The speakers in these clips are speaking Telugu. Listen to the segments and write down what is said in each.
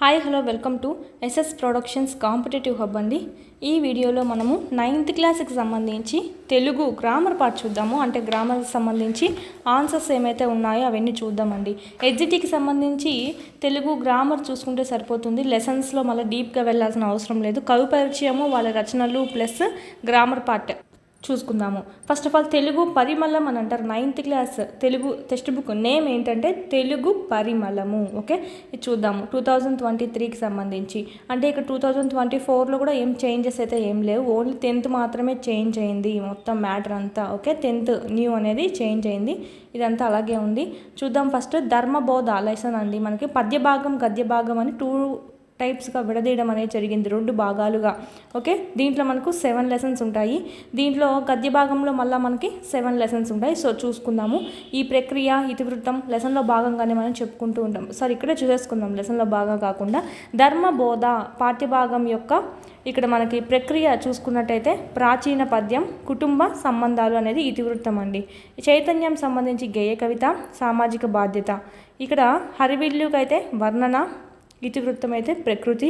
Hi hello welcome to SS productions competitive hub అండి. ఈ వీడియోలో మనము 9th క్లాస్కి సంబంధించి తెలుగు గ్రామర్ పార్ట్ చూద్దాము. అంటే గ్రామర్కి సంబంధించి ఆన్సర్స్ ఏమైతే ఉన్నాయో అవన్నీ చూద్దామండి. ఎడ్జిటీకి సంబంధించి తెలుగు గ్రామర్ చూసుకుంటే సరిపోతుంది. లెసన్స్లో మళ్ళీ డీప్గా వెళ్ళాల్సిన అవసరం లేదు. కవి పరిచయము, వాళ్ళ రచనలు ప్లస్ గ్రామర్ పార్ట్ చూసుకుందాము. ఫస్ట్ ఆఫ్ ఆల్ తెలుగు పరిమళం అని అంటారు. 9th class Telugu textbook name ఏంటంటే తెలుగు పరిమళము. ఓకే, ఇది చూద్దాము. 2023కి సంబంధించి అంటే ఇక్కడ 2024లో కూడా ఏం చేంజెస్ అయితే ఏం లేవు. ఓన్లీ 10th మాత్రమే చేంజ్ అయింది మొత్తం మ్యాటర్ అంతా. ఓకే, 10th న్యూ అనేది చేంజ్ అయింది. ఇదంతా అలాగే ఉంది. చూద్దాం. ఫస్ట్ ధర్మబోధ లెసన్ అండి. మనకి పద్య భాగం గద్య భాగం అని 2 టైప్స్గా విడదీయడం అనేది జరిగింది, 2 భాగాలుగా. ఓకే, దీంట్లో మనకు 7 లెసన్స్ ఉంటాయి. దీంట్లో గద్య భాగంలో మళ్ళీ మనకి 7 లెసన్స్ ఉంటాయి. సో చూసుకుందాము. ఈ ప్రక్రియ ఇతివృత్తం లెసన్లో భాగంగానే మనం చెప్పుకుంటూ ఉంటాం. సార్ ఇక్కడే చూసేసుకుందాం లెసన్లో భాగం కాకుండా. ధర్మబోధ పాఠ్యభాగం యొక్క ఇక్కడ మనకి ప్రక్రియ చూసుకున్నట్టయితే ప్రాచీన పద్యం, కుటుంబ సంబంధాలు అనేది ఇతివృత్తం అండి. చైతన్యం సంబంధించి గేయ కవిత, సామాజిక బాధ్యత. ఇక్కడ హరివిల్లుకి అయితే వర్ణన, ఇతివృత్తం అయితే ప్రకృతి.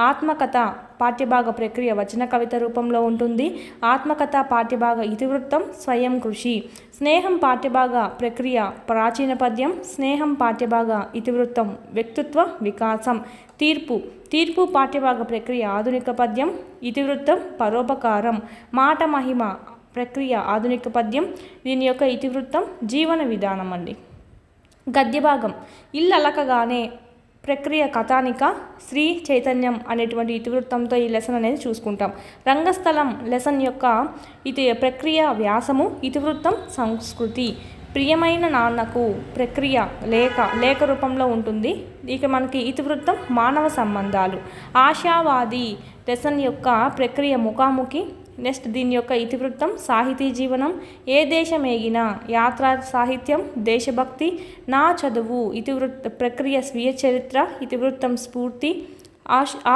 ఆత్మకథ పాఠ్యభాగ ప్రక్రియ వచన కవిత రూపంలో ఉంటుంది. ఆత్మకథ పాఠ్యభాగ ఇతివృత్తం స్వయం కృషి. స్నేహం పాఠ్యభాగ ప్రక్రియ ప్రాచీన పద్యం, స్నేహం పాఠ్యభాగ ఇతివృత్తం వ్యక్తిత్వ వికాసం. తీర్పు పాఠ్యభాగ ప్రక్రియ ఆధునిక పద్యం, ఇతివృత్తం పరోపకారం. మాట మహిమ ప్రక్రియ ఆధునిక పద్యం, దీని యొక్క ఇతివృత్తం జీవన విధానం అండి. గద్యభాగం ఇల్లు అలకగానే ప్రక్రియ కథానిక, శ్రీ చైతన్యం అనేటువంటి ఇతివృత్తంతో ఈ లెసన్ అనేది చూసుకుంటాం. రంగస్థలం లెసన్ యొక్క ప్రక్రియ వ్యాసము, ఇతివృత్తం సంస్కృతి. ప్రియమైన నాన్నకు ప్రక్రియ లేఖ రూపంలో ఉంటుంది. ఇక మనకి ఇతివృత్తం మానవ సంబంధాలు. ఆశావాది లెసన్ యొక్క ప్రక్రియ ముఖాముఖి. నెక్స్ట్ దీని యొక్క ఇతివృత్తం సాహితీ జీవనం. ఏ దేశమేగినా యాత్రా సాహిత్యం, దేశభక్తి. నా చదువు ప్రక్రియ స్వీయ చరిత్ర, ఇతివృత్తం స్ఫూర్తి.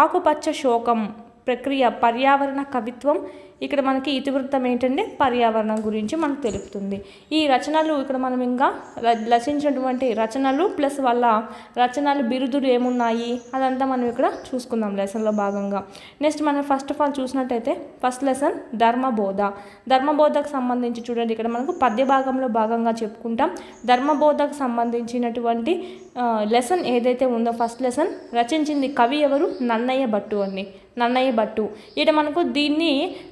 ఆకుపచ్చ శోకం ప్రక్రియ పర్యావరణ కవిత్వం. ఇక్కడ మనకి ఇతివృత్తం ఏంటంటే పర్యావరణం గురించి మనకు తెలుపుతుంది. ఈ రచనలు ఇక్కడ మనం ఇంకా రచించినటువంటి రచనలు ప్లస్ వాళ్ళ రచనలు బిరుదులు ఏమున్నాయి అదంతా మనం ఇక్కడ చూసుకుందాం లెసన్లో భాగంగా. నెక్స్ట్ మనం ఫస్ట్ ఆఫ్ ఆల్ చూసినట్టయితే ఫస్ట్ లెసన్ ధర్మబోధకు సంబంధించి చూడండి. ఇక్కడ మనకు పద్య భాగంలో భాగంగా చెప్పుకుంటాం. ధర్మబోధకు సంబంధించినటువంటి లెసన్ ఏదైతే ఉందో ఫస్ట్ లెసన్ రచించింది కవి ఎవరు? నన్నయ్య భట్టు అండి. నన్నయ్య భట్టు. ఇక్కడ మనకు దీన్ని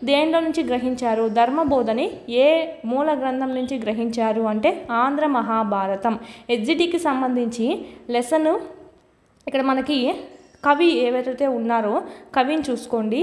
దేంట్లో నుంచి గ్రహించారు? ధర్మబోధని ఏ మూల గ్రంథం నుంచి గ్రహించారు అంటే ఆంధ్ర మహాభారతం. ఎస్జిటికి సంబంధించి లెసన్ ఇక్కడ మనకి కవి ఎవరైతే ఉన్నారో కవిని చూసుకోండి.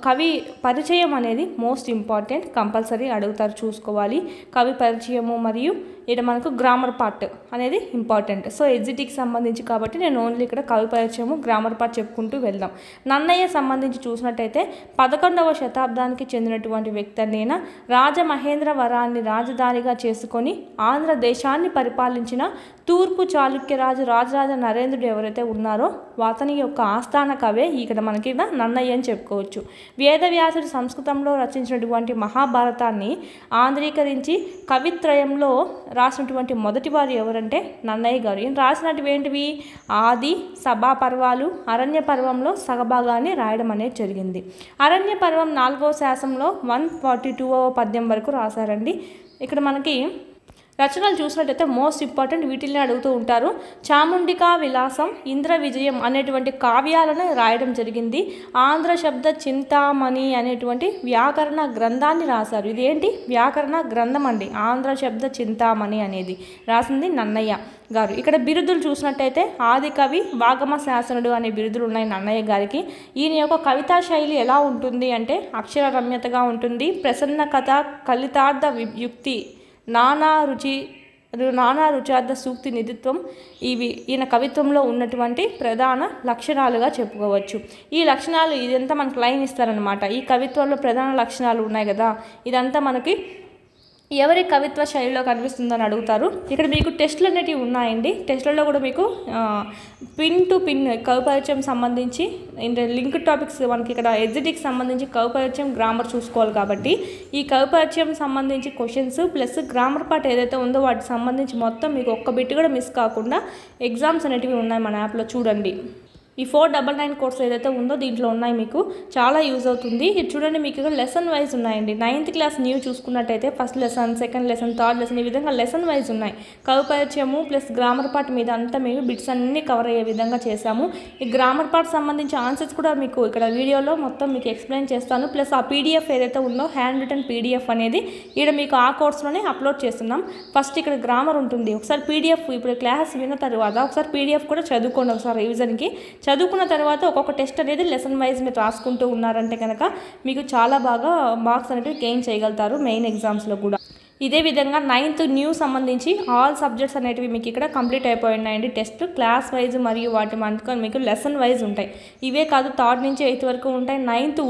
కవి పరిచయం అనేది మోస్ట్ ఇంపార్టెంట్, కంపల్సరీ అడుగుతారు, చూసుకోవాలి. కవి పరిచయము మరియు ఇక్కడ మనకు గ్రామర్ పార్ట్ అనేది ఇంపార్టెంట్. సో ఎస్జిటికి సంబంధించి కాబట్టి నేను ఓన్లీ ఇక్కడ కవి పరిచయము గ్రామర్ పార్ట్ చెప్పుకుంటూ వెళ్దాం. నన్నయ్య సంబంధించి చూసినట్టయితే 11వ శతాబ్దానికి చెందినటువంటి వ్యక్తి అయిన రాజమహేంద్రవరాన్ని రాజధానిగా చేసుకొని ఆంధ్రదేశాన్ని పరిపాలించిన తూర్పు చాళుక్యరాజు రాజరాజ నరేంద్రుడు ఎవరైతే ఉన్నారో అతని యొక్క ఆస్థాన కవే ఇక్కడ మనకి నన్నయ్య అని చెప్పుకోవచ్చు. వేదవ్యాసుడు సంస్కృతంలో రచించినటువంటి మహాభారతాన్ని ఆంధ్రీకరించి కవిత్రయంలో రాసినటువంటి మొదటి వారు ఎవరంటే నన్నయ్య గారు. ఈయన రాసినటువంటి ఏంటివి? ఆది, సభా పర్వాలు, అరణ్య పర్వంలో సగభాగాన్ని రాయడం అనేది జరిగింది. అరణ్య పర్వం 4వ శాసనంలో 142వ పద్యం వరకు రాశారండి. ఇక్కడ మనకి రచనలు చూసినట్టయితే మోస్ట్ ఇంపార్టెంట్ వీటిల్ని అడుగుతూ ఉంటారు. చాముండికా విలాసం, ఇంద్ర విజయం అనేటువంటి కావ్యాలను రాయడం జరిగింది. ఆంధ్ర శబ్ద చింతామణి అనేటువంటి వ్యాకరణ గ్రంథాన్ని రాశారు. ఇదేంటి? వ్యాకరణ గ్రంథం అండి. ఆంధ్ర శబ్ద చింతామణి అనేది రాసింది నన్నయ్య గారు. ఇక్కడ బిరుదులు చూసినట్టయితే ఆది కవి, వాగమ శాసనుడు అనే బిరుదులు ఉన్నాయి నన్నయ్య గారికి. ఈయన యొక్క కవితా శైలి ఎలా ఉంటుంది అంటే అక్షర రమ్యతగా ఉంటుంది. ప్రసన్న కథ, కలితార్థ యుక్తి, నానా రుచార్థ సూక్తి నిధిత్వం ఇవి ఈయన కవిత్వంలో ఉన్నటువంటి ప్రధాన లక్షణాలుగా చెప్పుకోవచ్చు. ఈ లక్షణాలు ఇదంతా మనకు లైన్ ఇస్తారనమాట. ఈ కవిత్వంలో ప్రధాన లక్షణాలు ఉన్నాయి కదా, ఇదంతా మనకి ఎవరి కవిత్వ శైలిలో కనిపిస్తుందని అడుగుతారు. ఇక్కడ మీకు టెస్టులు అనేటివి ఉన్నాయండి. టెస్టులలో కూడా మీకు పిన్ టు పిన్ కవి పరిచయం సంబంధించి లింక్ టాపిక్స్ మనకి ఇక్కడ ఎస్జిటికి సంబంధించి కవి పరిచయం గ్రామర్ చూసుకోవాలి. కాబట్టి ఈ కవి పరిచయం సంబంధించి క్వశ్చన్స్ ప్లస్ గ్రామర్ పార్ట్ ఏదైతే ఉందో వాటికి సంబంధించి మొత్తం మీకు ఒక్క బిట్ కూడా మిస్ కాకుండా ఎగ్జామ్స్ అనేటివి ఉన్నాయి మన యాప్లో చూడండి. ఈ 499 కోర్స్ ఏదైతే ఉందో దీంట్లో ఉన్నాయి, మీకు చాలా యూజ్ అవుతుంది. ఇది చూడండి, మీకు ఇక్కడ లెసన్ వైజ్ ఉన్నాయండి. 9th క్లాస్ న్యూ చూసుకున్నట్టయితే first lesson, second lesson, third lesson, ఈ విధంగా లెసన్ వైజ్ ఉన్నాయి. కవి పరిచయము ప్లస్ గ్రామర్ పార్ట్ మీద అంతా మేము బిట్స్ అన్నీ కవర్ అయ్యే విధంగా చేశాము. ఈ గ్రామర్ పార్ట్ సంబంధించి ఆన్సర్స్ కూడా మీకు ఇక్కడ వీడియోలో మొత్తం మీకు ఎక్స్ప్లెయిన్ చేస్తాను. ప్లస్ ఆ పీడిఎఫ్ ఏదైతే ఉందో హ్యాండ్ రిటన్ పీడిఎఫ్ అనేది ఇక్కడ మీకు ఆ కోర్సులోనే అప్లోడ్ చేస్తున్నాం. ఫస్ట్ ఇక్కడ గ్రామర్ ఉంటుంది, ఒకసారి పీడిఎఫ్ ఇప్పుడు క్లాస్ విన్న తర్వాత ఒకసారి పీడిఎఫ్ కూడా చదువుకోండి ఒకసారి రివిజన్కి. చదువుకున్న తర్వాత ఒక్కొక్క టెస్ట్ అనేది లెసన్ వైజ్ మీరు రాసుకుంటూ ఉన్నారంటే కనుక మీకు చాలా బాగా మార్క్స్ అనేవి గెయిన్ చేయగలుగుతారు మెయిన్ ఎగ్జామ్స్లో కూడా. ఇదే విధంగా 9th న్యూ సంబంధించి ఆల్ సబ్జెక్ట్స్ అనేటివి మీకు ఇక్కడ కంప్లీట్ అయిపోయినాయండి. టెస్ట్ క్లాస్ వైజ్ మరియు వాటి మనకు మీకు లెసన్ వైజ్ ఉంటాయి. ఇవే కాదు, 3rd నుంచి 8th వరకు ఉంటాయి. 9th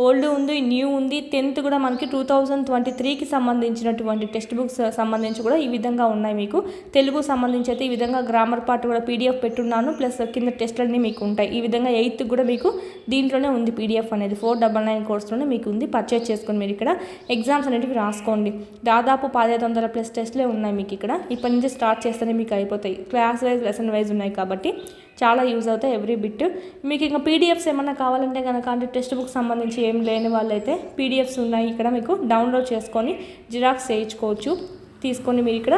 ఓల్డ్ ఉంది, న్యూ ఉంది. 10th కూడా మనకి 2023కి సంబంధించినటువంటి టెక్స్ట్ బుక్స్ సంబంధించి కూడా ఈ విధంగా ఉన్నాయి. మీకు తెలుగు సంబంధించి అయితే ఈ విధంగా గ్రామర్ పార్ట్ కూడా పీడిఎఫ్ పెట్టున్నాను, ప్లస్ కింద టెస్ట్లన్నీ మీకు ఉంటాయి. ఈ విధంగా 8th కూడా మీకు దీంట్లోనే ఉంది పీడిఎఫ్ అనేది, 499 కోర్సులోనే మీకు ఉంది. పర్చేజ్ చేసుకొని మీరు ఇక్కడ ఎగ్జామ్స్ అనేటివి రాసుకోండి. దాదాపు 1500 ప్లస్ టెస్ట్లే ఉన్నాయి మీకు ఇక్కడ. ఇప్పటి నుంచి స్టార్ట్ చేస్తేనే మీకు అయిపోతాయి. క్లాస్ వైజ్ లెసన్ వైజ్ ఉన్నాయి కాబట్టి చాలా యూజ్ అవుతాయి ఎవ్రీ బిట్. మీకు ఇంకా పీడిఎఫ్స్ ఏమన్నా కావాలంటే కనుక, అంటే టెక్స్ట్ బుక్ సంబంధించి ఏం లేని వాళ్ళైతే పీడిఎఫ్స్ ఉన్నాయి ఇక్కడ, మీకు డౌన్లోడ్ చేసుకొని జిరాక్స్ చేయించుకోవచ్చు. తీసుకొని మీరు ఇక్కడ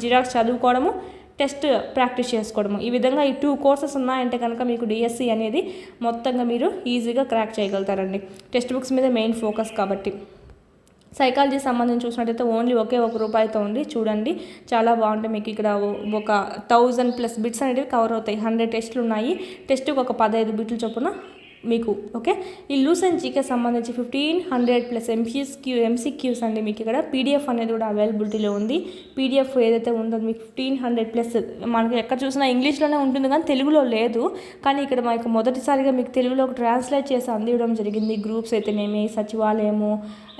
జిరాక్స్ చదువుకోవడము, టెస్ట్ ప్రాక్టీస్ చేసుకోవడము, ఈ విధంగా ఈ 2 కోర్సెస్ ఉన్నాయంటే కనుక మీకు డిఎస్సి అనేది మొత్తంగా మీరు ఈజీగా క్రాక్ చేయగలుగుతారండి. టెక్స్ట్ బుక్స్ మీద మెయిన్ ఫోకస్ కాబట్టి. సైకాలజీ సంబంధించి చూసినట్టయితే ఓన్లీ ఒకే ₹1 ఉంది. చూడండి, చాలా బాగుంటాయి. మీకు ఇక్కడ ఒక 1000 ప్లస్ బిట్స్ అనేవి కవర్ అవుతాయి. 100 టెస్టులు ఉన్నాయి. టెస్ట్కి ఒక 15 బిట్లు చొప్పున మీకు. ఓకే, ఈ లూసెన్ జీకే సంబంధించి 1500 ప్లస్ ఎంసీక్యూస్ అండి. మీకు ఇక్కడ పీడిఎఫ్ అనేది కూడా అవైలబిలిటీలో ఉంది. పీడిఎఫ్ ఏదైతే ఉందో మీకు 1500 ప్లస్, మనకి ఎక్కడ చూసినా ఇంగ్లీష్లోనే ఉంటుంది కానీ తెలుగులో లేదు. కానీ ఇక్కడ మనకు మొదటిసారిగా మీకు తెలుగులోకి ట్రాన్స్లేట్ చేసి అందివ్వడం జరిగింది. గ్రూప్స్ అయితేనేమి, సచివాలయము,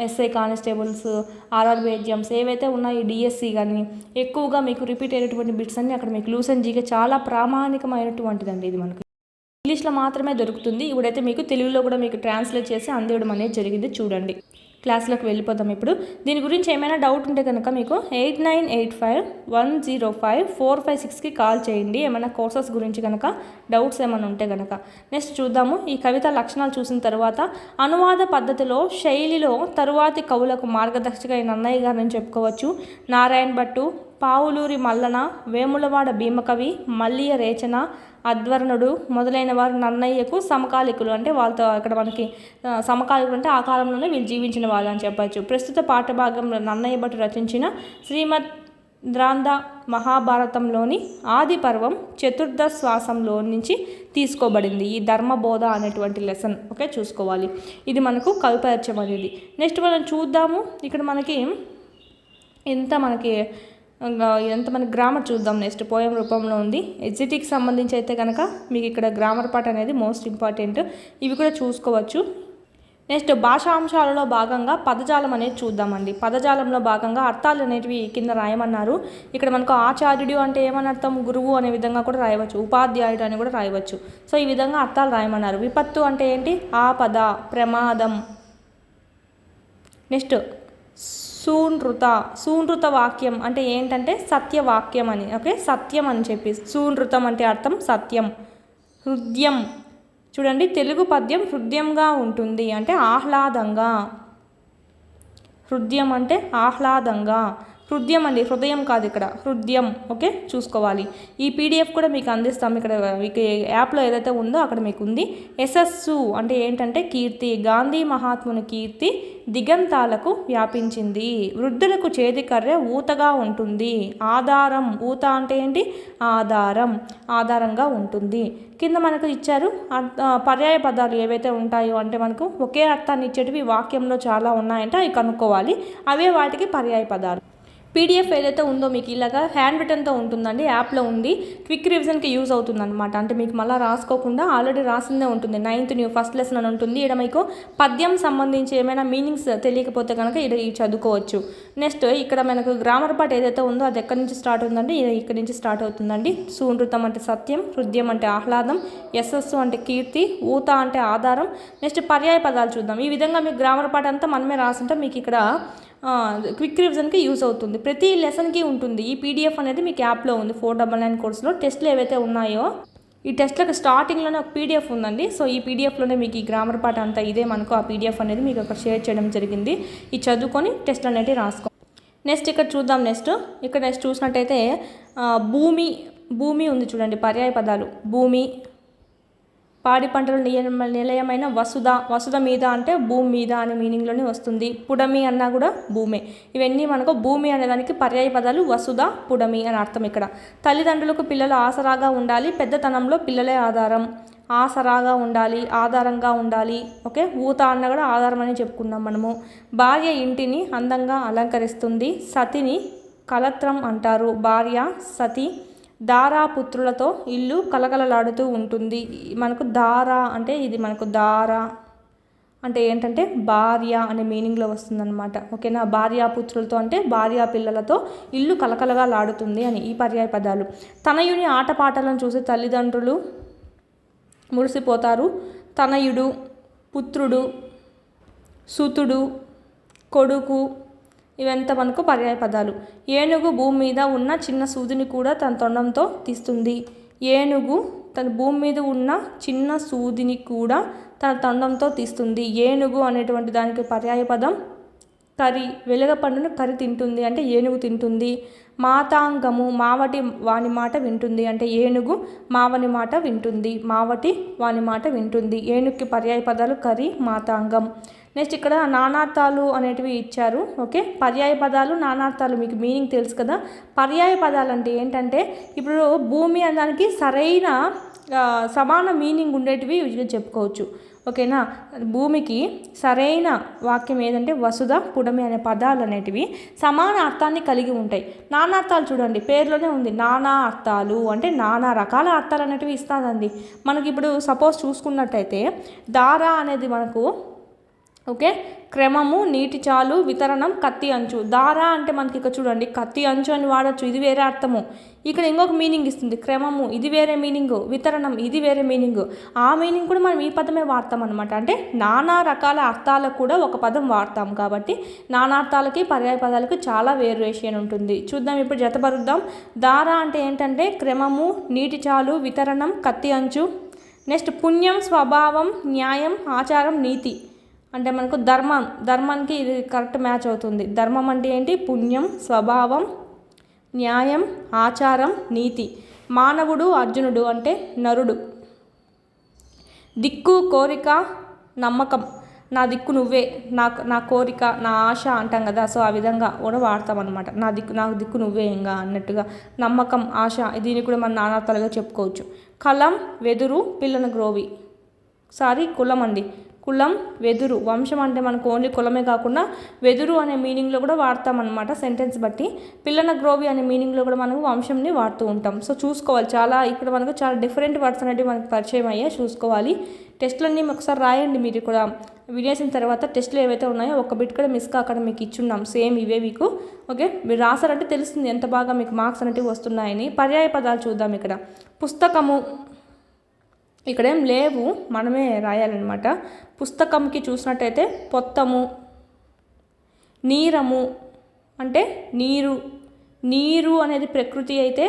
ఎస్ఐ కానిస్టేబుల్స్, ఆర్ఆర్బీ ఎగ్జామ్స్ ఏవైతే ఉన్నాయో డిఎస్సి కానీ ఎక్కువగా మీకు రిపీట్ అయినటువంటి బిట్స్ అన్నీ అక్కడ మీకు లూసెన్ జీకే చాలా ప్రామాణికమైనటువంటిదండి. ఇది మనకు ఇంగ్లీష్లో మాత్రమే దొరుకుతుంది. ఇప్పుడైతే మీకు తెలుగులో కూడా మీకు ట్రాన్స్లేట్ చేసి అందివ్వడం అనేది జరిగింది. చూడండి, క్లాస్లోకి వెళ్ళిపోతాం ఇప్పుడు. దీని గురించి ఏమైనా డౌట్ ఉంటే కనుక మీకు 8985105456కి కాల్ చేయండి, ఏమైనా కోర్సెస్ గురించి కనుక డౌట్స్ ఏమైనా ఉంటే కనుక. నెక్స్ట్ చూద్దాము. ఈ కవిత లక్షణాలు చూసిన తర్వాత అనువాద పద్ధతిలో శైలిలో తరువాతి కవులకు మార్గదర్శిగా నన్నయ్య గారిని చెప్పుకోవచ్చు. నారాయణ భట్టు, పావులూరి మల్లన, వేములవాడ భీమకవి, మల్లియ రేచన, అద్వర్ణుడు మొదలైన వారు నన్నయ్యకు సమకాలికులు. అంటే వాళ్ళతో ఇక్కడ మనకి సమకాలికులు అంటే ఆ కాలంలోనే వీళ్ళు జీవించిన వాళ్ళు అని చెప్పచ్చు. ప్రస్తుత పాఠభాగంలో నన్నయ్య భట్టు రచించిన శ్రీమద్ ద్రాంధ మహాభారతంలోని ఆది పర్వం చతుర్థ శ్వాసంలో నుంచి తీసుకోబడింది ఈ ధర్మబోధ అనేటువంటి లెసన్. ఓకే, చూసుకోవాలి. ఇది మనకు కవి పరిచయం అనేది. నెక్స్ట్ మనం చూద్దాము. ఇక్కడ మనకి ఎంత మనకి గ్రామర్ చూద్దాం. నెక్స్ట్ పోయం రూపంలో ఉంది. ఎగ్జిటికి సంబంధించి అయితే కనుక మీకు ఇక్కడ గ్రామర్ పార్ట్ అనేది మోస్ట్ ఇంపార్టెంట్. ఇవి కూడా చూసుకోవచ్చు. నెక్స్ట్ భాషాంశాలలో భాగంగా పదజాలం అనేది చూద్దామండి. పదజాలంలో భాగంగా అర్థాలు అనేటివి కింద రాయమన్నారు. ఇక్కడ మనకు ఆచార్యుడు అంటే ఏమని అర్థం, గురువు అనే విధంగా కూడా రాయవచ్చు, ఉపాధ్యాయుడు అని కూడా రాయవచ్చు. సో ఈ విధంగా అర్థాలు రాయమన్నారు. విపత్తు అంటే ఏంటి, ఆపద, ప్రమాదం. నెక్స్ట్ సూనృత వాక్యం అంటే ఏంటంటే సత్యవాక్యం అని. ఓకే, సత్యం అని చెప్పి సూనృతం అంటే అర్థం సత్యం. హృదయం చూడండి, తెలుగు పద్యం హృదయంగా ఉంటుంది అంటే ఆహ్లాదంగా. హృదయం అంటే ఆహ్లాదంగా. హృదయం అండి, హృదయం కాదు ఇక్కడ, హృదయం. ఓకే, చూసుకోవాలి. ఈ పీడిఎఫ్ కూడా మీకు అందిస్తాం. ఇక్కడ మీకు యాప్లో ఏదైతే ఉందో అక్కడ మీకు ఉంది. యశస్సు అంటే ఏంటంటే కీర్తి. గాంధీ మహాత్ముని కీర్తి దిగంతాలకు వ్యాపించింది. వృద్ధులకు చేతికర్రె ఊతగా ఉంటుంది. ఆధారం, ఊత అంటే ఏంటి, ఆధారం, ఆధారంగా ఉంటుంది. కింద మనకు ఇచ్చారు పర్యాయ పదాలు ఏవైతే ఉంటాయో, అంటే మనకు ఒకే అర్థాన్ని ఇచ్చేటివి వాక్యంలో చాలా ఉన్నాయంటే అవి కనుక్కోవాలి. అవే వాటికి పర్యాయ పదాలు. పీడిఎఫ్ ఏదైతే ఉందో మీకు ఇలాగా హ్యాండ్ రిటన్తో ఉంటుందండి, యాప్లో ఉంది. క్విక్ రివిజన్కి యూజ్ అవుతుంది అనమాట. అంటే మీకు మళ్ళీ రాసుకోకుండా ఆల్రెడీ రాసిందే ఉంటుంది. 9th న్యూ ఫస్ట్ లెసన్ అని ఉంటుంది. ఇక్కడ మీకు పద్యం సంబంధించి ఏమైనా మీనింగ్స్ తెలియకపోతే కనుక ఇది చదువుకోవచ్చు. నెక్స్ట్ ఇక్కడ మనకు గ్రామర్ పార్ట్ ఏదైతే ఉందో అది ఎక్కడి నుంచి స్టార్ట్ అవుతుందండి, ఇక్కడి నుంచి స్టార్ట్ అవుతుందండి. సూనృతం అంటే సత్యం, హృదయం అంటే ఆహ్లాదం, యశస్సు అంటే కీర్తి, ఊత అంటే ఆధారం. నెక్స్ట్ పర్యాయ పదాలు చూద్దాం. ఈ విధంగా మీకు గ్రామర్ పార్ట్ అంతా మనమే రాసుంటే మీకు ఇక్కడ క్విక్ రివిజన్కి యూజ్ అవుతుంది. ప్రతి లెసన్కి ఉంటుంది. ఈ పీడిఎఫ్ అనేది మీకు యాప్లో ఉంది. 499 కోర్సులో టెస్ట్లు ఏవైతే ఉన్నాయో ఈ టెస్ట్లకు స్టార్టింగ్లోనే ఒక పీడిఎఫ్ ఉందండి. సో ఈ పీడిఎఫ్లోనే మీకు ఈ గ్రామర్ పార్ట్ అంతా ఇదే మనకు ఆ పీడిఎఫ్ అనేది మీకు అక్కడ షేర్ చేయడం జరిగింది. ఇది చదువుకొని టెస్ట్లు అనేవి రాసుకో. నెక్స్ట్ ఇక్కడ చూద్దాం. ఇక్కడ నెక్స్ట్ చూసినట్టయితే భూమి ఉంది చూడండి. పర్యాయ పదాలు భూమి, పాడి పంటల నిలయమైన వసుధ మీద అంటే భూమి మీద అనే మీనింగ్లోనే వస్తుంది. పుడమి అన్నా కూడా భూమే. ఇవన్నీ మనకు భూమి అనేదానికి పర్యాయ పదాలు వసుధ, పుడమి అని అర్థం. ఇక్కడ తల్లిదండ్రులకు పిల్లలు ఆసరాగా ఉండాలి, పెద్దతనంలో పిల్లలే ఆధారం. ఆసరాగా ఉండాలి, ఆధారంగా ఉండాలి. ఓకే, ఊత అన్న కూడా ఆధారం అని చెప్పుకున్నాం మనము. భార్య ఇంటిని అందంగా అలంకరిస్తుంది. సతిని కలత్రం అంటారు. భార్య సతి. దారాపుత్రులతో ఇల్లు కలకలలాడుతూ ఉంటుంది. మనకు దారా అంటే ఇది మనకు దారా అంటే ఏంటంటే భార్య అనే మీనింగ్లో వస్తుందన్నమాట. ఓకేనా, భార్యాపుత్రులతో అంటే భార్యా పిల్లలతో ఇల్లు కలకలగా లాడుతుంది అని ఈ పర్యాయ పదాలు. తనయుని ఆటపాటలను చూసి తల్లిదండ్రులు మురిసిపోతారు. తనయుడు, పుత్రుడు, సుతుడు, కొడుకు ఇవంతా మనకు పర్యాయ పదాలు. ఏనుగు భూమి మీద ఉన్న చిన్న సూదిని కూడా తన తొండంతో తీస్తుంది. ఏనుగు తన భూమి మీద ఉన్న చిన్న సూదిని కూడా తన తొండంతో తీస్తుంది. ఏనుగు అనేటువంటి దానికి పర్యాయ పదం కరి. వెలగపండును కరి తింటుంది అంటే ఏనుగు తింటుంది. మాతాంగము మావటి వాని మాట వింటుంది అంటే ఏనుగు మావని మాట వింటుంది. మావటి వాని మాట వింటుంది. ఏనుగుకి పర్యాయ పదాలు కరి, మాతాంగం. నెక్స్ట్ ఇక్కడ నానార్థాలు అనేటివి ఇచ్చారు. ఓకే, పర్యాయ పదాలు, నానార్థాలు మీకు మీనింగ్ తెలుసు కదా. పర్యాయ పదాలు అంటే ఏంటంటే ఇప్పుడు భూమి అనడానికి సరైన సమాన మీనింగ్ ఉండేటివి చెప్పుకోవచ్చు. ఓకేనా, భూమికి సరైన వాక్యం ఏదంటే వసుధ, పుడమి అనే పదాలు అనేటివి సమాన అర్థాన్ని కలిగి ఉంటాయి. నానార్థాలు చూడండి, పేరులోనే ఉంది నానా అర్థాలు అంటే నానా రకాల అర్థాలు అనేటివి ఇస్తుందండి. మనకి ఇప్పుడు సపోజ్ చూసుకున్నట్టయితే దారా అనేది మనకు ఓకే క్రమము, నీటి చాలు, వితరణం, కత్తి అంచు. దారా అంటే మనకి ఇక్కడ చూడండి కత్తి అంచు అని వాడచ్చు, ఇది వేరే అర్థము. ఇక్కడ ఇంకొక మీనింగ్ ఇస్తుంది క్రమము, ఇది వేరే మీనింగు. వితరణం ఇది వేరే మీనింగు. ఆ మీనింగ్ కూడా మనం ఈ పదమే వాడతాం అనమాట. అంటే నానా రకాల అర్థాలకు కూడా ఒక పదం వాడతాం కాబట్టి నానార్థాలకి పర్యాయ పదాలకు చాలా వేరియేషన్ ఉంటుంది. చూద్దాం, ఇప్పుడు జతపరుద్దాం. దారా అంటే ఏంటంటే క్రమము, నీటి చాలు, వితరణం, కత్తి అంచు. నెక్స్ట్ పుణ్యం, స్వభావం, న్యాయం, ఆచారం, నీతి అంటే మనకు ధర్మానికి ఇది కరెక్ట్ మ్యాచ్ అవుతుంది. ధర్మం అంటే ఏంటి? పుణ్యం, స్వభావం, న్యాయం, ఆచారం, నీతి. మానవుడు, అర్జునుడు అంటే నరుడు. దిక్కు, కోరిక, నమ్మకం. నా దిక్కు నువ్వే, నా కోరిక, నా ఆశ అంటాం కదా. సో ఆ విధంగా కూడా వాడతాం అనమాట. నాకు దిక్కు నువ్వే ఇంకా అన్నట్టుగా. నమ్మకం, ఆశ దీన్ని కూడా మనం నానార్థాలుగా చెప్పుకోవచ్చు. కలం, వెదురు, పిల్లన గ్రోవి. కులం అండి. కులం, వెదురు. వంశం అంటే మనకు ఓన్లీ కులమే కాకుండా వెదురు అనే మీనింగ్లో కూడా వాడతామన్నమాట సెంటెన్స్ బట్టి. పిల్లన గ్రోవి అనే మీనింగ్లో కూడా మనకు వంశంని వాడుతూ ఉంటాం. సో చూసుకోవాలి, చాలా ఇక్కడ మనకు చాలా డిఫరెంట్ వర్డ్స్ అనేవి మనకు పరిచయం అయ్యాయి, చూసుకోవాలి. టెస్టులన్నీ ఒకసారి రాయండి. మీరు కూడా వినేసిన తర్వాత టెస్టులు ఏవైతే ఉన్నాయో ఒక బిట్ కూడా మిస్ కాకుండా మీకు ఇచ్చున్నాం, సేమ్ ఇవే మీకు. ఓకే, మీరు రాసారంటే తెలుస్తుంది ఎంత బాగా మీకు మార్క్స్ అనేవి వస్తున్నాయని. పర్యాయ పదాలు చూద్దాం. ఇక్కడ పుస్తకము, ఇక్కడేం లేవు, మనమే రాయాలన్నమాట. పుస్తకంకి చూసినట్టయితే పొత్తము. నీరము అంటే నీరు అనేది ప్రకృతి అయితే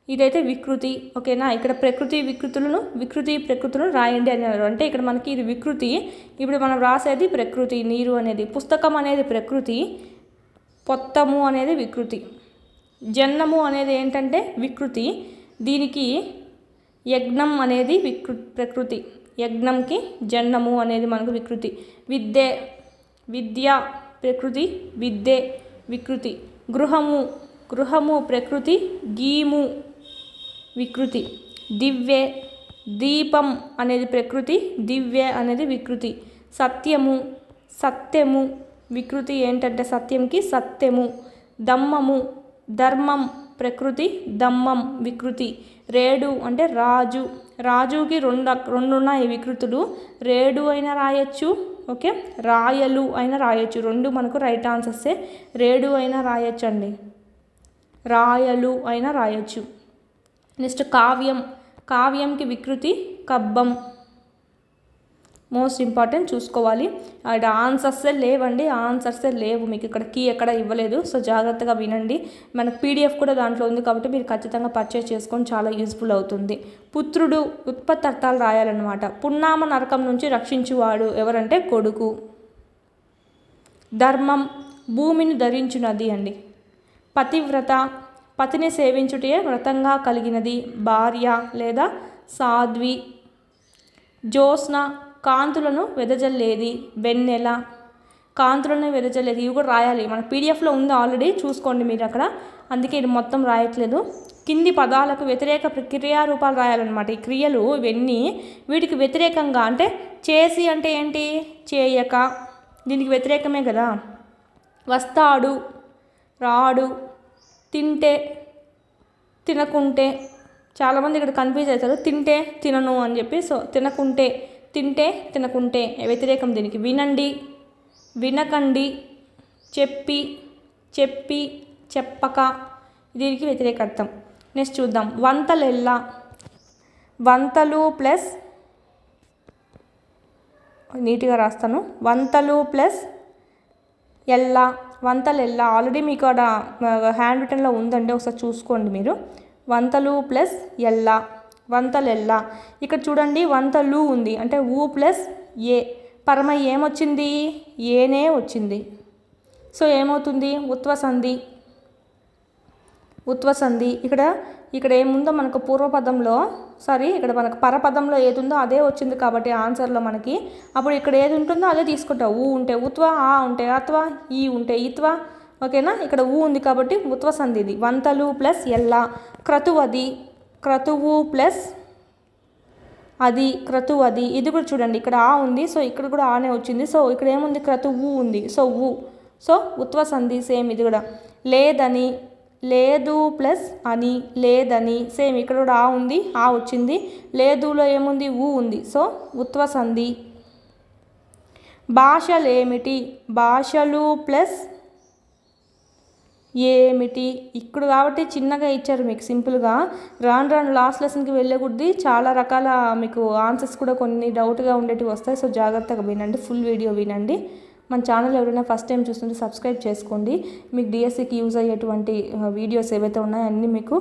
ఇదైతే వికృతి. ఓకేనా, ఇక్కడ ప్రకృతులను రాయండి అన్నారు. అంటే ఇక్కడ మనకి ఇది వికృతి, ఇప్పుడు మనం రాసేది ప్రకృతి. నీరు అనేది పుస్తకం అనేది ప్రకృతి, పొత్తము అనేది వికృతి. జన్నము అనేది ఏంటంటే వికృతి, దీనికి యజ్ఞం అనేది ప్రకృతి. యజ్ఞంకి జన్నము అనేది మనకు వికృతి. విద్య ప్రకృతి, విద్యే వికృతి. గృహము ప్రకృతి, గీము వికృతి. దీపం అనేది ప్రకృతి, దివ్య అనేది వికృతి. సత్యము వికృతి ఏంటంటే సత్యంకి సత్యము. ధర్మం ప్రకృతి, దమ్మం వికృతి. రేడు అంటే రాజుకి రెండు ఉన్నాయి వికృతులు. రేడు అయినా రాయొచ్చు, ఓకే, రాయలు అయినా రాయొచ్చు. రెండు మనకు రైట్ ఆన్సర్సే. రేడు అయినా రాయొచ్చు అండి, రాయలు అయినా రాయొచ్చు. నెక్స్ట్ కావ్యంకి వికృతి, కబ్బం. మోస్ట్ ఇంపార్టెంట్ చూసుకోవాలి. ఇక్కడ ఆన్సర్సే లేవండి, ఆన్సర్సే లేవు, మీకు ఇక్కడ కీ ఎక్కడ ఇవ్వలేదు. సో జాగ్రత్తగా వినండి. మనకు పీడిఎఫ్ కూడా దాంట్లో ఉంది కాబట్టి మీరు ఖచ్చితంగా పర్చేస్ చేసుకొని చాలా యూజ్ఫుల్ అవుతుంది. పుత్రుడు ఉత్పత్తి అర్థాలు రాయాలన్నమాట. పున్నామ నరకం నుంచి రక్షించువాడు ఎవరంటే కొడుకు. ధర్మం భూమిని ధరించున్నది అండి. పతివ్రత పతిని సేవించుటే వ్రతంగా కలిగినది, భార్య లేదా సాధ్వి. జ్యోత్స్న కాంతులను వెదజల్లేది, వెన్నెల కాంతులను వెదజల్లేది. ఇవి కూడా రాయాలి, మన పీడిఎఫ్లో ఉంది ఆల్రెడీ, చూసుకోండి మీరు అక్కడ, అందుకే ఇది మొత్తం రాయట్లేదు. కింది పదాలకు వ్యతిరేక క్రియారూపాలు రాయాలన్నమాట. ఈ క్రియలు ఇవన్నీ వీటికి వ్యతిరేకంగా, అంటే చేసి అంటే ఏంటి, చేయక, దీనికి వ్యతిరేకమే కదా. వస్తాడు, రాడు, తింటే, తినకుంటే. చాలామంది ఇక్కడ కన్ఫ్యూజ్ అవుతారు, తింటే తినను అని చెప్పి. సో తినకుంటే, తింటే తినకుంటే వ్యతిరేకం దీనికి. వినండి, వినకండి, చెప్పి, చెప్పి, చెప్పక, దీనికి వ్యతిరేక అర్థం. నెక్స్ట్ చూద్దాం. వంతలెల్ల, వంతలు ప్లస్, నీట్గా రాస్తాను, వంతలు ప్లస్ ఎల్లా, వంతలెల్ల. ఆల్రెడీ మీకు అక్కడ హ్యాండ్ రిటన్లో ఉందండి, ఒకసారి చూసుకోండి మీరు. వంతలు ప్లస్ ఎల్లా, వంతలెల్ల. ఇక్కడ చూడండి, వంతలు ఉంది అంటే ఊ ప్లస్ ఏ, పరమ ఏమొచ్చింది, ఏనే వచ్చింది. సో ఏమవుతుంది, ఉత్వసంధి. ఉత్వసంధి ఇక్కడ ఏముందో మనకు పూర్వపదంలో, ఇక్కడ మనకు పరపదంలో ఏది ఉందో అదే వచ్చింది కాబట్టి ఆన్సర్లో మనకి. అప్పుడు ఇక్కడ ఏది ఉంటుందో అదే తీసుకుంటాం. ఊ ఉంటే ఉత్వ, ఆ ఉంటే అత్వ, ఈ ఉంటే ఇత్వ. ఓకేనా, ఇక్కడ ఊ ఉంది కాబట్టి ఉత్వసంధి ఇది. వంతలు ప్లస్ ఎల్లా. క్రతువది, క్రతువు ప్లస్ అది, క్రతువది. ఇది కూడా చూడండి, ఇక్కడ ఆ ఉంది, సో ఇక్కడ కూడా ఆనే వచ్చింది. సో ఇక్కడ ఏముంది, క్రతువు ఉంది, సో ఊ. సో ఉత్వసంధి సేమ్ ఇది కూడా. లేదని, లేదు ప్లస్ అని, లేదని. సేమ్ ఇక్కడ కూడా ఆ ఉంది, ఆ వచ్చింది. లేదులో ఏముంది, ఊ ఉంది, సో ఉత్వసంధి. భాషలేమిటి, భాషలు ప్లస్ ఏమిటి. ఇక్కడ కాబట్టి చిన్నగా ఇచ్చారు మీకు సింపుల్గా. రాను లాస్ట్ లెసన్కి వెళ్ళే కొద్దీ చాలా రకాల మీకు ఆన్సర్స్ కూడా కొన్ని డౌట్గా ఉండేటివి వస్తాయి. సో జాగ్రత్తగా వినండి, ఫుల్ వీడియో వినండి. మన ఛానల్ ఎవరైనా ఫస్ట్ టైం చూస్తుంటే సబ్స్క్రైబ్ చేసుకోండి. మీకు డిఎస్సికి యూజ్ అయ్యేటువంటి వీడియోస్ ఏవైతే ఉన్నాయో అన్నీ మీకు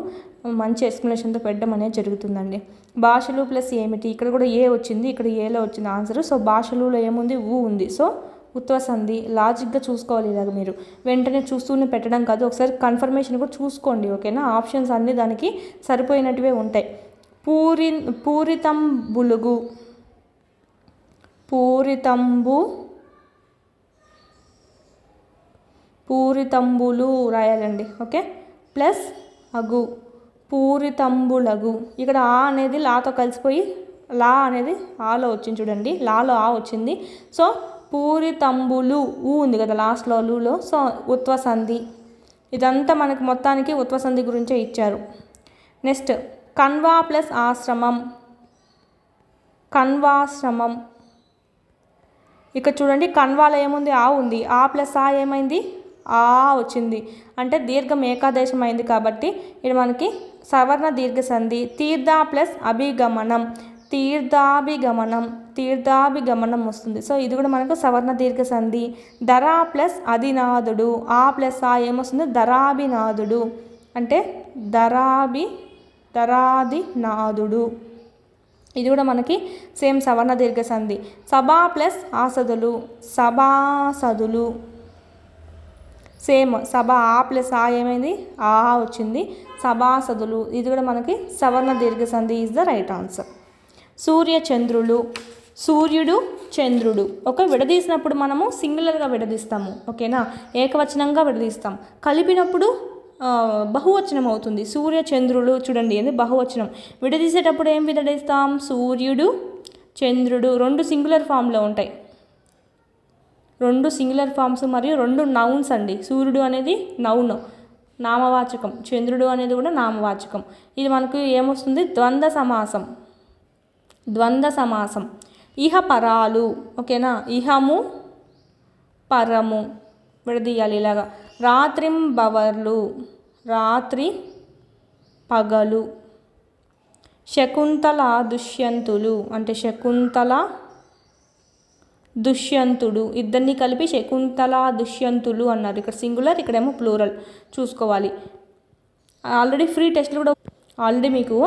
మంచి ఎక్స్ప్లెనేషన్తో పెట్టడం అనేది జరుగుతుందండి. భాషలు ప్లస్ ఏమిటి, ఇక్కడ కూడా ఏ వచ్చింది, ఇక్కడ ఏలో వచ్చింది ఆన్సర్. సో భాషలులో ఏముంది, ఊ ఉంది, సో ఉత్వసంధి. లాజిక్గా చూసుకోవాలి ఇలాగ, మీరు వెంటనే చూస్తూనే పెట్టడం కాదు, ఒకసారి కన్ఫర్మేషన్ కూడా చూసుకోండి. ఓకేనా, ఆప్షన్స్ అన్నీ దానికి సరిపోయినట్టువే ఉంటాయి. పూరితంబులుగు, పూరితంబులు రాయాలండి. ఓకే, ప్లస్ అగు, పూరితంబులగు. ఇక్కడ ఆ అనేది లాతో కలిసిపోయి లా అనేది ఆలో వచ్చింది చూడండి, లాలో ఆ వచ్చింది. సో పూరితంబులు, ఊ ఉంది కదా లాస్ట్లో లూలో, సో ఉత్వసంధి. ఇదంతా మనకు మొత్తానికి ఉత్వసంధి గురించే ఇచ్చారు. నెక్స్ట్ కన్వా ప్లస్ ఆశ్రమం, కన్వాశ్రమం. ఇక్కడ చూడండి, కన్వాలో ఏముంది, ఆ ఉంది, ఆ ప్లస్ ఆ ఏమైంది, ఆ వచ్చింది, అంటే దీర్ఘం ఏకాదేశం అయింది కాబట్టి ఇది మనకి సవర్ణ దీర్ఘ సంధి. తీర్థ ప్లస్ అభిగమనం, తీర్థాభిగమనం వస్తుంది. సో ఇది కూడా మనకు సవర్ణ దీర్ఘ సంధి. ధర ప్లస్ అధినాథుడు, ఆ ప్లస్ ఆ ఏమొస్తుంది, ధరాభినాథుడు, అంటే ధరాధినాథుడు. ఇది కూడా మనకి సేమ్ సవర్ణ దీర్ఘ సంధి. సభా ప్లస్ ఆసదులు, సభాసదులు. సేమ్ సభ, ఆ ప్లస్ ఆ ఏమైంది, ఆ వచ్చింది, సభాసదులు. ఇది కూడా మనకి సవర్ణ దీర్ఘ సంధి ఈజ్ ద రైట్ ఆన్సర్. సూర్యచంద్రులు, సూర్యుడు చంద్రుడు. విడదీసినప్పుడు మనము సింగులర్గా విడదీస్తాము. ఓకేనా, ఏకవచనంగా విడదీస్తాం. కలిపినప్పుడు బహువచనం అవుతుంది. సూర్యచంద్రులు చూడండి, ఇది బహువచనం. విడదీసేటప్పుడు ఏం విడదీస్తాం, సూర్యుడు చంద్రుడు. రెండు సింగులర్ ఫామ్లో ఉంటాయి, రెండు సింగులర్ ఫామ్స్ మరియు రెండు నౌన్స్ అండి. సూర్యుడు అనేది నౌన్, నామవాచకం. చంద్రుడు అనేది కూడా నామవాచకం. ఇది మనకు ఏమొస్తుంది, ద్వంద్వ సమాసం. ఇహ పరాలు. ఓకేనా, ఇహము పరము విడదీయాలి ఇలాగా. రాత్రింబవర్లు, రాత్రి పగలు. శకుంతల దుష్యంతులు, అంటే శకుంతల దుష్యంతుడు, ఇద్దరిని కలిపి శకుంతల దుష్యంతులు అన్నారు. ఇక్కడ సింగులర్, ఇక్కడేమో ప్లూరల్ చూసుకోవాలి. ఆల్రెడీ ఫ్రీ టెస్ట్లు కూడా ఆల్రెడీ మీకు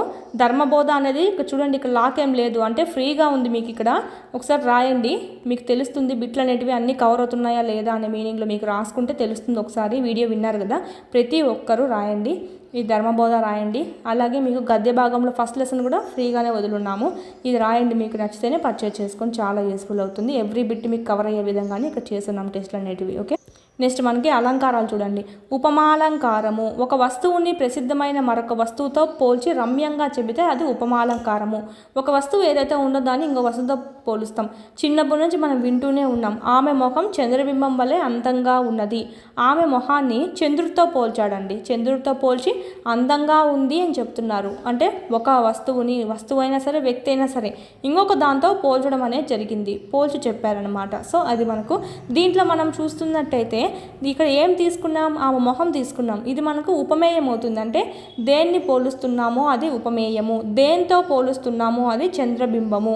ధర్మబోధ అనేది ఇక్కడ చూడండి, ఇక్కడ లాక్ ఏం లేదు, అంటే ఫ్రీగా ఉంది మీకు. ఇక్కడ ఒకసారి రాయండి, మీకు తెలుస్తుంది బిట్లు అనేటివి అన్నీ కవర్ అవుతున్నాయా లేదా అనే మీనింగ్లో మీకు రాసుకుంటే తెలుస్తుంది. ఒకసారి వీడియో విన్నారు కదా, ప్రతి ఒక్కరూ రాయండి, ఈ ధర్మబోధ రాయండి. అలాగే మీకు గద్య భాగంలో ఫస్ట్ లెసన్ కూడా ఫ్రీగానే వదులున్నాము, ఇది రాయండి. మీకు నచ్చితేనే పర్చేజ్ చేసుకొని చాలా యూస్ఫుల్ అవుతుంది. ఎవ్రీ బిట్ మీకు కవర్ అయ్యే విధంగానే ఇక్కడ చేస్తున్నాం టెస్ట్లు అనేటివి. ఓకే, నెక్స్ట్ మనకి అలంకారాలు చూడండి. ఉపమాలంకారము, ఒక వస్తువుని ప్రసిద్ధమైన మరొక వస్తువుతో పోల్చి రమ్యంగా చెబితే అది ఉపమాలంకారము. ఒక వస్తువు ఏదైతే ఉందో దాన్ని ఇంకో వస్తువుతో పోలుస్తాం. చిన్నప్పటి నుంచి మనం వింటూనే ఉన్నాం, ఆమె ముఖం చంద్రబింబం వలె అందంగా ఉన్నది. ఆమె మొహాన్ని చంద్రుడితో పోల్చాడండి, చంద్రుడితో పోల్చి అందంగా ఉంది అని చెప్తున్నారు. అంటే ఒక వస్తువుని, వస్తువు అయినా సరే వ్యక్తి అయినా సరే ఇంకొక దాంతో పోల్చడం అనేది జరిగింది, పోల్చి చెప్పారనమాట. సో అది మనకు దీంట్లో మనం చూస్తున్నట్టయితే ఇక్కడ ఏం తీసుకున్నాం, ఆమె మొహం తీసుకున్నాం, ఇది మనకు ఉపమేయం అవుతుంది. అంటే దేన్ని పోలుస్తున్నామో అది ఉపమేయము, దేంతో పోలుస్తున్నామో అది చంద్రబింబము,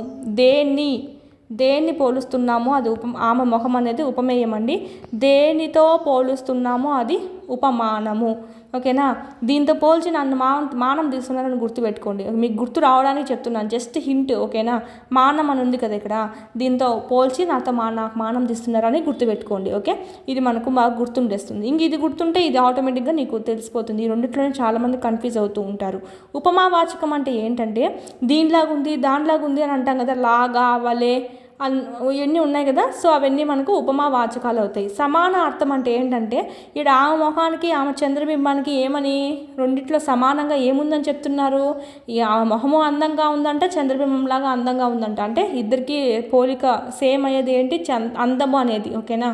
దేన్ని పోలుస్తున్నామో అది ఆమె మొహం అనేది ఉపమేయం అండి, దేనితో పోలుస్తున్నామో అది ఉపమానము. ఓకేనా, దీంతో పోల్చి నన్ను మానం తీసుకున్నారని గుర్తుపెట్టుకోండి, మీకు గుర్తు రావడానికి చెప్తున్నాను, జస్ట్ హింట్. ఓకేనా, మానం అని ఉంది కదా ఇక్కడ, దీంతో పోల్చి నాకు మానం తీస్తున్నారని గుర్తుపెట్టుకోండి. ఓకే, ఇది మనకు బాగా గుర్తుండేస్తుంది. ఇంక ఇది గుర్తుంటే ఇది ఆటోమేటిక్గా నీకు తెలిసిపోతుంది. ఈ రెండిట్లోనే చాలామంది కన్ఫ్యూజ్ అవుతూ ఉంటారు. ఉపమావాచకం అంటే ఏంటంటే దీనిలాగుంది దానిలాగుంది అని అంటాం కదా, లాగా వలే ఇవన్నీ ఉన్నాయి కదా, సో అవన్నీ మనకు ఉపమావాచకాలు అవుతాయి. సమాన అర్థం అంటే ఏంటంటే ఇక్కడ ఆమె మొహానికి ఆమె చంద్రబింబానికి ఏమని రెండిట్లో సమానంగా ఏముందని చెప్తున్నారు. ఈ ఆమె మొహము అందంగా ఉందంట, చంద్రబింబంలాగా అందంగా ఉందంట, అంటే ఇద్దరికి పోలిక సేమ్ అయ్యేది ఏంటి, అందము అనేది. ఓకేనా,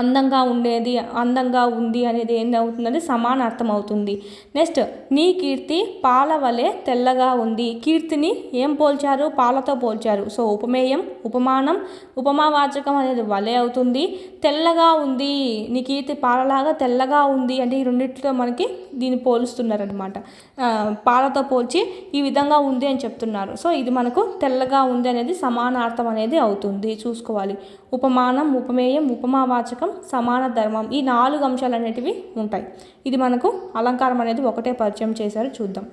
అందంగా ఉండేది, అందంగా ఉంది అనేది ఏంటవుతుందంటే సమాన అర్థం అవుతుంది. నెక్స్ట్, నీ కీర్తి పాల వలె తెల్లగా ఉంది. కీర్తిని ఏం పోల్చారు, పాలతో పోల్చారు. సో ఉపమేయం, ఉపమానం, ఉపమావాచకం అనేది వలె అవుతుంది. తెల్లగా ఉంది, నీ కీర్తి పాలలాగా తెల్లగా ఉంది అంటే ఈ రెండింటితో మనకి దీన్ని పోలుస్తున్నారనమాట. పాలతో పోల్చి ఈ విధంగా ఉంది అని చెప్తున్నారు. సో ఇది మనకు తెల్లగా ఉంది అనేది సమానార్థం అనేది అవుతుంది, చూసుకోవాలి. ఉపమానం, ఉపమేయం, ఉపమావాచకం, సమాన ధర్మం, ఈ 4 అంశాలు అనేటివి ఉంటాయి. ఇది మనకు అలంకారం అనేది ఒకటే పరిచయం చేశారు, చూద్దాం.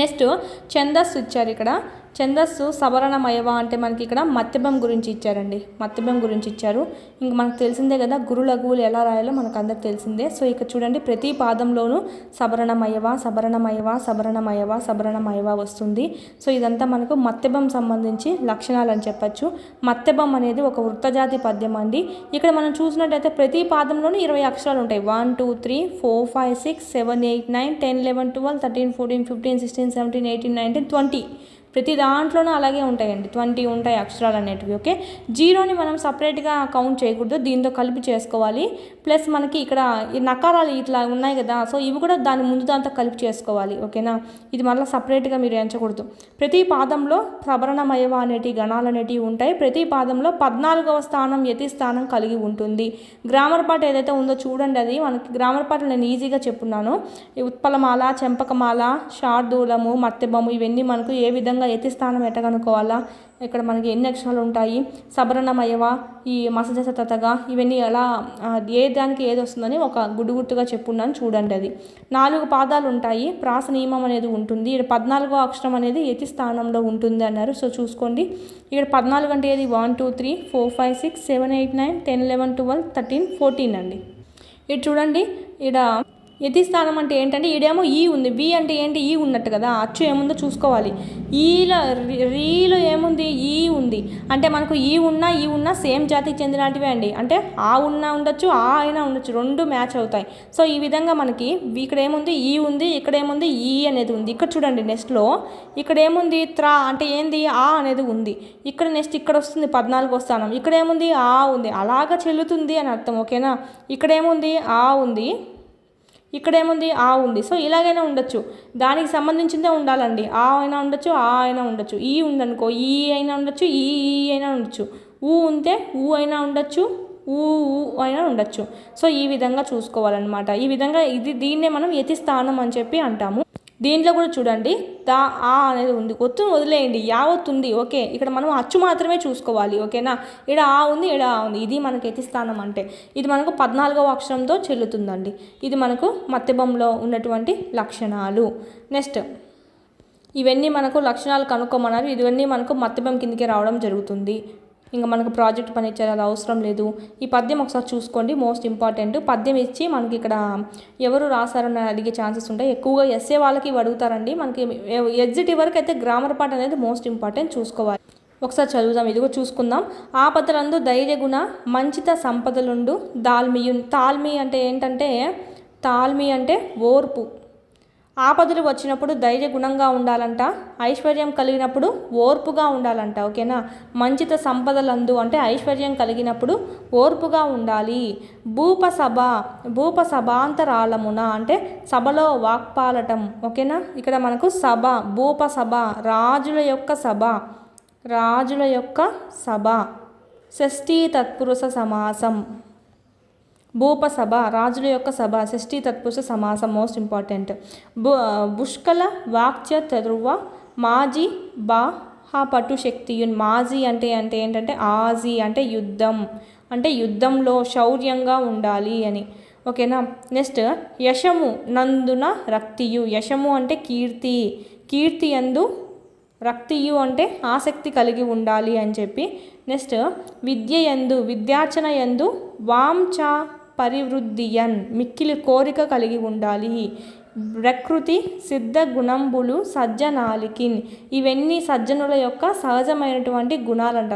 నెక్స్ట్ ఛందస్సు ఇచ్చారు. ఇక్కడ ఛందస్సు సవరణమయవ అంటే మనకి ఇక్కడ మత్యభం గురించి ఇచ్చారండి, మత్యభం గురించి ఇచ్చారు. ఇంక మనకు తెలిసిందే కదా గురు లఘువులు ఎలా రాయాలో మనకు అందరికి తెలిసిందే. సో ఇక్కడ చూడండి, ప్రతి పాదంలోనూ సవరణమయవ సవరణమయవ సవరణమయవ సవరణమయవ వస్తుంది. సో ఇదంతా మనకు మత్యభం సంబంధించి లక్షణాలు అని చెప్పచ్చు. మత్యభం అనేది ఒక వృత్తజాతి పద్యం అండి. ఇక్కడ మనం చూసినట్టయితే ప్రతి పాదంలోనూ 20 అక్షరాలు ఉంటాయి. 1 2 3 4 5 6 7 8 9 10 11 12 13 14 15 16 17 18 19 20 ప్రతి దాంట్లోనూ అలాగే ఉంటాయండి, 20 ఉంటాయి అక్షరాలు అనేటివి. ఓకే, జీరోని మనం సపరేట్గా కౌంట్ చేయకూడదు, దీంతో కలిపి చేసుకోవాలి. ప్లస్ మనకి ఇక్కడ ఈ నకారాలు ఇట్లా ఉన్నాయి కదా, సో ఇవి కూడా దాని ముందు దాంతో కలిపి చేసుకోవాలి. ఓకేనా, ఇది మళ్ళీ సపరేట్గా మీరు ఎంచకూడదు. ప్రతి పాదంలో సవరణమయవ అనేటి గణాలు అనేటివి ఉంటాయి. ప్రతి పాదంలో 14వ స్థానం యతి స్థానం కలిగి ఉంటుంది. గ్రామర్ పార్ట్ ఏదైతే ఉందో చూడండి, అది మనకి గ్రామర్ పార్ట్ నేను ఈజీగా చెప్పున్నాను. ఉత్పలమాల, చెంపకమాల, శార్దూలము, మత్యభము ఇవన్నీ మనకు ఏ విధంగా యతి స్థానం ఎట్ట కనుక్కోవాలా, ఇక్కడ మనకి ఎన్ని అక్షరాలు ఉంటాయి, సబరణమయవ, ఈ మసజస తతగా ఇవన్నీ ఎలా ఏ దానికి ఏది వస్తుందని ఒక గుర్తుగా చెప్పున్నాను చూడండి. అది 4 పాదాలు ఉంటాయి, ప్రాస నియమం అనేది ఉంటుంది. ఇక్కడ 14వ అక్షరం అనేది యతి స్థానంలో ఉంటుంది అన్నారు. సో చూసుకోండి, ఇక్కడ 14 అంటే ఏది 1 2 3 4 5 6 7 8 9 10 11 12 13 14 అండి. ఇది చూడండి, ఇక్కడ యతి స్థానం అంటే ఏంటంటే ఈడేమో ఈ ఉంది, వి అంటే ఏంటి ఈ ఉన్నట్టు కదా, అచ్చు ఏముందో చూసుకోవాలి. ఈలో రీలో ఏముంది ఈ ఉంది, అంటే మనకు ఈ ఉన్నా సేమ్ జాతికి చెందినటివే అండి. అంటే ఆ ఉన్నా ఉండొచ్చు, ఆ అయినా ఉండొచ్చు, 2 మ్యాచ్ అవుతాయి. సో ఈ విధంగా మనకి ఇక్కడ ఏముంది ఈ ఉంది, ఇక్కడ ఏముంది ఈ అనేది ఉంది. ఇక్కడ చూడండి నెక్స్ట్లో ఇక్కడ ఏముంది త్రా అంటే ఏంది ఆ అనేది ఉంది. ఇక్కడ నెక్స్ట్ ఇక్కడ వస్తుంది 14వ స్థానం, ఇక్కడ ఏముంది ఆ ఉంది, అలాగా చెల్లుతుంది అని అర్థం. ఓకేనా, ఇక్కడ ఏముంది ఆ ఉంది, ఇక్కడేముంది ఆ ఉంది. సో ఇలాగైనా ఉండొచ్చు, దానికి సంబంధించిందే ఉండాలండి. ఆ అయినా ఉండొచ్చు, ఆ అయినా ఉండొచ్చు, ఈ ఉందనుకో ఈ అయినా ఉండొచ్చు, ఈ అయినా ఉండొచ్చు, ఊ ఉంటే ఊ అయినా ఉండొచ్చు, ఊ అయినా ఉండొచ్చు. సో ఈ విధంగా చూసుకోవాలన్నమాట. ఈ విధంగా దీన్నే మనం యతి స్థానం అని చెప్పి అంటాము. దీంట్లో కూడా చూడండి దా ఆ అనేది ఉంది, ఒత్తును వదిలేయండి, యా ఒత్తు ఉంది. ఓకే, ఇక్కడ మనం అచ్చు మాత్రమే చూసుకోవాలి. ఓకేనా, ఇక్కడ ఆ ఉంది, ఇక్కడ ఆ ఉంది, ఇది మనకి ఎతి స్థానం అంటే ఇది మనకు 14వ అక్షరంతో చెల్లుతుందండి. ఇది మనకు మత్యభంలో ఉన్నటువంటి లక్షణాలు. నెక్స్ట్ ఇవన్నీ మనకు లక్షణాలు కనుక్కోమన్నారు. ఇవన్నీ మనకు మత్యభం కిందకి రావడం జరుగుతుంది. ఇంకా మనకు ప్రాజెక్ట్ పని ఇచ్చారు, అది అవసరం లేదు. ఈ పద్యం ఒకసారి చూసుకోండి, మోస్ట్ ఇంపార్టెంట్. పద్యం ఇచ్చి మనకి ఇక్కడ ఎవరు రాశారని అడిగే ఛాన్సెస్ ఉంటాయి. ఎక్కువగా ఎస్ఏ వాళ్ళకి అడుగుతారండి. మనకి ఎగ్జిట్ వరకు అయితే గ్రామర్ పార్ట్ అనేది మోస్ట్ ఇంపార్టెంట్, చూసుకోవాలి. ఒకసారి చదువుదాం, ఇదిగో చూసుకుందాం. ఆపదలందు ధైర్యగుణ మంచిత సంపదలుండు దాల్మియున్. తాల్మి అంటే ఏంటంటే, తాల్మి అంటే ఓర్పు. ఆపదలు వచ్చినప్పుడు ధైర్య గుణంగా ఉండాలంట, ఐశ్వర్యం కలిగినప్పుడు ఓర్పుగా ఉండాలంట. ఓకేనా, మంచిత సంపదలందు అంటే ఐశ్వర్యం కలిగినప్పుడు ఓర్పుగా ఉండాలి. భూప సభాంతరాళమున అంటే సభలో వాక్పాలటం. ఓకేనా, ఇక్కడ మనకు సభ, భూప సభ, రాజుల యొక్క సభ. షష్ఠీ తత్పురుష సమాసం. భూపసభ, రాజుల యొక్క సభ, షష్ఠీ తత్పురుష సమాసం, మోస్ట్ ఇంపార్టెంట్. పుష్కల వాక్య తరువ మాజీ పటు శక్తియున్. మాజీ అంటే ఏంటంటే ఆజీ అంటే యుద్ధం, అంటే యుద్ధంలో శౌర్యంగా ఉండాలి అని. ఓకేనా, నెక్స్ట్ యశము నందున రక్తియు. యశము అంటే కీర్తి యందు, రక్తియు అంటే ఆసక్తి కలిగి ఉండాలి అని చెప్పి. నెక్స్ట్ విద్య యందు, విద్యార్చన యందు వాంఛ పరివృద్ధియన్ మిక్కిలి కోరిక కలిగి ఉండాలి. ప్రకృతి సిద్ధ గుణంబులు సజ్జనాలికిన్. ఇవన్నీ సజ్జనుల యొక్క సహజమైనటువంటి గుణాలంట.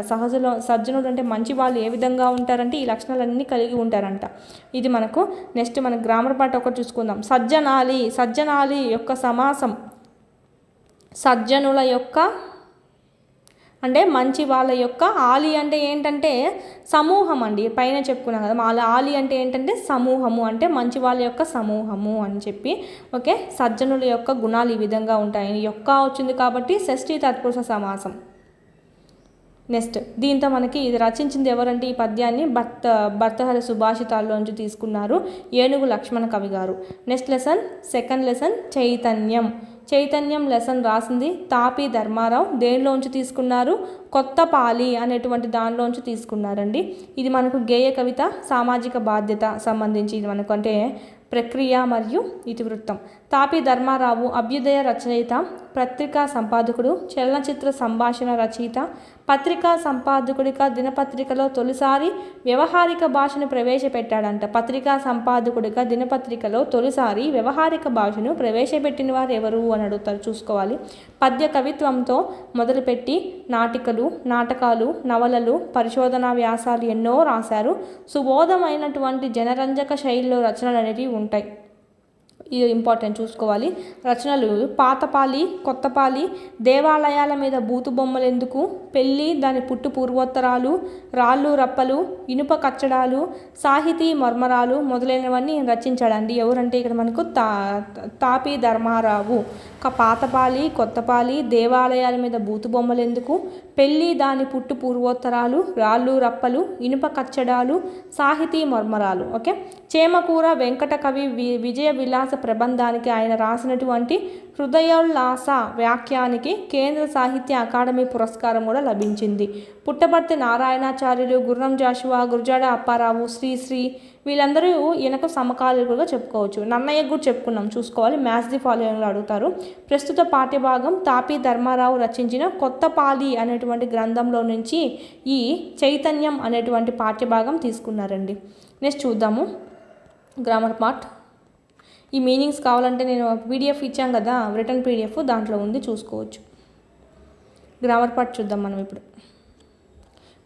సజ్జనులు అంటే మంచి వాళ్ళు ఏ విధంగా ఉంటారంటే ఈ లక్షణాలన్నీ కలిగి ఉంటారంట. ఇది మనకు నెక్స్ట్ మన గ్రామర్ పార్ట్ ఒకటి చూసుకుందాం. సజ్జనాలి యొక్క సమాసం. సజ్జనుల యొక్క అంటే మంచి వాళ్ళ యొక్క. ఆలి అంటే ఏంటంటే సమూహం అండి, పైన చెప్పుకున్నాం కదా. ఆలి అంటే ఏంటంటే సమూహము, అంటే మంచి వాళ్ళ యొక్క సమూహము అని చెప్పి. ఓకే, సజ్జనుల యొక్క గుణాలు ఈ విధంగా ఉంటాయి. యొక్క వచ్చింది కాబట్టి షష్ఠీ తత్పురుష సమాసం. నెక్స్ట్ దీంతో మనకి ఇది రచించింది ఎవరంటే ఈ పద్యాన్ని భర్తహరి సుభాషితాల్లోంచి తీసుకున్నారు, ఏనుగు లక్ష్మణ కవి గారు. నెక్స్ట్ లెసన్, సెకండ్ లెసన్ చైతన్యం లెసన్ రాసింది తాపి ధర్మారావు. దేనిలోంచి తీసుకున్నారు, కొత్తపాలి అనేటువంటి దానిలోంచి తీసుకున్నారండి. ఇది మనకు గేయ కవిత, సామాజిక బాధ్యత సంబంధించి ఇది మనకు అంటే ప్రక్రియ మరియు ఇతివృత్తం. తాపి ధర్మారావు అభ్యుదయ రచయిత, పత్రికా సంపాదకుడు, చలనచిత్ర సంభాషణ రచయిత. పత్రికా సంపాదకుడిగా దినపత్రికలో తొలిసారి వ్యవహారిక భాషను ప్రవేశపెట్టాడంట. పత్రికా సంపాదకుడిగా దినపత్రికలో తొలిసారి వ్యవహారిక భాషను ప్రవేశపెట్టిన వారు ఎవరు అని అడుగుతారు, చూసుకోవాలి. పద్య కవిత్వంతో మొదలుపెట్టి నాటకాలు, నవలలు, పరిశోధనా వ్యాసాలు ఎన్నో రాశారు. సుబోధమైనటువంటి జనరంజక శైలిలో రచనలు అనేవి ఉంటాయి. ఇది ఇంపార్టెంట్, చూసుకోవాలి. రచనలు పాతపాలి, కొత్తపాలి, దేవాలయాల మీద బూతు బొమ్మలు ఎందుకు, పెళ్ళి, దాని పుట్టు పూర్వోత్తరాలు, రాళ్ళు రప్పలు, ఇనుప కచ్చడాలు, సాహితీ మర్మరాలు మొదలైనవన్నీ రచించాడండి. ఎవరంటే ఇక్కడ మనకు తాపి ధర్మారావు. పాతపాలి, కొత్తపాలి, దేవాలయాల మీద బూతు బొమ్మలు ఎందుకు, పెళ్ళి, దాని పుట్టు పూర్వోత్తరాలు, రాళ్ళు రప్పలు, ఇనుప కచ్చడాలు, సాహితీ మర్మరాలు. ఓకే, చేమకూర వెంకట కవి విజయ విలాస ప్రబంధానికి ఆయన రాసినటువంటి హృదయోల్లాస వ్యాఖ్యానికి కేంద్ర సాహిత్య అకాడమీ పురస్కారం కూడా లభించింది. పుట్టపర్తి నారాయణాచార్యులు, గుర్రం జాషువా, గురజాడ అప్పారావు, శ్రీశ్రీ వీళ్ళందరూ ఈయనకు సమకాలీకులుగా చెప్పుకోవచ్చు. నన్నయ్య కూడా చెప్పుకున్నాం, చూసుకోవాలి. మ్యాథ్స్ ది ఫాలోయింగ్లో అడుగుతారు. ప్రస్తుత పాఠ్యభాగం తాపి ధర్మారావు రచించిన కొత్తపాలి అనేటువంటి గ్రంథంలో నుంచి ఈ చైతన్యం అనేటువంటి పాఠ్యభాగం తీసుకున్నారండి. నెక్స్ట్ చూద్దాము గ్రామర్ పార్ట్. ఈ మీనింగ్స్ కావాలంటే నేను పీడిఎఫ్ ఇచ్చాం కదా, రిటర్న్ పీడిఎఫ్ దాంట్లో ఉంది, చూసుకోవచ్చు. గ్రామర్ పార్ట్ చూద్దాం మనం ఇప్పుడు.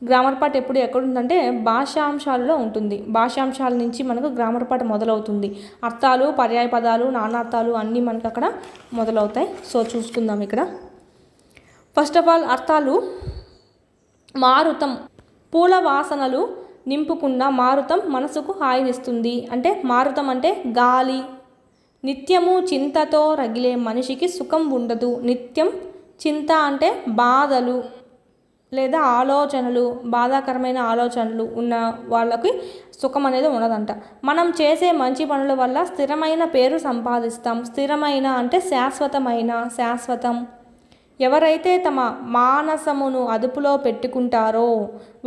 గ్రామర్ పార్ట్ ఎప్పుడు ఎక్కడుందంటే భాషాంశాలలో ఉంటుంది. భాషాంశాల నుంచి మనకు గ్రామర్ పార్ట్ మొదలవుతుంది. అర్థాలు, పర్యాయ పదాలు, నానార్థాలు అన్నీ మనకు అక్కడ మొదలవుతాయి. సో చూసుకుందాం ఇక్కడ. ఫస్ట్ ఆఫ్ ఆల్ అర్థాలు. మారుతం, పూల వాసనలు నింపుకున్న మారుతం మనసుకు హాయినిస్తుంది. అంటే మారుతం అంటే గాలి. నిత్యము చింతతో రగిలే మనిషికి సుఖం ఉండదు. నిత్యం చింత అంటే బాధలు, లేదా ఆలోచనలు, బాధాకరమైన ఆలోచనలు ఉన్న వాళ్ళకి సుఖం అనేది ఉండదంట. మనం చేసే మంచి పనుల వల్ల స్థిరమైన పేరు సంపాదిస్తాం. స్థిరమైన అంటే శాశ్వతం. ఎవరైతే తమ మానసమును అదుపులో పెట్టుకుంటారో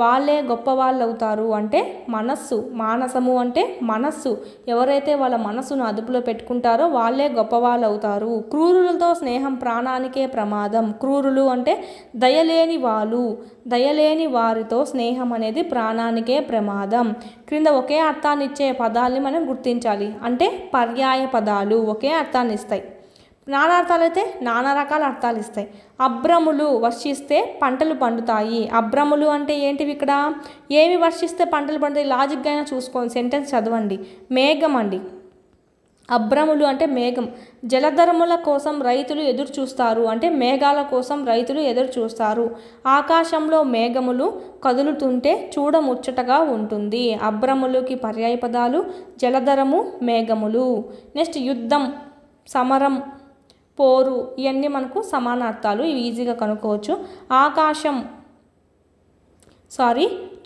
వాళ్ళే గొప్పవాళ్ళు అవుతారు. అంటే మానసము అంటే మనస్సు. ఎవరైతే వాళ్ళ మనస్సును అదుపులో పెట్టుకుంటారో వాళ్ళే గొప్పవాళ్ళు అవుతారు. క్రూరులతో స్నేహం ప్రాణానికే ప్రమాదం. క్రూరులు అంటే దయలేని వారితో స్నేహం అనేది ప్రాణానికే ప్రమాదం. క్రింద ఒకే అర్థాన్ని ఇచ్చే పదాలని మనం గుర్తించాలి. అంటే పర్యాయ పదాలు ఒకే అర్థాన్ని ఇస్తాయి. నానార్థాలైతే నానా రకాల అర్థాలు ఇస్తాయి. అభ్రములు వర్షిస్తే పంటలు పండుతాయి. అభ్రములు అంటే ఏంటివి? ఇక్కడ ఏమి వర్షిస్తే పంటలు పండుతాయి? లాజిక్గా అయినా చూసుకోండి, సెంటెన్స్ చదవండి. మేఘం అండి. అభ్రములు అంటే మేఘం. జలధరముల కోసం రైతులు ఎదురు చూస్తారు. అంటే మేఘాల కోసం రైతులు ఎదురు చూస్తారు. ఆకాశంలో మేఘములు కదులుతుంటే చూడముచ్చటగా ఉంటుంది. అభ్రములుకి పర్యాయ పదాలు జలధరము, మేఘములు. నెక్స్ట్ యుద్ధం, సమరం, పోరు, ఇవన్నీ మనకు సమానార్థాలు. ఇవి ఈజీగా కనుక్కోవచ్చు.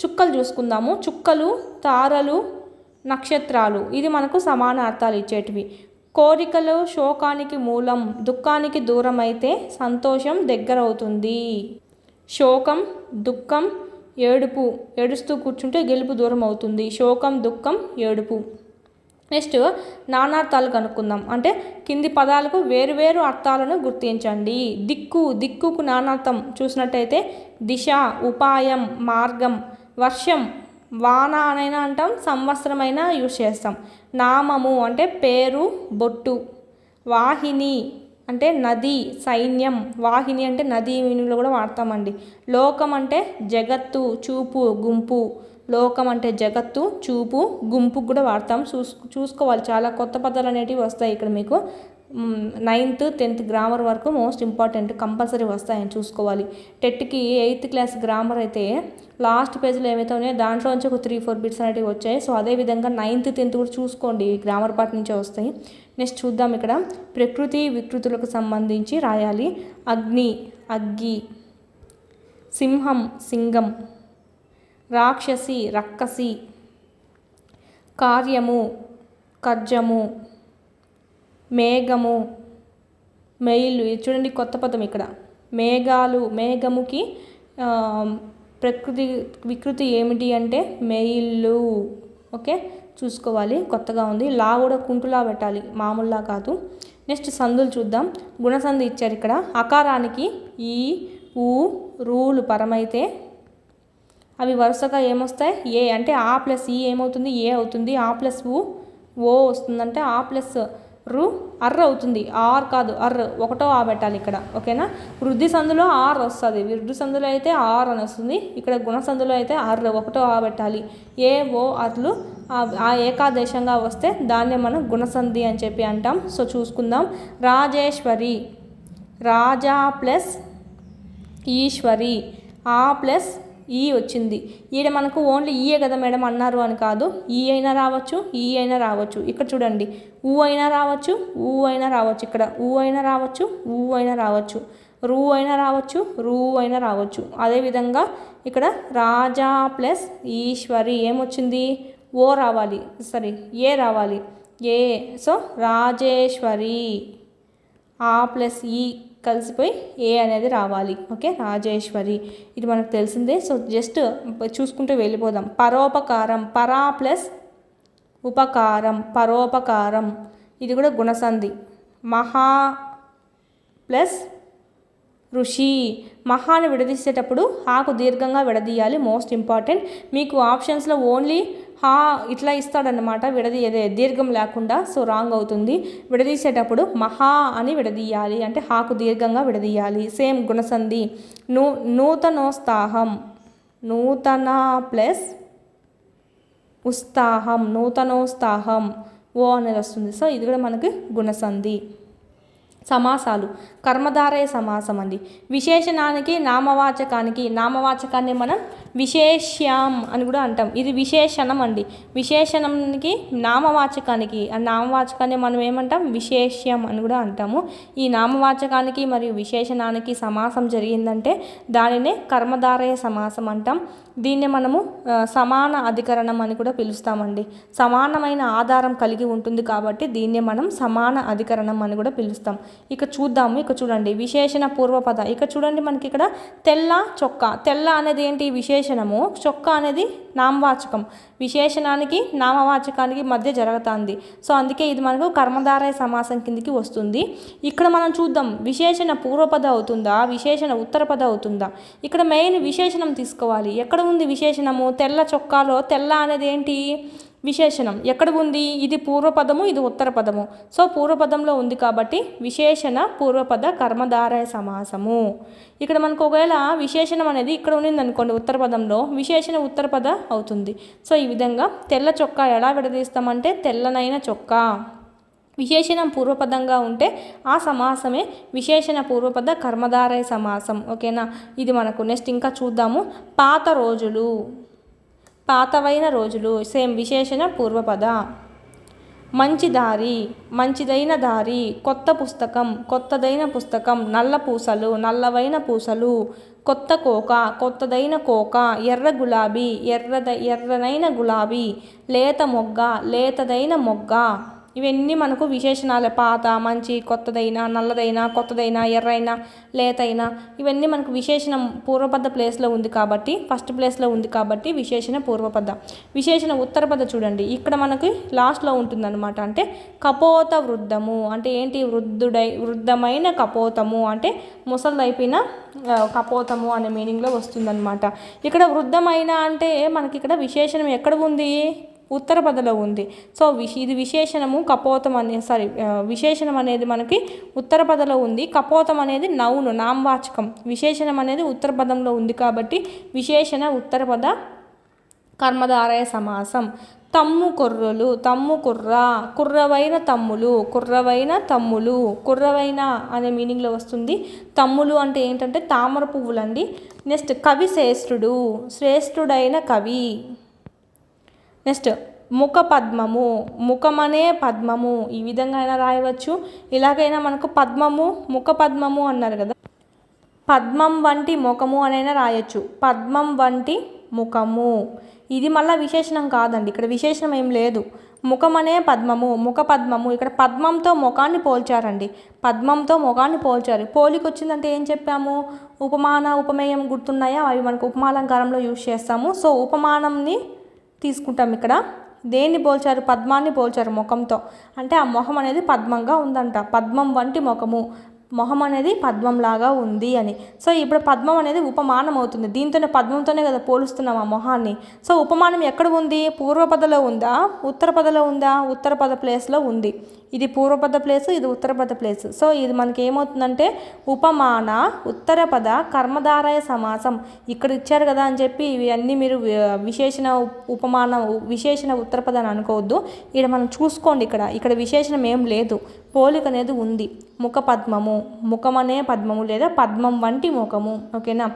చుక్కలు చూసుకుందాము. చుక్కలు, తారలు, నక్షత్రాలు, ఇది మనకు సమాన అర్థాలు ఇచ్చేటివి. కోరికలు శోకానికి మూలం. దుఃఖానికి దూరం అయితే సంతోషం దగ్గరవుతుంది. శోకం, దుఃఖం, ఏడుపు. ఏడుస్తూ కూర్చుంటే గెలుపు దూరం అవుతుంది. శోకం, దుఃఖం, ఏడుపు. నెక్స్ట్ నానార్థాలు కనుక్కుందాం. అంటే కింది పదాలకు వేరువేరు అర్థాలను గుర్తించండి. దిక్కుకు నానార్థం చూసినట్టయితే దిశ, ఉపాయం, మార్గం. వర్షం, వాన అనైనా అంటాం, సంవత్సరమైనా యూజ్ చేస్తాం. నామము అంటే పేరు, బొట్టు. వాహిని అంటే నది, సైన్యం. వాహిని అంటే నది మీనింగ్లో కూడా వాడతామండి. లోకం అంటే జగత్తు, చూపు, గుంపు. లోకం అంటే జగత్తు, చూపు, గుంపుకు కూడా వాడతాం. చూసుకోవాలి, చాలా కొత్త పదాలు అనేటివి వస్తాయి ఇక్కడ మీకు. 9th 10th గ్రామర్ వరకు మోస్ట్ ఇంపార్టెంట్, కంపల్సరీ వస్తాయని చూసుకోవాలి. టెట్కి 8th క్లాస్ గ్రామర్ అయితే లాస్ట్ పేజ్లో ఏమైతే ఉన్నాయో దాంట్లో నుంచి ఒక 3-4 బిట్స్ అనేటివి వచ్చాయి. సో అదేవిధంగా 9th 10th కూడా చూసుకోండి, గ్రామర్ పార్ట్ నుంచే వస్తాయి. నెక్స్ట్ చూద్దాం. ఇక్కడ ప్రకృతి వికృతులకు సంబంధించి రాయాలి. అగ్ని, అగ్గి. సింహం, సింగం. రాక్షసి, రక్కసి. కార్యము, కర్జము. మేఘము, మెయిలు. ఇది చూడండి కొత్త పదం ఇక్కడ. మేఘాలు, మేఘముకి ప్రకృతి వికృతి ఏమిటి అంటే మెయిళ్ళు. ఓకే, చూసుకోవాలి, కొత్తగా ఉంది. లా కూడా కుంటులా పెట్టాలి, మామూలులా కాదు. నెక్స్ట్ సందులు చూద్దాం. గుణసంధి ఇచ్చారు ఇక్కడ. అకారానికి ఈ, ఊ, రూలు పరమైతే అవి వరుసగా ఏమొస్తాయి? ఏ అంటే ఆ ప్లస్ ఈ ఏమవుతుంది? ఏ అవుతుంది. ఆ ప్లస్ ఓ వస్తుందంటే ఆ ప్లస్ రు అర్ర అవుతుంది. ఆర్ కాదు, అర్ర. ఒకటో ఆ పెట్టాలి ఇక్కడ. ఓకేనా? వృద్ధి సందులో ఆర్ వస్తుంది, వృద్ధి సందులో అయితే ఆర్ అని వస్తుంది. ఇక్కడ గుణ సందులో అయితే అర్ర, ఒకటో ఆ పెట్టాలి. ఏ, ఓ, అర్లు ఆ ఏకాదేశంగా వస్తే దాన్నే మనం గుణసంధి అని చెప్పి అంటాం. సో చూసుకుందాం. రాజేశ్వరి, రాజా ప్లస్ ఈశ్వరి. ఆ ప్లస్ ఈ వచ్చింది. ఈడ మనకు ఓన్లీ ఈయే కదా మేడం అన్నారు అని కాదు, ఈ అయినా రావచ్చు, ఈ అయినా రావచ్చు. ఇక్కడ చూడండి, ఊ అయినా రావచ్చు, ఊ అయినా రావచ్చు. ఇక్కడ ఊ అయినా రావచ్చు, ఊ అయినా రావచ్చు. రూ అయినా రావచ్చు, రూ అయినా రావచ్చు. అదేవిధంగా ఇక్కడ రాజా ప్లస్ ఈశ్వరి ఏమొచ్చింది? ఓ రావాలి, సారీ ఏ రావాలి, ఏ. సో రాజేశ్వరి. ఆ ప్లస్ ఈ కలిసిపోయి ఏ అనేది రావాలి. ఓకే, రాజేశ్వరి. ఇది మనకు తెలిసిందే. సో జస్ట్ చూసుకుంటూ వెళ్ళిపోదాం. పరోపకారం, పరా ప్లస్ ఉపకారం, పరోపకారం. ఇది కూడా గుణసంధి. మహా ప్లస్ ఋషి. మహాను విడదీసేటప్పుడు హాకు దీర్ఘంగా విడదీయాలి, మోస్ట్ ఇంపార్టెంట్. మీకు ఆప్షన్స్లో ఓన్లీ హా ఇట్లా ఇస్తాడనమాట, విడదీయదే దీర్ఘం లేకుండా. సో రాంగ్ అవుతుంది. విడదీసేటప్పుడు మహా అని విడదీయాలి, అంటే హాకు దీర్ఘంగా విడదీయాలి. సేమ్ గుణసంధి. నూతనోత్సాహం, నూతన ప్లస్ ఉత్సాహం, నూతనోత్సాహం, ఓ అనేది వస్తుంది. సో ఇది కూడా మనకి గుణసంధి. సమాసాలు. కర్మధారయ సమాసం అండి. విశేషణానికి నామవాచకానికి, నామవాచకాన్ని మనం విశేష్యం అని కూడా అంటాం. ఇది విశేషణం అండి. విశేషణంకి నామవాచకానికి, ఆ నామవాచకాన్ని మనం ఏమంటాం, విశేష్యం అని కూడా అంటాము. ఈ నామవాచకానికి మరియు విశేషణానికి సమాసం జరిగిందంటే దానినే కర్మధారయ సమాసం అంటాం. దీన్ని మనము సమాన అధికరణం అని కూడా పిలుస్తామండి. సమానమైన ఆధారం కలిగి ఉంటుంది కాబట్టి దీన్నే మనం సమాన అధికరణం అని కూడా పిలుస్తాం. ఇక చూద్దాము. ఇక చూడండి, విశేషణ పూర్వపద. ఇక చూడండి, మనకి ఇక్కడ తెల్ల చొక్కా. తెల్ల అనేది ఏంటి, విశేషణము. చొక్కా అనేది నామవాచకం. విశేషణానికి నామవాచకానికి మధ్య జరుగుతుంది. సో అందుకే ఇది మనకు కర్మధారయ సమాసం కిందికి వస్తుంది. ఇక్కడ మనం చూద్దాం, విశేషణ పూర్వపద అవుతుందా, విశేషణ ఉత్తరపద అవుతుందా. ఇక్కడ మెయిన్ విశేషణం తీసుకోవాలి. ఎక్కడ ఉంది విశేషణము, తెల్ల చొక్కాలో తెల్ల అనేది ఏంటి, విశేషణం. ఎక్కడ ఉంది, ఇది పూర్వపదము, ఇది ఉత్తర పదము. సో పూర్వపదంలో ఉంది కాబట్టి విశేషణ పూర్వపద కర్మధారయ సమాసము. ఇక్కడ మనకు ఒకవేళ విశేషణం అనేది ఇక్కడ ఉన్నింది అనుకోండి ఉత్తర పదంలో, విశేషణ ఉత్తర పద అవుతుంది. సో ఈ విధంగా తెల్ల చొక్కా ఎలా విడదీస్తామంటే తెల్లనైన చొక్కా. విశేషణం పూర్వపదంగా ఉంటే ఆ సమాసమే విశేషణ పూర్వపద కర్మధారయ సమాసం. ఓకేనా. ఇది మనకు నెక్స్ట్ ఇంకా చూద్దాము. పాత రోజులు, పాతవైన రోజులు, సేమ్ విశేషణ పూర్వపద. మంచి దారి, మంచిదైన దారి. కొత్త పుస్తకం, కొత్తదైన పుస్తకం. నల్ల పూసలు, నల్లవైన పూసలు. కొత్త కోక, కొత్తదైన కోక. ఎర్ర గులాబీ, ఎర్రనైన గులాబీ. లేత మొగ్గ, లేతదైన మొగ్గ. ఇవన్నీ మనకు విశేషణాలే. పాత, మంచి, కొత్తదైన, నల్లదైన, కొత్తదైన, ఎర్రైన, లేతైన, ఇవన్నీ మనకు విశేషణం పూర్వపద ప్లేస్లో ఉంది కాబట్టి, ఫస్ట్ ప్లేస్లో ఉంది కాబట్టి విశేషణ పూర్వపద. విశేషణ ఉత్తరపద చూడండి, ఇక్కడ మనకి లాస్ట్లో ఉంటుందన్నమాట. అంటే కపోత వృద్ధము అంటే ఏంటి, వృద్ధమైన కపోతము అంటే ముసలిదైపోయిన కపోతము అనే మీనింగ్లో వస్తుందన్నమాట. ఇక్కడ వృద్ధమైన అంటే మనకి ఇక్కడ విశేషణం ఎక్కడ ఉంది, ఉత్తర పదలో ఉంది. సో ఇది విశేషణము కపోతం విశేషణం అనేది మనకి ఉత్తర పదలో ఉంది. కపోతం అనేది నౌను, నామవాచకం. విశేషణం అనేది ఉత్తర పదంలో ఉంది కాబట్టి విశేషణ ఉత్తర పద కర్మధారయ సమాసం. తమ్ము కొర్రలు, తమ్ము కుర్ర, కుర్రవైన తమ్ములు, కుర్రవైన తమ్ములు. కుర్రవైన అనే మీనింగ్లో వస్తుంది. తమ్ములు అంటే ఏంటంటే తామర పువ్వులండి. నెక్స్ట్ కవి శ్రేష్ఠుడు, శ్రేష్ఠుడైన కవి. నెక్స్ట్ ముఖ పద్మము, ముఖమనే పద్మము. ఈ విధంగా అయినా రాయవచ్చు. ఇలాగైనా మనకు పద్మము, ముఖ పద్మము అన్నారు కదా, పద్మం వంటి ముఖము అనైనా రాయొచ్చు. పద్మం వంటి ముఖము, ఇది మళ్ళీ విశేషణం కాదండి. ఇక్కడ విశేషణం ఏం లేదు. ముఖమనే పద్మము, ముఖ పద్మము. ఇక్కడ పద్మంతో ముఖాన్ని పోల్చారండి. పద్మంతో ముఖాన్ని పోల్చారు. పోలికి వచ్చిందంటే ఏం చెప్పాము, ఉపమాన ఉపమేయం గుర్తున్నాయా, అవి మనకు ఉపమాలంకారంలో యూజ్ చేస్తాము. సో ఉపమానంని తీసుకుంటాం. ఇక్కడ దేన్ని పోల్చారు, పద్మాన్ని పోల్చారు ముఖంతో. అంటే ఆ మొహం అనేది పద్మంగా ఉందంట. పద్మం వంటి ముఖము, మొహం అనేది పద్మంలాగా ఉంది అని. సో ఇప్పుడు పద్మం అనేది ఉపమానం అవుతుంది. దీంతోనే పద్మంతోనే కదా పోలుస్తున్నాం ఆ మొహాన్ని. సో ఉపమానం ఎక్కడ ఉంది, పూర్వపదలో ఉందా, ఉత్తర పదలో ఉందా, ఉత్తర పద ప్లేస్లో ఉంది. ఇది పూర్వపద ప్లేసు, ఇది ఉత్తర పద ప్లేసు. సో ఇది మనకి ఏమవుతుందంటే ఉపమాన ఉత్తర పద కర్మధారయ సమాసం. ఇక్కడ ఇచ్చారు కదా అని చెప్పి ఇవి అన్నీ మీరు విశేషణ ఉపమాన విశేషణ ఉత్తర పద అని అనుకోవద్దు. ఇక్కడ మనం చూసుకోండి, ఇక్కడ విశేషణం ఏం లేదు, పోలిక అనేది ఉంది. ముఖ పద్మము, ముఖమనే పద్మము లేదా పద్మం వంటి ముఖము. ఓకేనా.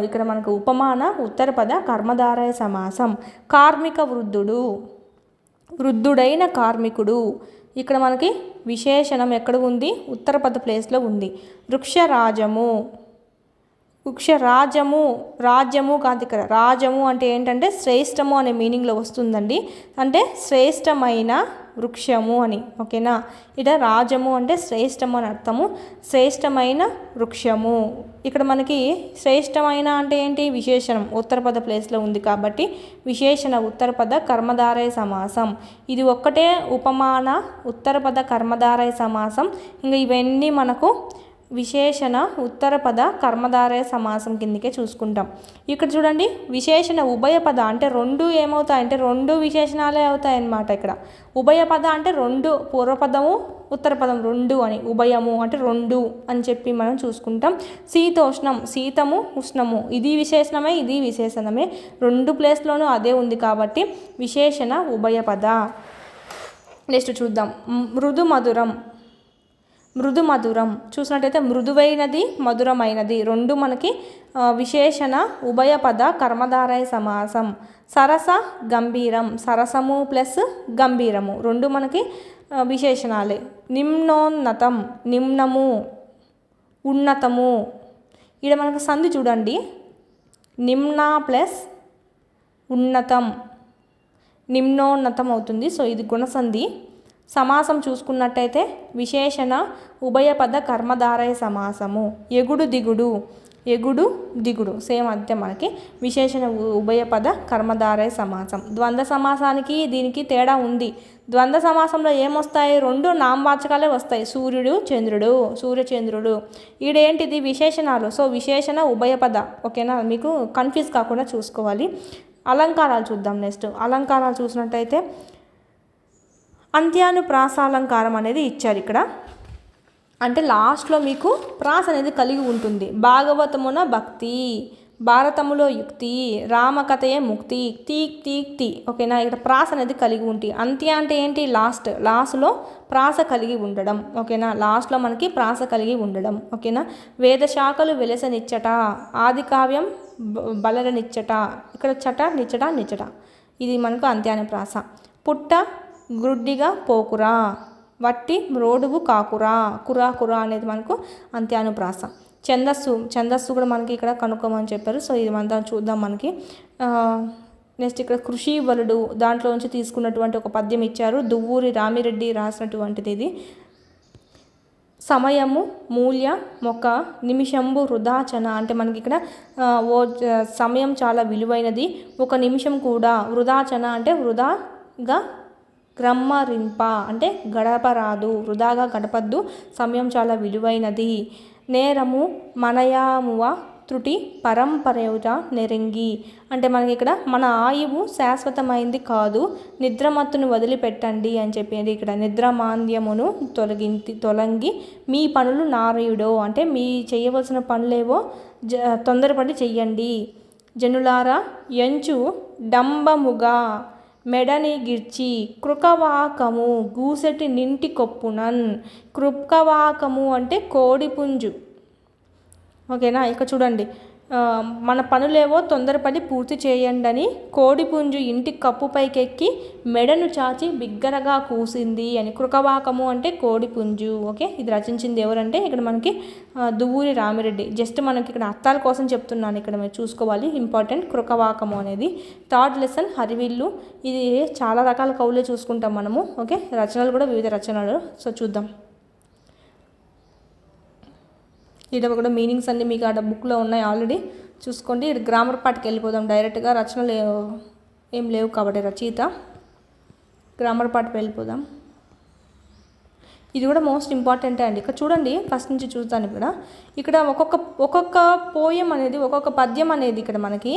ఇక్కడ మనకు ఉపమాన ఉత్తర పద కర్మధారయ సమాసం. కార్మిక వృద్ధుడు, వృద్ధుడైన కార్మికుడు. ఇక్కడ మనకి విశేషణం ఎక్కడ ఉంది, ఉత్తర పద ప్లేస్లో ఉంది. వృక్షరాజము, వృక్షరాజము, రాజ్యము కాదు ఇక్కడ. రాజము అంటే ఏంటంటే శ్రేష్టము అనే మీనింగ్లో వస్తుందండి. అంటే శ్రేష్టమైన వృక్షము అని. ఓకేనా. ఇక్కడ రాజము అంటే శ్రేష్టము అని అర్థము. శ్రేష్టమైన వృక్షము. ఇక్కడ మనకి శ్రేష్టమైన అంటే ఏంటి, విశేషణం ఉత్తర పద ప్లేస్లో ఉంది కాబట్టి విశేషణ ఉత్తర పద కర్మధారయ సమాసం. ఇది ఒక్కటే ఉపమాన ఉత్తర పద కర్మధారయ సమాసం. ఇంకా ఇవన్నీ మనకు విశేషణ ఉత్తర పద కర్మధారయ సమాసం కిందకే చూసుకుంటాం. ఇక్కడ చూడండి, విశేషణ ఉభయ పద అంటే రెండు ఏమవుతాయంటే రెండు విశేషణాలే అవుతాయన్నమాట. ఇక్కడ ఉభయ పద అంటే రెండు, పూర్వపదము ఉత్తర పదం రెండు అని. ఉభయము అంటే రెండు అని చెప్పి మనం చూసుకుంటాం. శీతోష్ణం, శీతము ఉష్ణము, ఇది విశేషణమే, ఇది విశేషణమే. రెండు ప్లేస్లోనూ అదే ఉంది కాబట్టి విశేషణ ఉభయ పద. నెక్స్ట్ చూద్దాం, మృదు మధురం. మృదు మధురం చూసినట్టయితే మృదువైనది మధురమైనది రెండు మనకి విశేషణ ఉభయపద కర్మధారయ సమాసం. సరస గంభీరం సరసము ప్లస్ గంభీరము రెండు మనకి విశేషణాలే. నిమ్నోన్నతం నిమ్నము ఉన్నతము. ఇక్కడ మనకు సంధి చూడండి, నిమ్న ప్లస్ ఉన్నతం నిమ్నోన్నతం అవుతుంది. సో ఇది గుణసంధి. సమాసం చూసుకున్నట్టయితే విశేషణ ఉభయపద కర్మధారయ సమాసము. ఎగుడు దిగుడు ఎగుడు దిగుడు సేమ్ అంతే మనకి విశేషణ ఉభయపద కర్మధారయ సమాసం. ద్వంద్వ సమాసానికి దీనికి తేడా ఉంది. ద్వంద్వ సమాసంలో ఏమొస్తాయి, రెండు నామవాచకాలే వస్తాయి, సూర్యుడు చంద్రుడు సూర్యచంద్రుడు. ఈడేంటిది విశేషణాలు. సో విశేషణ ఉభయపద. ఓకేనా, మీకు కన్ఫ్యూజ్ కాకుండా చూసుకోవాలి. అలంకారాలు చూద్దాం. నెక్స్ట్ అలంకారాలు చూసినట్టయితే అంత్యానుప్రాసాలంకారం అనేది ఇచ్చారు ఇక్కడ. అంటే లాస్ట్లో మీకు ప్రాస అనేది కలిగి ఉంటుంది. భాగవతమున భక్తి, భారతములో యుక్తి, రామకథయే ముక్తి, తీక్తి. ఓకేనా, ఇక్కడ ప్రాస అనేది కలిగి ఉంటుంది. అంత్య అంటే ఏంటి, లాస్ట్లో ప్రాస కలిగి ఉండడం. ఓకేనా, లాస్ట్లో మనకి ప్రాస కలిగి ఉండడం. ఓకేనా, వేదశాఖలు వెలసనిచ్చట, ఆది కావ్యం బలరనిచ్చట. ఇక్కడ చట నిచ్చట ఇది మనకు అంత్యానుప్రాస. పుట్ట గ్రుడ్డిగా పోకురా, వట్టి మ్రోడుగు కాకురా, కురా అనేది మనకు అంత్యానుప్రాస. ఛందస్సు కూడా మనకి ఇక్కడ కనుక్కోమని చెప్పారు. సో ఇది మనం చూద్దాం. మనకి నెక్స్ట్ ఇక్కడ కృషి వలుడు దాంట్లోంచి తీసుకున్నటువంటి ఒక పద్యం ఇచ్చారు. దువ్వూరి రామిరెడ్డి రాసినటువంటిది ఇది. సమయము మూల్య మొక్క నిమిషంబు వృధాచన. అంటే మనకి ఇక్కడ సమయం చాలా విలువైనది, ఒక నిమిషం కూడా. వృధాచన అంటే వృధాగా గ్రమ్మరింప అంటే గడపరాదు, వృధాగా గడపద్దు, సమయం చాలా విలువైనది. నేరము మనయామువ త్రుటి పరంపరేవుట నెరంగి. అంటే మనకి ఇక్కడ మన ఆయువు శాశ్వతమైంది కాదు, నిద్రమత్తును వదిలిపెట్టండి అని చెప్పేది. ఇక్కడ నిద్రమాంద్యమును తొలగి మీ పనులు నారయుడో అంటే మీ చేయవలసిన పనులేవో తొందరపడి చెయ్యండి. జనులారా ఎంచు డంబముగా మెడని గిర్చి కృకవాకము గూసెటి నింటి కొప్పునన్. కృకవాకము అంటే కోడిపుంజు. ఓకేనా, ఇక చూడండి, మన పనులేవో తొందరపడి పూర్తి చేయండి అని కోడిపుంజు ఇంటి కప్పుపైకెక్కి మెడను చాచి బిగ్గరగా కూసింది అని. కృకవాకము అంటే కోడిపుంజు. ఓకే, ఇది రచించింది ఎవరంటే ఇక్కడ మనకి దువ్వూరి రామిరెడ్డి. జస్ట్ మనకి ఇక్కడ అర్థాల కోసం చెప్తున్నాను, ఇక్కడ మీరు చూసుకోవాలి, ఇంపార్టెంట్. కృకవాకము అనేది. థర్డ్ లెసన్ హరివిల్లు. ఇది చాలా రకాల కవులే చూసుకుంటాం మనము. ఓకే, రచనలు కూడా వివిధ రచనలు. సో చూద్దాం. ఇక్కడ కూడా మీనింగ్స్ అన్నీ మీకు ఆ బుక్లో ఉన్నాయి ఆల్రెడీ, చూసుకోండి. ఇక్కడ గ్రామర్ పార్ట్కి వెళ్ళిపోదాం డైరెక్ట్గా. రచనలు ఏం లేవు కాబట్టి రచయిత. గ్రామర్ పార్ట్కి వెళ్ళిపోదాం. ఇది కూడా మోస్ట్ ఇంపార్టెంటే అండి. ఇక్కడ చూడండి, ఫస్ట్ నుంచి చూస్తాను. ఇక్కడ ఒక్కొక్క పోయం అనేది, ఒక్కొక్క పద్యం అనేది, ఇక్కడ మనకి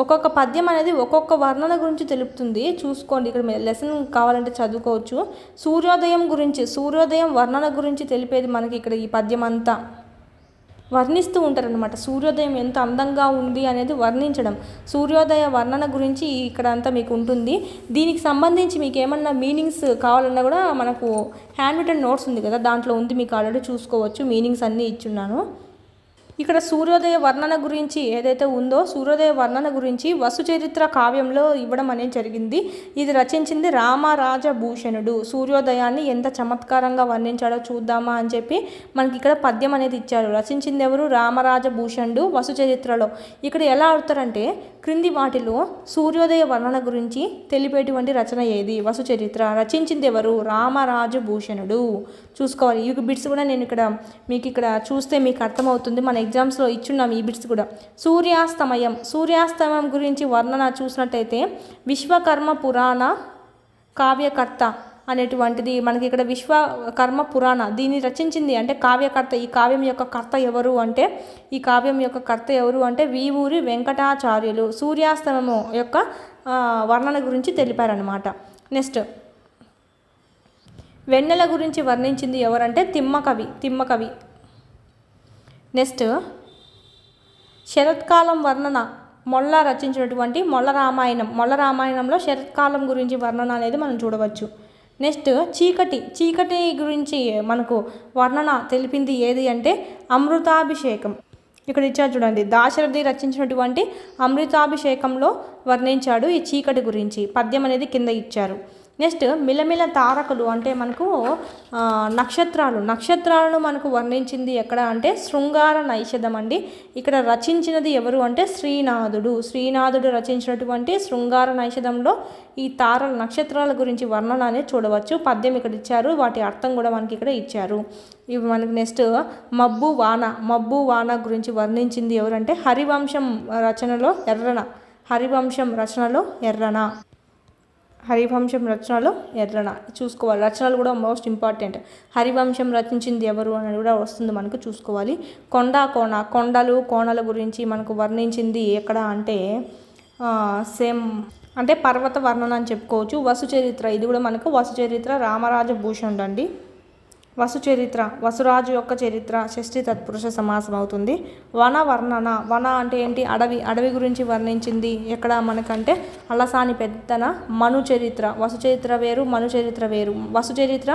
ఒక్కొక్క పద్యం అనేది ఒక్కొక్క వర్ణన గురించి తెలుపుతుంది. చూసుకోండి, ఇక్కడ లెసన్ కావాలంటే చదువుకోవచ్చు. సూర్యోదయం వర్ణన గురించి తెలిపేది మనకి ఇక్కడ ఈ పద్యం అంతా. వర్ణిస్తూ ఉంటారనమాట. సూర్యోదయం ఎంత అందంగా ఉంది అనేది వర్ణించడం, సూర్యోదయ వర్ణన గురించి ఇక్కడ అంతా మీకు ఉంటుంది. దీనికి సంబంధించి మీకు ఏమన్నా మీనింగ్స్ కావాలన్నా కూడా మనకు హ్యాండ్ రిటన్ నోట్స్ ఉంది కదా, దాంట్లో ఉంది, మీకు ఆల్రెడీ చూసుకోవచ్చు. మీనింగ్స్ అన్నీ ఇచ్చున్నాను. ఇక్కడ సూర్యోదయ వర్ణన గురించి ఏదైతే ఉందో, సూర్యోదయ వర్ణన గురించి వసుచరిత్ర కావ్యంలో ఇవ్వడం అనేది జరిగింది. ఇది రచించింది రామరాజభూషణుడు. సూర్యోదయాన్ని ఎంత చమత్కారంగా వర్ణించాడో చూద్దామా అని చెప్పి మనకి ఇక్కడ పద్యం అనేది ఇచ్చారు. రచించింది ఎవరు, రామరాజభూషణుడు వసుచరిత్రలో. ఇక్కడ ఎలా అడుగుతారంటే, క్రింది వాటిలో సూర్యోదయ వర్ణన గురించి తెలిపేటువంటి రచన ఏది, వసుచరిత్ర. రచించింది ఎవరు, రామరాజభూషణుడు. చూసుకోవాలి. ఈ బిట్స్ కూడా నేను ఇక్కడ మీకు ఇక్కడ చూస్తే మీకు అర్థమవుతుంది. మన ఎగ్జామ్స్లో ఇచ్చున్నాం ఈ బిట్స్ కూడా. సూర్యాస్తమయం గురించి వర్ణన చూసినట్టయితే విశ్వకర్మ పురాణ కావ్యకర్త అనేటువంటిది మనకి ఇక్కడ విశ్వకర్మ పురాణ. దీన్ని రచించింది అంటే కావ్యకర్త. ఈ కావ్యం యొక్క కర్త ఎవరు అంటే వీవూరి వెంకటాచార్యులు. సూర్యాస్తమము యొక్క వర్ణన గురించి తెలిపారనమాట. నెక్స్ట్ వెన్నెల గురించి వర్ణించింది ఎవరంటే తిమ్మకవి. నెక్స్ట్ శరత్కాలం వర్ణన మొల్ల రచించినటువంటి మొల్ల రామాయణంలో శరత్కాలం గురించి వర్ణన అనేది మనం చూడవచ్చు. నెక్స్ట్ చీకటి గురించి మనకు వర్ణన తెలిపింది ఏది అంటే అమృతాభిషేకం. ఇక్కడ ఇచ్చారు చూడండి, దాశరథి రచించినటువంటి అమృతాభిషేకంలో వర్ణించాడు ఈ చీకటి గురించి. పద్యం అనేది కింద ఇచ్చారు. నెక్స్ట్ మిలమిల తారకులు అంటే మనకు నక్షత్రాలను మనకు వర్ణించింది ఎక్కడ అంటే శృంగార నైషధం అండి. ఇక్కడ రచించినది ఎవరు అంటే శ్రీనాథుడు రచించినటువంటి శృంగార నైషధంలో ఈ నక్షత్రాల గురించి వర్ణన అనేది చూడవచ్చు. పద్యం ఇక్కడ ఇచ్చారు, వాటి అర్థం కూడా మనకి ఇక్కడ ఇచ్చారు. ఇవి మనకి నెక్స్ట్ మబ్బు వాన గురించి వర్ణించింది ఎవరంటే హరివంశం రచనలో ఎర్రన చూసుకోవాలి. రచనలు కూడా మోస్ట్ ఇంపార్టెంట్. హరివంశం రచించింది ఎవరు అనేది కూడా వస్తుంది మనకు, చూసుకోవాలి. కోణల గురించి మనకు వర్ణించింది ఎక్కడ అంటే సేమ్ అంటే పర్వత వర్ణన అని చెప్పుకోవచ్చు. వసుచరిత్ర, ఇది కూడా మనకు వసుచరిత్ర రామరాజ భూషణుడు అండి. వసురాజు యొక్క చరిత్ర షష్ఠి తత్పురుష సమాసం అవుతుంది. వన అంటే ఏంటి, అడవి గురించి వర్ణించింది ఎక్కడ మనకంటే అలసాని పెద్దన మను చరిత్ర. వసుచరిత్ర వేరు, మను చరిత్ర వేరు. వసుచరిత్ర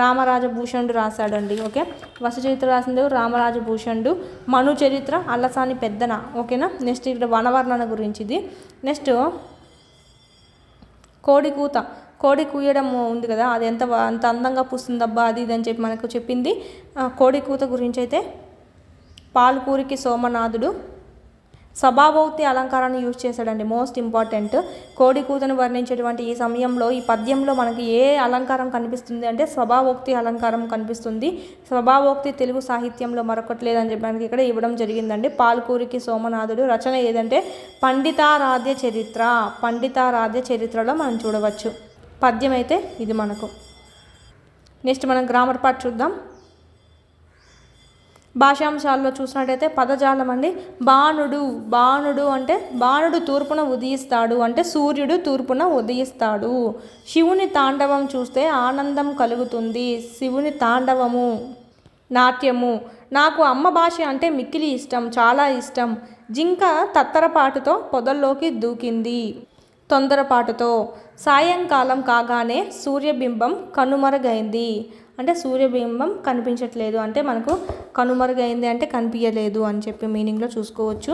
రామరాజభూషణుడు రాశాడండి. ఓకే, వసుచరిత్ర రాసింది రామరాజభూషణుడు, మను చరిత్ర అలసాని పెద్దన. ఓకేనా. నెక్స్ట్ ఇక్కడ వనవర్ణన గురించిది. నెక్స్ట్ కోడి కూయడం ఉంది కదా, అది అంత అందంగా పూస్తుందబ్బా అది ఇది అని చెప్పి మనకు చెప్పింది. కోడి కూత గురించి అయితే పాల్కూరికి సోమనాథుడు సభాభౌతి అలంకారాన్ని యూజ్ చేశాడండి. Most important. కోడి కూతను వర్ణించేటువంటి ఈ సమయంలో ఈ పద్యంలో మనకి ఏ అలంకారం కనిపిస్తుంది అంటే సభాభోక్తి అలంకారం కనిపిస్తుంది. సభాభోక్తి తెలుగు సాహిత్యంలో మరొకటి లేదని చెప్పడానికి ఇక్కడ ఇవ్వడం జరిగిందండి. పాల్కూరికి సోమనాథుడు. రచన ఏదంటే పండితారాధ్య చరిత్రలో మనం చూడవచ్చు. పద్యం అయితే ఇది మనకు. నెక్స్ట్ మనం గ్రామర్ పార్ట్ చూద్దాం. భాషాంశాల్లో చూసినట్టయితే పదజాలం అండి. బాణుడు అంటే బాణుడు తూర్పున ఉదయిస్తాడు అంటే సూర్యుడు తూర్పున ఉదయిస్తాడు. శివుని తాండవం చూస్తే ఆనందం కలుగుతుంది. శివుని తాండవము, నాట్యము. నాకు అమ్మ భాష అంటే మిక్కిలి ఇష్టం, చాలా ఇష్టం. జింక తత్తరపాటుతో పొదల్లోకి దూకింది, తొందరపాటుతో. సాయంకాలం కాగానే సూర్యబింబం కనుమరుగైంది అంటే సూర్యబింబం కనిపించట్లేదు అంటే మనకు కనుమరుగైంది అంటే కనిపించలేదు అని చెప్పి మీనింగ్లో చూసుకోవచ్చు.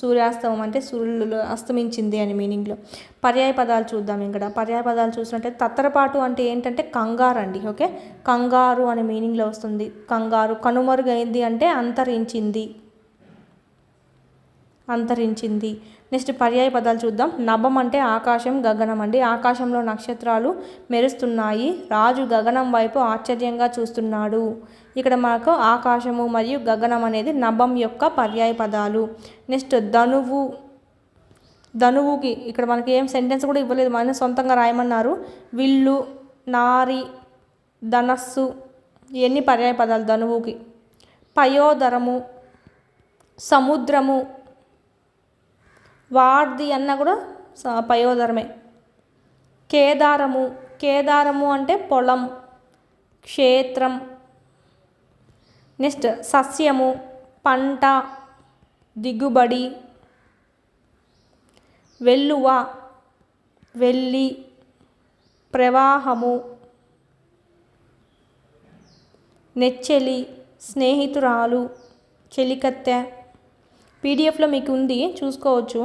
సూర్యాస్తమం అంటే సూర్యుడు అస్తమించింది అని మీనింగ్లో. పర్యాయ పదాలు చూద్దాం. ఇక్కడ పర్యాయ పదాలు చూసినట్టే తత్తరపాటు అంటే ఏంటంటే కంగారు అండి. ఓకే, కంగారు అనే మీనింగ్లో వస్తుంది. కంగారు. కనుమరుగైంది అంటే అంతరించింది. నెక్స్ట్ పర్యాయ పదాలు చూద్దాం. నభం అంటే ఆకాశం, గగనం అండి. ఆకాశంలో నక్షత్రాలు మెరుస్తున్నాయి. రాజు గగనం వైపు ఆశ్చర్యంగా చూస్తున్నాడు. ఇక్కడ మనకు ఆకాశము మరియు గగనం అనేది నభం యొక్క పర్యాయ పదాలు. నెక్స్ట్ ధనువుకి ఇక్కడ మనకి ఏం సెంటెన్స్ కూడా ఇవ్వలేదు, మన సొంతంగా రాయమన్నారు. విల్లు, నారి, ధనస్సు ఇవన్నీ పర్యాయ పదాలు ధనువుకి. పయోదరము, సముద్రము, వార్ది అన్న కూడా పయోదరమే. కేదారము అంటే పొలం, క్షేత్రం. నెక్స్ట్ సస్యము, పంట, దిగుబడి. వెల్లువ, వెల్లి, ప్రవాహము. నెచ్చెలి, స్నేహితురాలు, చెలికత్తె. పీడిఎఫ్లో మీకు ఉంది, చూసుకోవచ్చు.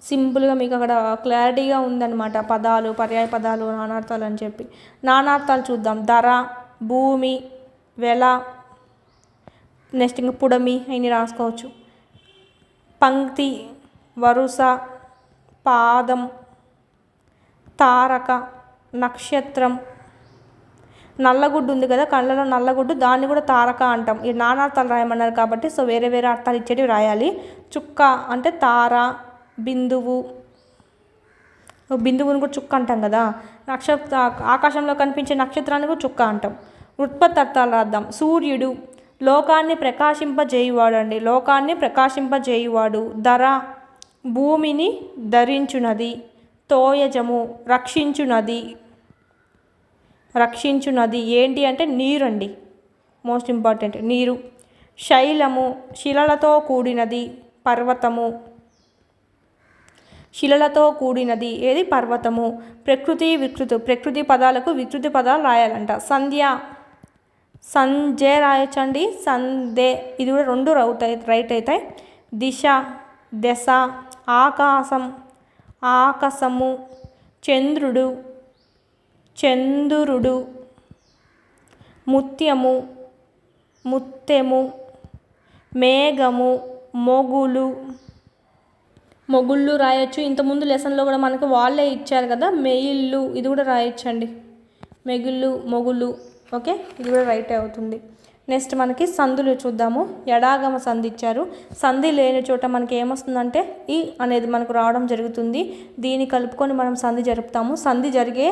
సింపుల్గా మీకు అక్కడ క్లారిటీగా ఉందన్నమాట. పదాలు, పర్యాయ పదాలు, నానార్థాలు అని చెప్పి. నానార్థాలు చూద్దాం. ధర, భూమి, వెల. నెక్స్ట్ ఇంకా పుడమి ఇన్ని రాసుకోవచ్చు. పంక్తి, వరుస, పాదం, తారక, నక్షత్రం. నల్లగుడ్డు ఉంది కదా, కళ్ళలో నల్లగుడ్డు, దాన్ని కూడా తారక అంటాం. ఈ నానార్థాలు రాయమన్నారు కాబట్టి సో వేరే అర్థాలు ఇచ్చేటివి రాయాలి. చుక్క అంటే తార, బిందువుని కూడా చుక్క అంటాం కదా. ఆకాశంలో కనిపించే నక్షత్రాన్ని కూడా చుక్క అంటాం. ఉత్పత్తి అర్థాలు రాద్దాం. సూర్యుడు లోకాన్ని ప్రకాశింపజేయువాడు అండి, లోకాన్ని ప్రకాశింపజేయువాడు. ధర భూమిని ధరించునది. తోయజము రక్షించునది ఏంటి అంటే నీరు అండి, మోస్ట్ ఇంపార్టెంట్ నీరు. శైలము శిలలతో కూడినది, పర్వతము. శిలలతో కూడినది ఏది పర్వతము. ప్రకృతి వికృతి, ప్రకృతి పదాలకు వికృతి పదాలు రాయాలంట. సంధ్య సంజే రాయొచ్చండి, సందే, ఇది కూడా రెండు రైట్ అవుతాయి. దిశ దశ, ఆకాశం ఆకాశము, చంద్రుడు చంద్రుడు, ముత్యము ముత్తెము, మేఘము మొగుళ్ళు రాయొచ్చు. ఇంతకుముందు లెసన్లో కూడా మనకు వాళ్ళే ఇచ్చారు కదా మెయిళ్ళు, ఇది కూడా రాయొచ్చండి, మెగుళ్ళు మొగుళ్ళు. ఓకే, ఇది కూడా రైట్ అవుతుంది. నెక్స్ట్ మనకి సందులు చూద్దాము. ఎడాగమ సంధి ఇచ్చారు. సంధి లేని చోట మనకి ఏమొస్తుందంటే ఈ అనేది మనకు రావడం జరుగుతుంది. దీన్ని కలుపుకొని మనం సంధి జరుపుతాము. సంధి జరిగే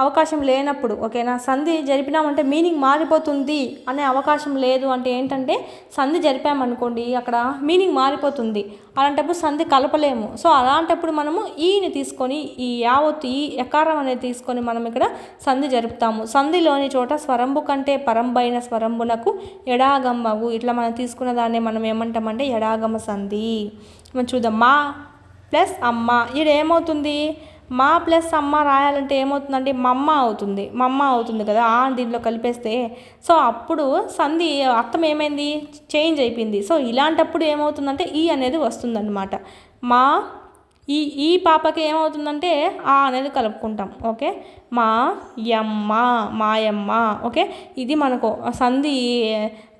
అవకాశం లేనప్పుడు, ఓకేనా, సంధి జరిపినామంటే మీనింగ్ మారిపోతుంది అనే అవకాశం లేదు అంటే ఏంటంటే సంధి జరిపామనుకోండి అక్కడ మీనింగ్ మారిపోతుంది. అలాంటప్పుడు సంధి కలపలేము. సో అలాంటప్పుడు మనము ఈని తీసుకొని ఈ యావత్తు ఈ ఎకారం అనేది తీసుకొని మనం ఇక్కడ సంధి జరుపుతాము. సంధిలోని చోట స్వరంబు కంటే పరంబైన స్వరంబునకు ఎడాగమ్మవు, ఇట్లా మనం తీసుకున్న దాన్ని మనం ఏమంటామంటే ఎడాగమ సంధి. మనం చూద్దాం. మా ప్లస్ అమ్మ, ఇది ఏమవుతుంది, మా ప్లస్ అమ్మ రాయాలంటే ఏమవుతుందండి మమ్మ అవుతుంది కదా దీంట్లో కలిపేస్తే. సో అప్పుడు సంధి అర్థం ఏమైంది, చేంజ్ అయిపోయింది. సో ఇలాంటప్పుడు ఏమవుతుందంటే ఈ అనేది వస్తుందన్నమాట. మా ఈ పాపకి ఏమవుతుందంటే ఆ అనేది కలుపుకుంటాం. ఓకే, మాయమ్మ. ఓకే, ఇది మనకు సంధి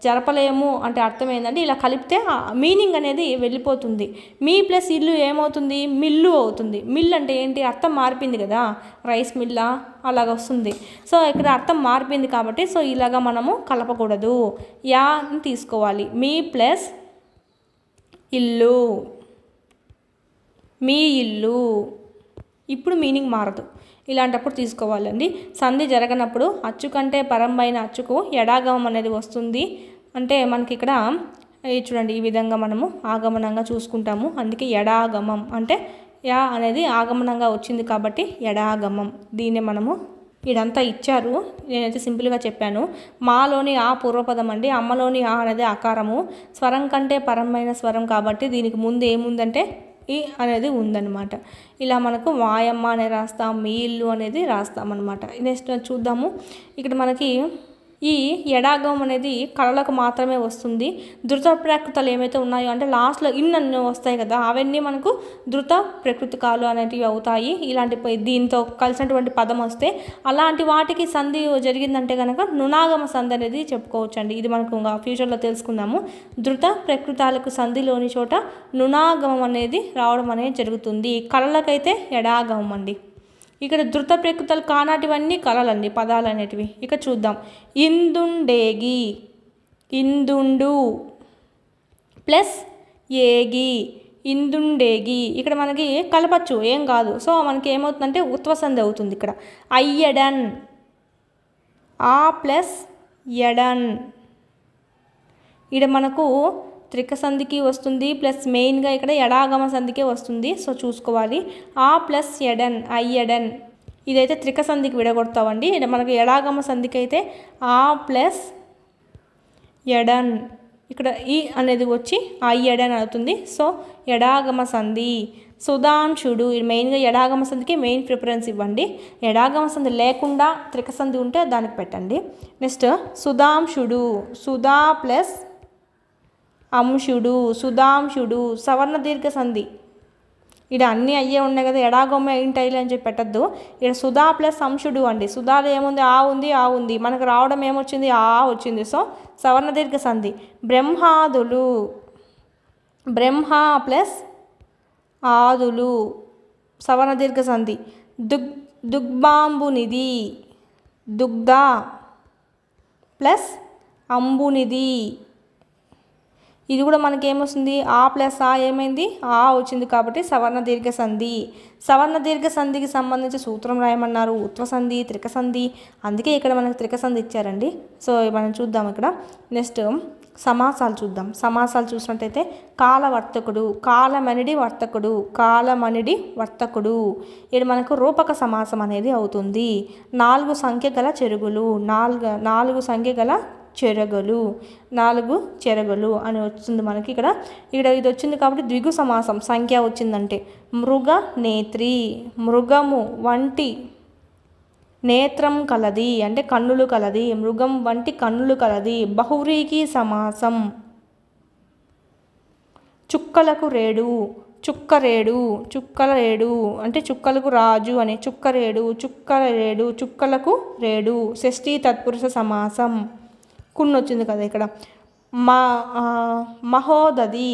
జరపలేము అంటే అర్థం ఏంటంటే ఇలా కలిపితే మీనింగ్ అనేది వెళ్ళిపోతుంది. మీ ప్లస్ ఇల్లు ఏమవుతుంది, మిల్లు అవుతుంది. మిల్ అంటే ఏంటి, అర్థం మారిపోయింది కదా, రైస్ మిల్లా అలాగ వస్తుంది. సో ఇక్కడ అర్థం మారిపోయింది కాబట్టి సో ఇలాగా మనము కలపకూడదు, యాని తీసుకోవాలి. మీ ప్లస్ ఇల్లు, మీ ఇల్లు, ఇప్పుడు మీనింగ్ మారదు, ఇలాంటప్పుడు తీసుకోవాలండి. సంధి జరగనప్పుడు అచ్చు కంటే పరంబైన అచ్చుకు ఎడాగమం అనేది వస్తుంది. అంటే మనకి ఇక్కడ చూడండి ఈ విధంగా మనము ఆగమనంగా చూసుకుంటాము. అందుకే ఎడాగమం అంటే యా అనేది ఆగమనంగా వచ్చింది కాబట్టి ఎడాగమం. దీన్ని మనము ఇదంతా ఇచ్చారు, నేనైతే సింపుల్గా చెప్పాను. మాలోని ఆ పూర్వపదం అండి, అమ్మలోని ఆ అనేది ఆకారము, స్వరం కంటే పరమైన స్వరం కాబట్టి దీనికి ముందు ఏముందంటే ఈ అనేది ఉందన్నమాట. ఇలా మనకు వాయమ్మ అనేది రాస్తాం, మీ ఇల్లు అనేది రాస్తామన్నమాట. నెక్స్ట్ చూద్దాము. ఇక్కడ మనకి ఈ ఎడాగం అనేది కళలకు మాత్రమే వస్తుంది. ధృత ప్రకృతాలు ఏమైతే ఉన్నాయో అంటే లాస్ట్లో అన్నీ వస్తాయి కదా అవన్నీ మనకు ధృత ప్రకృతికాలు అనేటివి అవుతాయి. ఇలాంటి దీంతో కలిసినటువంటి పదం వస్తే అలాంటి వాటికి సంధి జరిగిందంటే కనుక నునాగమ సంధి అనేది చెప్పుకోవచ్చండి. ఇది మనకు ఫ్యూచర్లో తెలుసుకుందాము. ధృత ప్రకృతాలకు సంధిలోని చోట నునాగమం అనేది రావడం అనేది జరుగుతుంది. కళలకైతే ఎడాగమం అండి. ఇక్కడ ధృత ప్రకృతాలు కానాటివన్నీ కళలండి, పదాలు అనేటివి. ఇక చూద్దాం. ఇందుండేగి, ఇందుండు ప్లస్ ఏగి, ఇందుండేగి. ఇక్కడ మనకి కలపచ్చు, ఏం కాదు. సో మనకి ఏమవుతుందంటే ఉత్వసంధి అవుతుంది. ఇక్కడ అయ్యడన్, ఆ ప్లస్ ఎడన్, ఇక్కడ మనకు త్రిక సంధికి వస్తుంది ప్లస్ మెయిన్గా ఇక్కడ ఎడాగమ సంధికే వస్తుంది. సో చూసుకోవాలి. ఆ ప్లస్ ఎడన్, అయ్యడన్, ఇదైతే త్రిక సంధికి విడగొడతామండి. మనకి ఎడాగమ సంధికి అయితే ఆ ప్లస్ ఎడన్, ఇక్కడ ఈ అనేది వచ్చి అయ్యడన్ అవుతుంది. సో ఎడాగమ సంధి. సుధాంశుడు, ఇది మెయిన్గా ఎడాగమ సంధికి మెయిన్ ప్రిఫరెన్స్ ఇవ్వండి. ఎడాగమ సంధి లేకుండా త్రిక సంధి ఉంటే దానికి పెట్టండి. నెక్స్ట్ సుధాంశుడు, సుధా ప్లస్ అంశుడు, సుధాంశుడు, సవర్ణ దీర్ఘ సంధి. ఇక్కడ అన్నీ అయ్యే ఉన్నాయి కదా, ఎడాగొమ్మ ఏంటైలే అని చెప్పి పెట్టద్దు. ఇక్కడ సుధా ప్లస్ అంశుడు అండి. సుధాలో ఏముంది, ఆ ఉంది, మనకు రావడం ఏమొచ్చింది, ఆ వచ్చింది. సో సవర్ణ దీర్ఘ సంధి. బ్రహ్మాదులు, బ్రహ్మ ప్లస్ ఆదులు, సవర్ణ దీర్ఘ సంధి. దుగ్బాంబునిది, దుగ్ధ ప్లస్ అంబునిది. ఇది కూడా మనకి ఏమొస్తుంది, ఆ ప్లస్ ఆ ఏమైంది, ఆ వచ్చింది కాబట్టి సవర్ణ దీర్ఘ సంధి. సవర్ణ దీర్ఘ సంధికి సంబంధించి సూత్రం రాయమన్నారు, ఉత్వసంధి, త్రిక సంధి. అందుకే ఇక్కడ మనకు త్రిక సంధి ఇచ్చారండి. సో మనం చూద్దాం. ఇక్కడ నెక్స్ట్ సమాసాలు చూద్దాం. సమాసాలు చూసినట్టయితే కాలవర్తకుడు, కాలమనిడి వర్తకుడు, కాలమనిడి వర్తకుడు. ఇది మనకు రూపక సమాసం అనేది అవుతుంది. 4 సంఖ్య గల చెరుగులు, 4 సంఖ్య గల చెరగలు, 4 చెరగలు అని వస్తుంది మనకి ఇక్కడ. ఇది వచ్చింది కాబట్టి ద్విగు సమాసం, సంఖ్య వచ్చిందంటే. మృగ నేత్రి, మృగము వంటి నేత్రం కలది అంటే కన్నులు కలది, మృగం వంటి కన్నులు కలది. బహువ్రీహి సమాసం. చుక్కలకు రేడు, చుక్కరేడు, చుక్కరేడు అంటే చుక్కలకు రాజు అని, చుక్కరేడు, చుక్కరేడు, చుక్కలకు రేడు. షష్ఠీ తత్పురుష సమాసం, వచ్చింది కదా ఇక్కడ. మహోదది,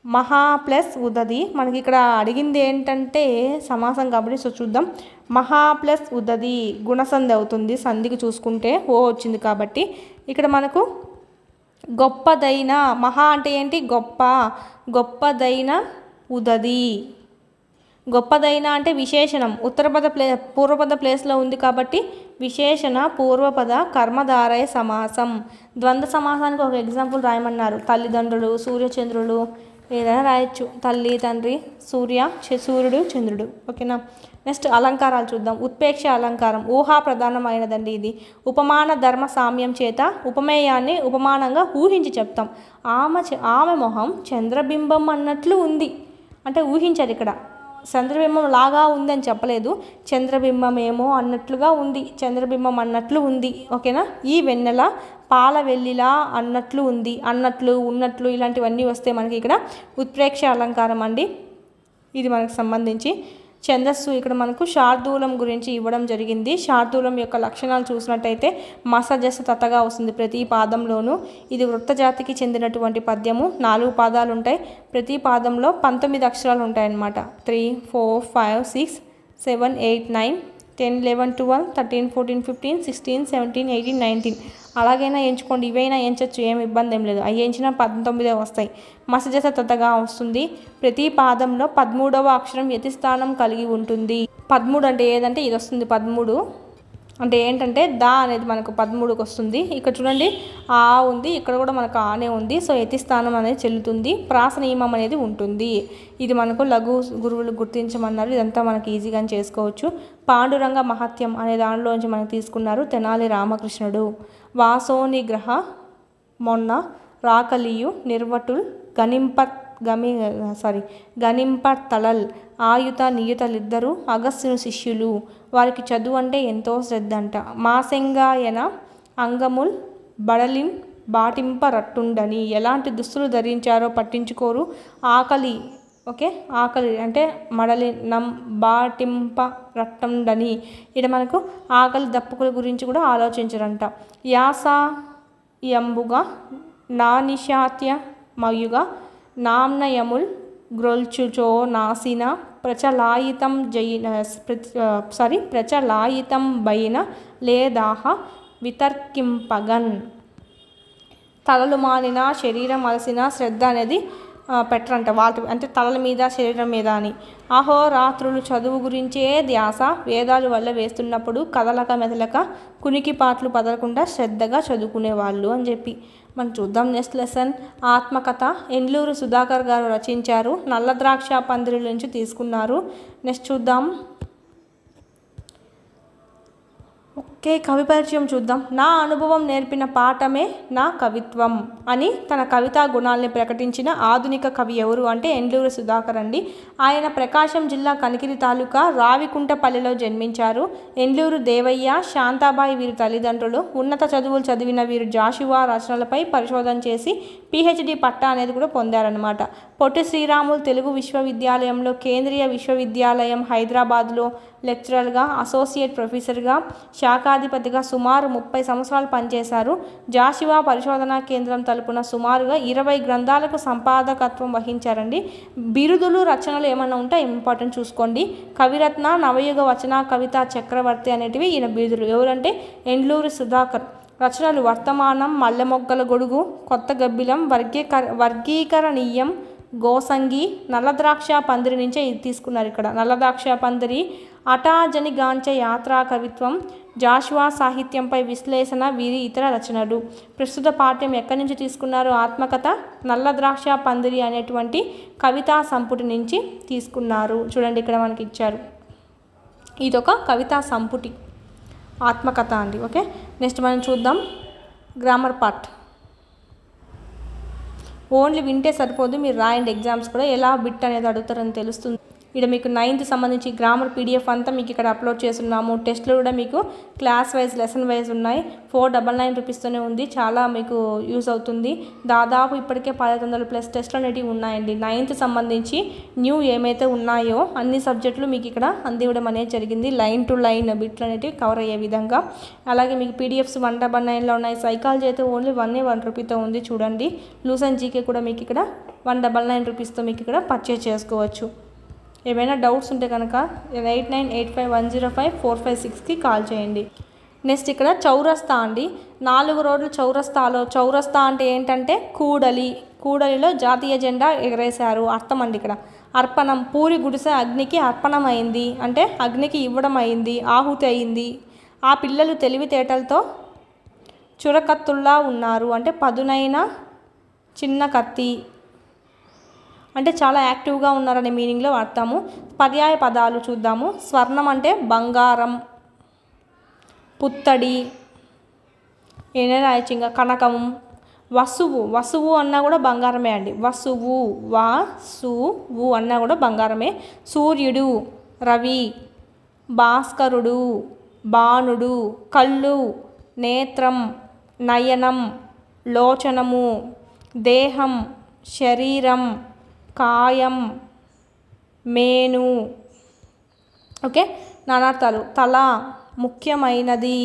మహా ప్లస్ ఉదది. మనకి ఇక్కడ అడిగింది ఏంటంటే సమాసం కాబట్టి చూద్దాం. మహా ప్లస్ ఉదది గుణసంధి అవుతుంది, సంధికి చూసుకుంటే ఓ వచ్చింది కాబట్టి. ఇక్కడ మనకు గొప్పదైన, మహా అంటే ఏంటి గొప్ప, గొప్పదైన ఉదది. గొప్పదైన అంటే విశేషణం, ఉత్తరపద పూర్వపద ప్లేస్లో ఉంది కాబట్టి విశేషణ పూర్వపద కర్మధారయ సమాసం. ద్వంద్వ సమాసానికి ఒక ఎగ్జాంపుల్ రాయమన్నారు. తల్లిదండ్రులు, సూర్యచంద్రులు, ఏదైనా రాయొచ్చు. తల్లి తండ్రి, సూర్యుడు చంద్రుడు. ఓకేనా. నెక్స్ట్ అలంకారాలు చూద్దాం. ఉత్ప్రేక్ష అలంకారం ఊహా ప్రధానమైనదండి. ఇది ఉపమాన ధర్మ సామ్యం చేత ఉపమేయాన్ని ఉపమానంగా ఊహించి చెప్తాం. ఆమె మొహం చంద్రబింబం అన్నట్లు ఉంది అంటే ఊహించారు. ఇక్కడ చంద్రబింబం లాగా ఉంది అని చెప్పలేదు, చంద్రబింబం ఏమో అన్నట్లుగా ఉంది, చంద్రబింబం అన్నట్లు ఉంది. ఓకేనా. ఈ వెన్నెల పాల వెల్లిలా అన్నట్లు ఉంది, అన్నట్లు, ఉన్నట్లు ఇలాంటివన్నీ వస్తే మనకి ఇక్కడ ఉత్ప్రేక్ష అలంకారం అండి. ఇది మనకు సంబంధించి ఛందస్సు. ఇక్కడ మనకు శార్దూలం గురించి ఇవ్వడం జరిగింది. శార్దూలం యొక్క లక్షణాలు చూసినట్టయితే మసజస తతగా వస్తుంది ప్రతి పాదంలోనూ. ఇది వృత్తజాతికి చెందినటువంటి పద్యము. 4 పాదాలు ఉంటాయి. ప్రతి పాదంలో 19 అక్షరాలు ఉంటాయన్నమాట. 3, 4, 5, 6, 7, 8, 9, 10, 11, 12, 13, 14, 15, 16, 17, 18, 19 అలాగైనా ఎంచుకోండి. ఇవైనా ఎంచచ్చు, ఏమి ఇబ్బంది ఏం లేదు. అవి ఎంచినా 19 వస్తాయి. మసజస తతగా వస్తుంది. ప్రతి పాదంలో 13వ అక్షరం యతిస్థానం కలిగి ఉంటుంది. 13 అంటే ఏదంటే ఇది వస్తుంది. 13 అంటే ఏంటంటే దా అనేది మనకు 13కి వస్తుంది. ఇక్కడ చూడండి ఆ ఉంది, ఇక్కడ కూడా మనకు ఆనే ఉంది. సో యతిస్థానం అనేది చెల్లుతుంది. ప్రాస నియమం అనేది ఉంటుంది. ఇది మనకు లఘు గురువులు గుర్తించమన్నారు. ఇదంతా మనకి ఈజీగా చేసుకోవచ్చు. పాండురంగ మహత్యం అనే దానిలోంచి మనకు తీసుకున్నారు. తెనాలి రామకృష్ణుడు. వాసోనిగ్రహ మొన్న రాకలియు నిర్వటుల్ గనింపర్తలల్ ఆయుత నియుతలిద్దరూ అగస్త్యుని శిష్యులు. వారికి చదువు అంటే ఎంతో శ్రద్ధ అంట. మాసెంగాయన అంగముల్ బడలిన్ బాటింపరట్టుండని. ఎలాంటి దుస్తులు ధరించారో పట్టించుకోరు. ఆకలి ఆకలి అంటే మడలి బాటింప రట్టుండని. ఇక్కడ మనకు ఆకలి దప్పుకుల గురించి కూడా ఆలోచించరంట. యాసయంబుగా నానిశాత్య మయుగా నామ్నయముల్ గ్రొల్చుచో నాసిన ప్రచలాయితం బైన లేదాహ వితర్కింపగన్. తలలు మానిన శరీరం అలసిన శ్రద్ధ అనేది పెట్టరంట వాటి అంటే తలల మీద శరీరం మీద అని. అహోరాత్రులు చదువు గురించే ధ్యాస. వేదాలు వల్ల వేస్తున్నప్పుడు కదలక మెదలక కునికిపాట్లు పదలకుండా శ్రద్ధగా చదువుకునేవాళ్ళు అని చెప్పి మనం చూద్దాం. నెక్స్ట్ లెసన్ ఆత్మకథ. ఎండ్లూరు సుధాకర్ గారు రచించారు. నల్ల ద్రాక్ష పందిరి నుంచి తీసుకున్నారు. నెక్స్ట్ చూద్దాం. కవి పరిచయం చూద్దాం. నా అనుభవం నేర్పిన పాఠమే నా కవిత్వం అని తన కవితా గుణాల్ని ప్రకటించిన ఆధునిక కవి ఎవరు అంటే ఎండ్లూరు సుధాకర్ అండి. ఆయన ప్రకాశం జిల్లా కనికిరి తాలూకా రావికుంటపల్లిలో జన్మించారు. ఎండ్లూరు దేవయ్య, శాంతాబాయి వీరి తల్లిదండ్రులు. ఉన్నత చదువులు చదివిన వీరు జాషువా రచనలపై పరిశోధన చేసి PhD పట్టా అనేది కూడా పొందారనమాట. పొట్టి శ్రీరాములు తెలుగు విశ్వవిద్యాలయంలో, కేంద్రీయ విశ్వవిద్యాలయం హైదరాబాద్లో లెక్చరర్గా, అసోసియేట్ ప్రొఫెసర్గా, శాఖాధిపతిగా సుమారు 30 సంవత్సరాలు పనిచేశారు. జాషువా పరిశోధనా కేంద్రం తరపున సుమారుగా 20 గ్రంథాలకు సంపాదకత్వం వహించారండి. బిరుదులు, రచనలు ఏమైనా ఉంటే ఇంపార్టెంట్ చూసుకోండి. కవిరత్న, నవయుగ వచన కవితా చక్రవర్తి అనేటివి ఈయన బిరుదులు. ఎవరంటే ఎండ్లూరి సుధాకర్. రచనలు వర్తమానం, మల్లెమొగ్గల గొడుగు, కొత్త గబ్బిలం, వర్గీకరణీయం, గోసంగి, నల్లద్రాక్ష పందిరి నుంచే ఇది తీసుకున్నారు. ఇక్కడ నల్లద్రాక్ష పందిరి, అటాజనిగాంచ యాత్రా కవిత్వం, జాషువా సాహిత్యంపై విశ్లేషణ వీరి ఇతర రచనలు. ప్రస్తుత పాఠ్యం ఎక్కడి నుంచి తీసుకున్నారు? ఆత్మకథ, నల్లద్రాక్ష పందిరి అనేటువంటి కవితా సంపుటి నుంచి తీసుకున్నారు. చూడండి ఇక్కడ మనకి ఇచ్చారు. ఇదొక కవితా సంపుటి, ఆత్మకథ అండి. ఓకే, నెక్స్ట్ మనం చూద్దాం. Grammar part. ఓన్లీ వింటే సరిపోదు, మీరు రాయండి. ఎగ్జామ్స్ కూడా ఎలా బిట్ అనేది అడుగుతారని తెలుస్తుంది. ఇక్కడ మీకు 9th సంబంధించి గ్రామర్ పీడిఎఫ్ అంతా మీకు ఇక్కడ అప్లోడ్ చేస్తున్నాము. టెస్ట్లు కూడా మీకు క్లాస్ వైజ్ లెసన్ వైజ్ ఉన్నాయి. 499 రూపీస్తోనే ఉంది. చాలా మీకు యూజ్ అవుతుంది. దాదాపు ఇప్పటికే 1500+ టెస్ట్లు అనేటివి ఉన్నాయండి. 9th సంబంధించి న్యూ ఏమైతే ఉన్నాయో అన్ని సబ్జెక్టులు మీకు ఇక్కడ అందివ్వడం అనేది జరిగింది. లైన్ టు లైన్ బిట్లు అనేటివి కవర్ అయ్యే విధంగా. అలాగే మీకు పీడిఎఫ్స్ 199లో ఉన్నాయి. సైకాలజీ అయితే ఓన్లీ 1 రూపీతో ఉంది చూడండి. లూసన్ జీకే కూడా మీకు ఇక్కడ 199 రూపీస్తో మీకు ఇక్కడ పర్చేజ్ చేసుకోవచ్చు. ఏమైనా డౌట్స్ ఉంటే కనుక 8985105456కి కాల్ చేయండి. నెక్స్ట్ ఇక్కడ చౌరస్తా అండి. 4 రోడ్లు చౌరస్తాలో. చౌరస్తా అంటే ఏంటంటే కూడలిలో జాతీయ జెండా ఎగరేశారు అర్థం అండి. ఇక్కడ అర్పణం, పూరి గుడిసె అగ్నికి అర్పణం అయింది అంటే అగ్నికి ఇవ్వడం అయింది, ఆహుతి అయింది. ఆ పిల్లలు తెలివితేటలతో చురకత్తుల్లా ఉన్నారు అంటే పదునైన చిన్న కత్తి అంటే చాలా యాక్టివ్గా ఉన్నారనే మీనింగ్లో వాడతాము. పర్యాయ పదాలు చూద్దాము. స్వర్ణం అంటే బంగారం, పుత్తడి, ఏనాయచింగా కనకం. వసువు అన్నా కూడా బంగారమే అండి. వసువు అన్నా కూడా బంగారమే. సూర్యుడు, రవి, భాస్కరుడు, బాణుడు, కళ్ళు, నేత్రం, నయనం, లోచనము, దేహం, శరీరం, కాయం, మేను. ఓకే, నానార్థాలు. తల, ముఖ్యమైనది,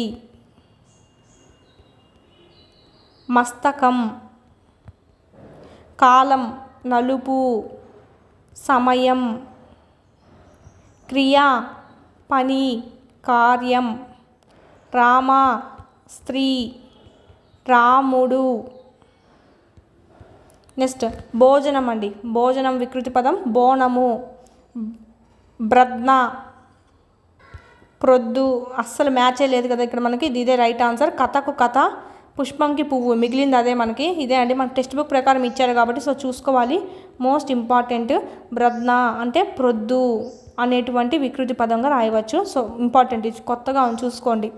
మస్తకం, కాలం, నలుపు, సమయం, క్రియ, పని, కార్యం, రామ, స్త్రీ, రాముడు. నెక్స్ట్ భోజనం అండి. భోజనం వికృతి పదం బోనము, బ్రద్న, ప్రొద్దు. అస్సలు మ్యాచే లేదు కదా ఇక్కడ మనకి. ఇదే రైట్ ఆన్సర్. కథకు కథ, పుష్పంకి పువ్వు, మిగిలింది అదే మనకి. ఇదే అండి మన టెక్స్ట్ బుక్ ప్రకారం ఇచ్చారు కాబట్టి సో చూసుకోవాలి. మోస్ట్ ఇంపార్టెంట్ బ్రద్న అంటే ప్రొద్దు అనేటువంటి వికృతి పదంగా రాయవచ్చు. సో ఇంపార్టెంట్, ఇది కొత్తగా చూసుకోండి.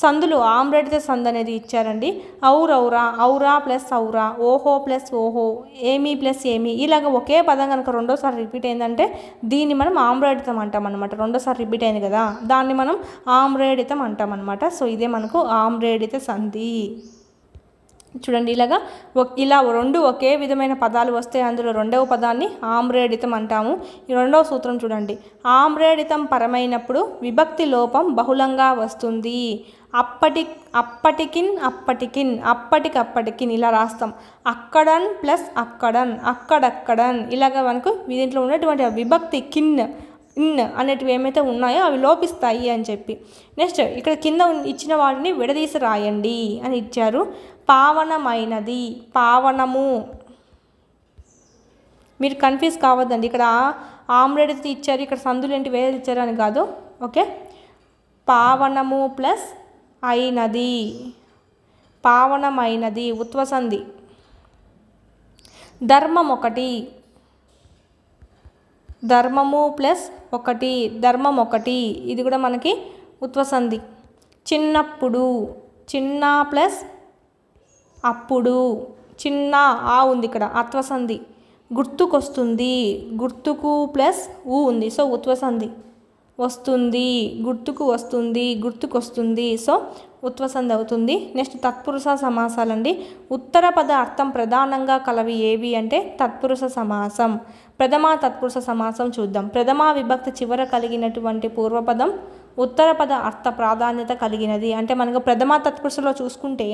సందులు ఆమ్రెడ్తే సంద్ అనేది ఇచ్చారండి. ఔరా ప్లస్ ఔరా, ఓహో ప్లస్ ఓహో, ఏమీ ప్లస్ ఏమీ. ఇలాగ ఒకే పదం కనుక రెండోసారి రిపీట్ అయిందంటే దీన్ని మనం ఆమ్రేడితం అంటాం అనమాట. రెండోసారి రిపీట్ అయింది కదా, దాన్ని మనం ఆమ్రేడితం అంటాం అనమాట. సో ఇదే మనకు ఆమ్రేడిత సంధి. చూడండి, ఇలా రెండు ఒకే విధమైన పదాలు వస్తే అందులో రెండవ పదాన్ని ఆమ్రేడితం అంటాము. ఈ రెండవ సూత్రం చూడండి. ఆమ్రేడితం పరమైనప్పుడు విభక్తి లోపం బహుళంగా వస్తుంది. అప్పటికప్పటికిన్ ఇలా రాస్తాం. అక్కడన్ ప్లస్ అక్కడన్, అక్కడక్కడన్. ఇలాగ మనకు దీంట్లో ఉన్నటువంటి విభక్తి ఇన్ అనేటివి ఏమైతే ఉన్నాయో అవి లోపిస్తాయి అని చెప్పి. నెక్స్ట్ ఇక్కడ కింద ఇచ్చిన వాటిని విడదీసి రాయండి అని ఇచ్చారు. పావనమైనది, పావనము. మీరు కన్ఫ్యూజ్ కావద్దండి. ఇక్కడ ఆమ్రెడితే ఇచ్చారు, ఇక్కడ సందులు ఏంటి వేరేది ఇచ్చారు అని కాదు. ఓకే, పావనము ప్లస్ అయినది, పావనమైనది ఉత్వసంధి. ధర్మం ఒకటి, ధర్మము ప్లస్ ఒకటి, ధర్మం ఒకటి. ఇది కూడా మనకి ఉత్వసంధి. చిన్నప్పుడు, చిన్న ప్లస్ అప్పుడు, చిన్న ఆ ఉంది ఇక్కడ అత్వసంధి. గుర్తుకొస్తుంది, గుర్తుకు ప్లస్ ఊ ఉంది సో ఉత్వసంధి. వస్తుంది, గుర్తుకు వస్తుంది, గుర్తుకొస్తుంది సో ఉత్వసంధి అవుతుంది. నెక్స్ట్ తత్పురుష సమాసాలండి. ఉత్తర పద అర్థం ప్రధానంగా కలవి ఏవి అంటే తత్పురుష సమాసం. ప్రథమా తత్పురుష సమాసం చూద్దాం. ప్రథమా విభక్తి చివర కలిగినటువంటి పూర్వపదం ఉత్తర పద అర్థ ప్రాధాన్యత కలిగినది. అంటే మనకు ప్రథమా తత్పురుషలో చూసుకుంటే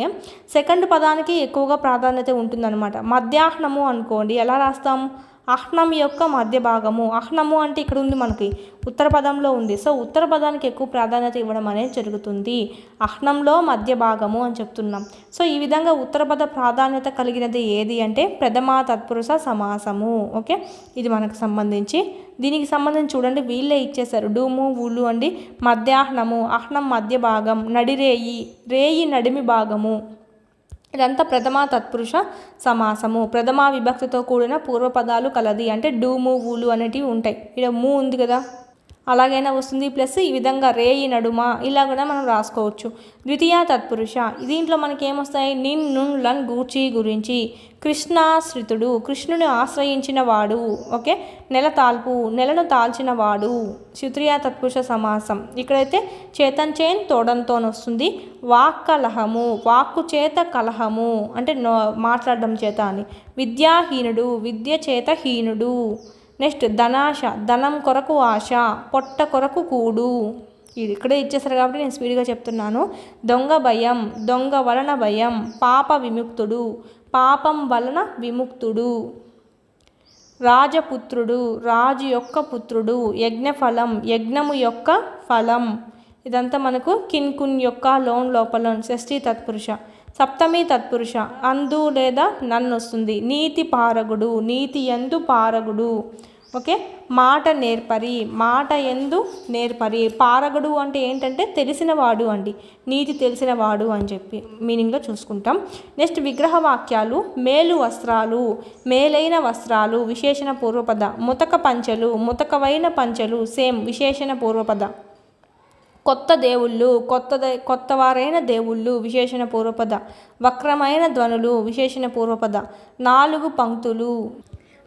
సెకండ్ పదానికి ఎక్కువగా ప్రాధాన్యత ఉంటుందన్నమాట. మధ్యాహ్నము అనుకోండి, ఎలా రాస్తాం? అహ్నం యొక్క మధ్య భాగము. అహ్నము అంటే ఇక్కడ ఉంది మనకి, ఉత్తర పదంలో ఉంది. సో ఉత్తర పదానికి ఎక్కువ ప్రాధాన్యత ఇవ్వడం అనేది జరుగుతుంది. అహ్నంలో మధ్య భాగము అని చెప్తున్నాం. సో ఈ విధంగా ఉత్తర పద ప్రాధాన్యత కలిగినది ఏది అంటే ప్రథమా తత్పురుష సమాసము. ఓకే, ఇది మనకు సంబంధించి. దీనికి సంబంధించి చూడండి, వీళ్ళే ఇచ్చేశారు. డూము ఊలు అండి. మధ్యాహ్నము, అహ్నం మధ్య భాగం, నడిరేయి, రేయి నడిమి భాగము. ఇదంతా ప్రథమా తత్పురుష సమాసము. ప్రథమా విభక్తితో కూడిన పూర్వపదాలు కలది అంటే డూము ఊలు అనేటివి ఉంటాయి. ఇక్కడ మూ ఉంది కదా, అలాగైనా వస్తుంది, ప్లస్ ఈ విధంగా రేయి నడుమ ఇలా కూడా మనం రాసుకోవచ్చు. ద్వితీయ తత్పురుష దీంట్లో మనకి ఏమొస్తాయి, నిన్ నున్ లన్ గూర్చి గురించి. కృష్ణాశ్రితుడు కృష్ణుని ఆశ్రయించిన వాడు. ఓకే, నెలతాల్పు నెలను తాల్చిన వాడు. తృతీయ తత్పురుష సమాసం. ఇక్కడైతే చేతంచేన్ తోడంతోని వస్తుంది. వాక్కలహము వాక్కు చేత కలహము అంటే మాట్లాడడం చేత అని. విద్యాహీనుడు విద్య చేత హీనుడు. నెక్స్ట్ ధనాశ ధనం కొరకు ఆశ, పొట్ట కొరకు కూడు. ఇది ఇక్కడే ఇచ్చేసారు కాబట్టి నేను స్పీడ్గా చెప్తున్నాను. దొంగ భయం దొంగ వలన భయం. పాప విముక్తుడు పాపం వలన విముక్తుడు. రాజపుత్రుడు రాజు యొక్క పుత్రుడు. యజ్ఞఫలం యజ్ఞము యొక్క ఫలం. ఇదంతా మనకు కిన్కున్ యొక్క లోన్ లోపల షష్ఠీ తత్పురుష. సప్తమి తత్పురుష అందు లేదా నన్ను వస్తుంది. నీతి పారగుడు నీతి ఎందు పారగుడు. ఓకే, మాట నేర్పరి మాట ఎందు నేర్పరి. పారగుడు అంటే ఏంటంటే తెలిసినవాడు అండి, నీతి తెలిసినవాడు అని చెప్పి మీనింగ్గా చూసుకుంటాం. నెక్స్ట్ విగ్రహ వాక్యాలు. మేలు వస్త్రాలు మేలైన వస్త్రాలు విశేషణ పూర్వపద. ముతక పంచెలు ముతకవైన పంచెలు సేమ్ విశేషణ పూర్వపద. కొత్త దేవుళ్ళు కొత్తవారైన దేవుళ్ళు విశేషణ పూర్వపద. వక్రమైన ధ్వనులు విశేషణ పూర్వపద. 4 పంక్తులు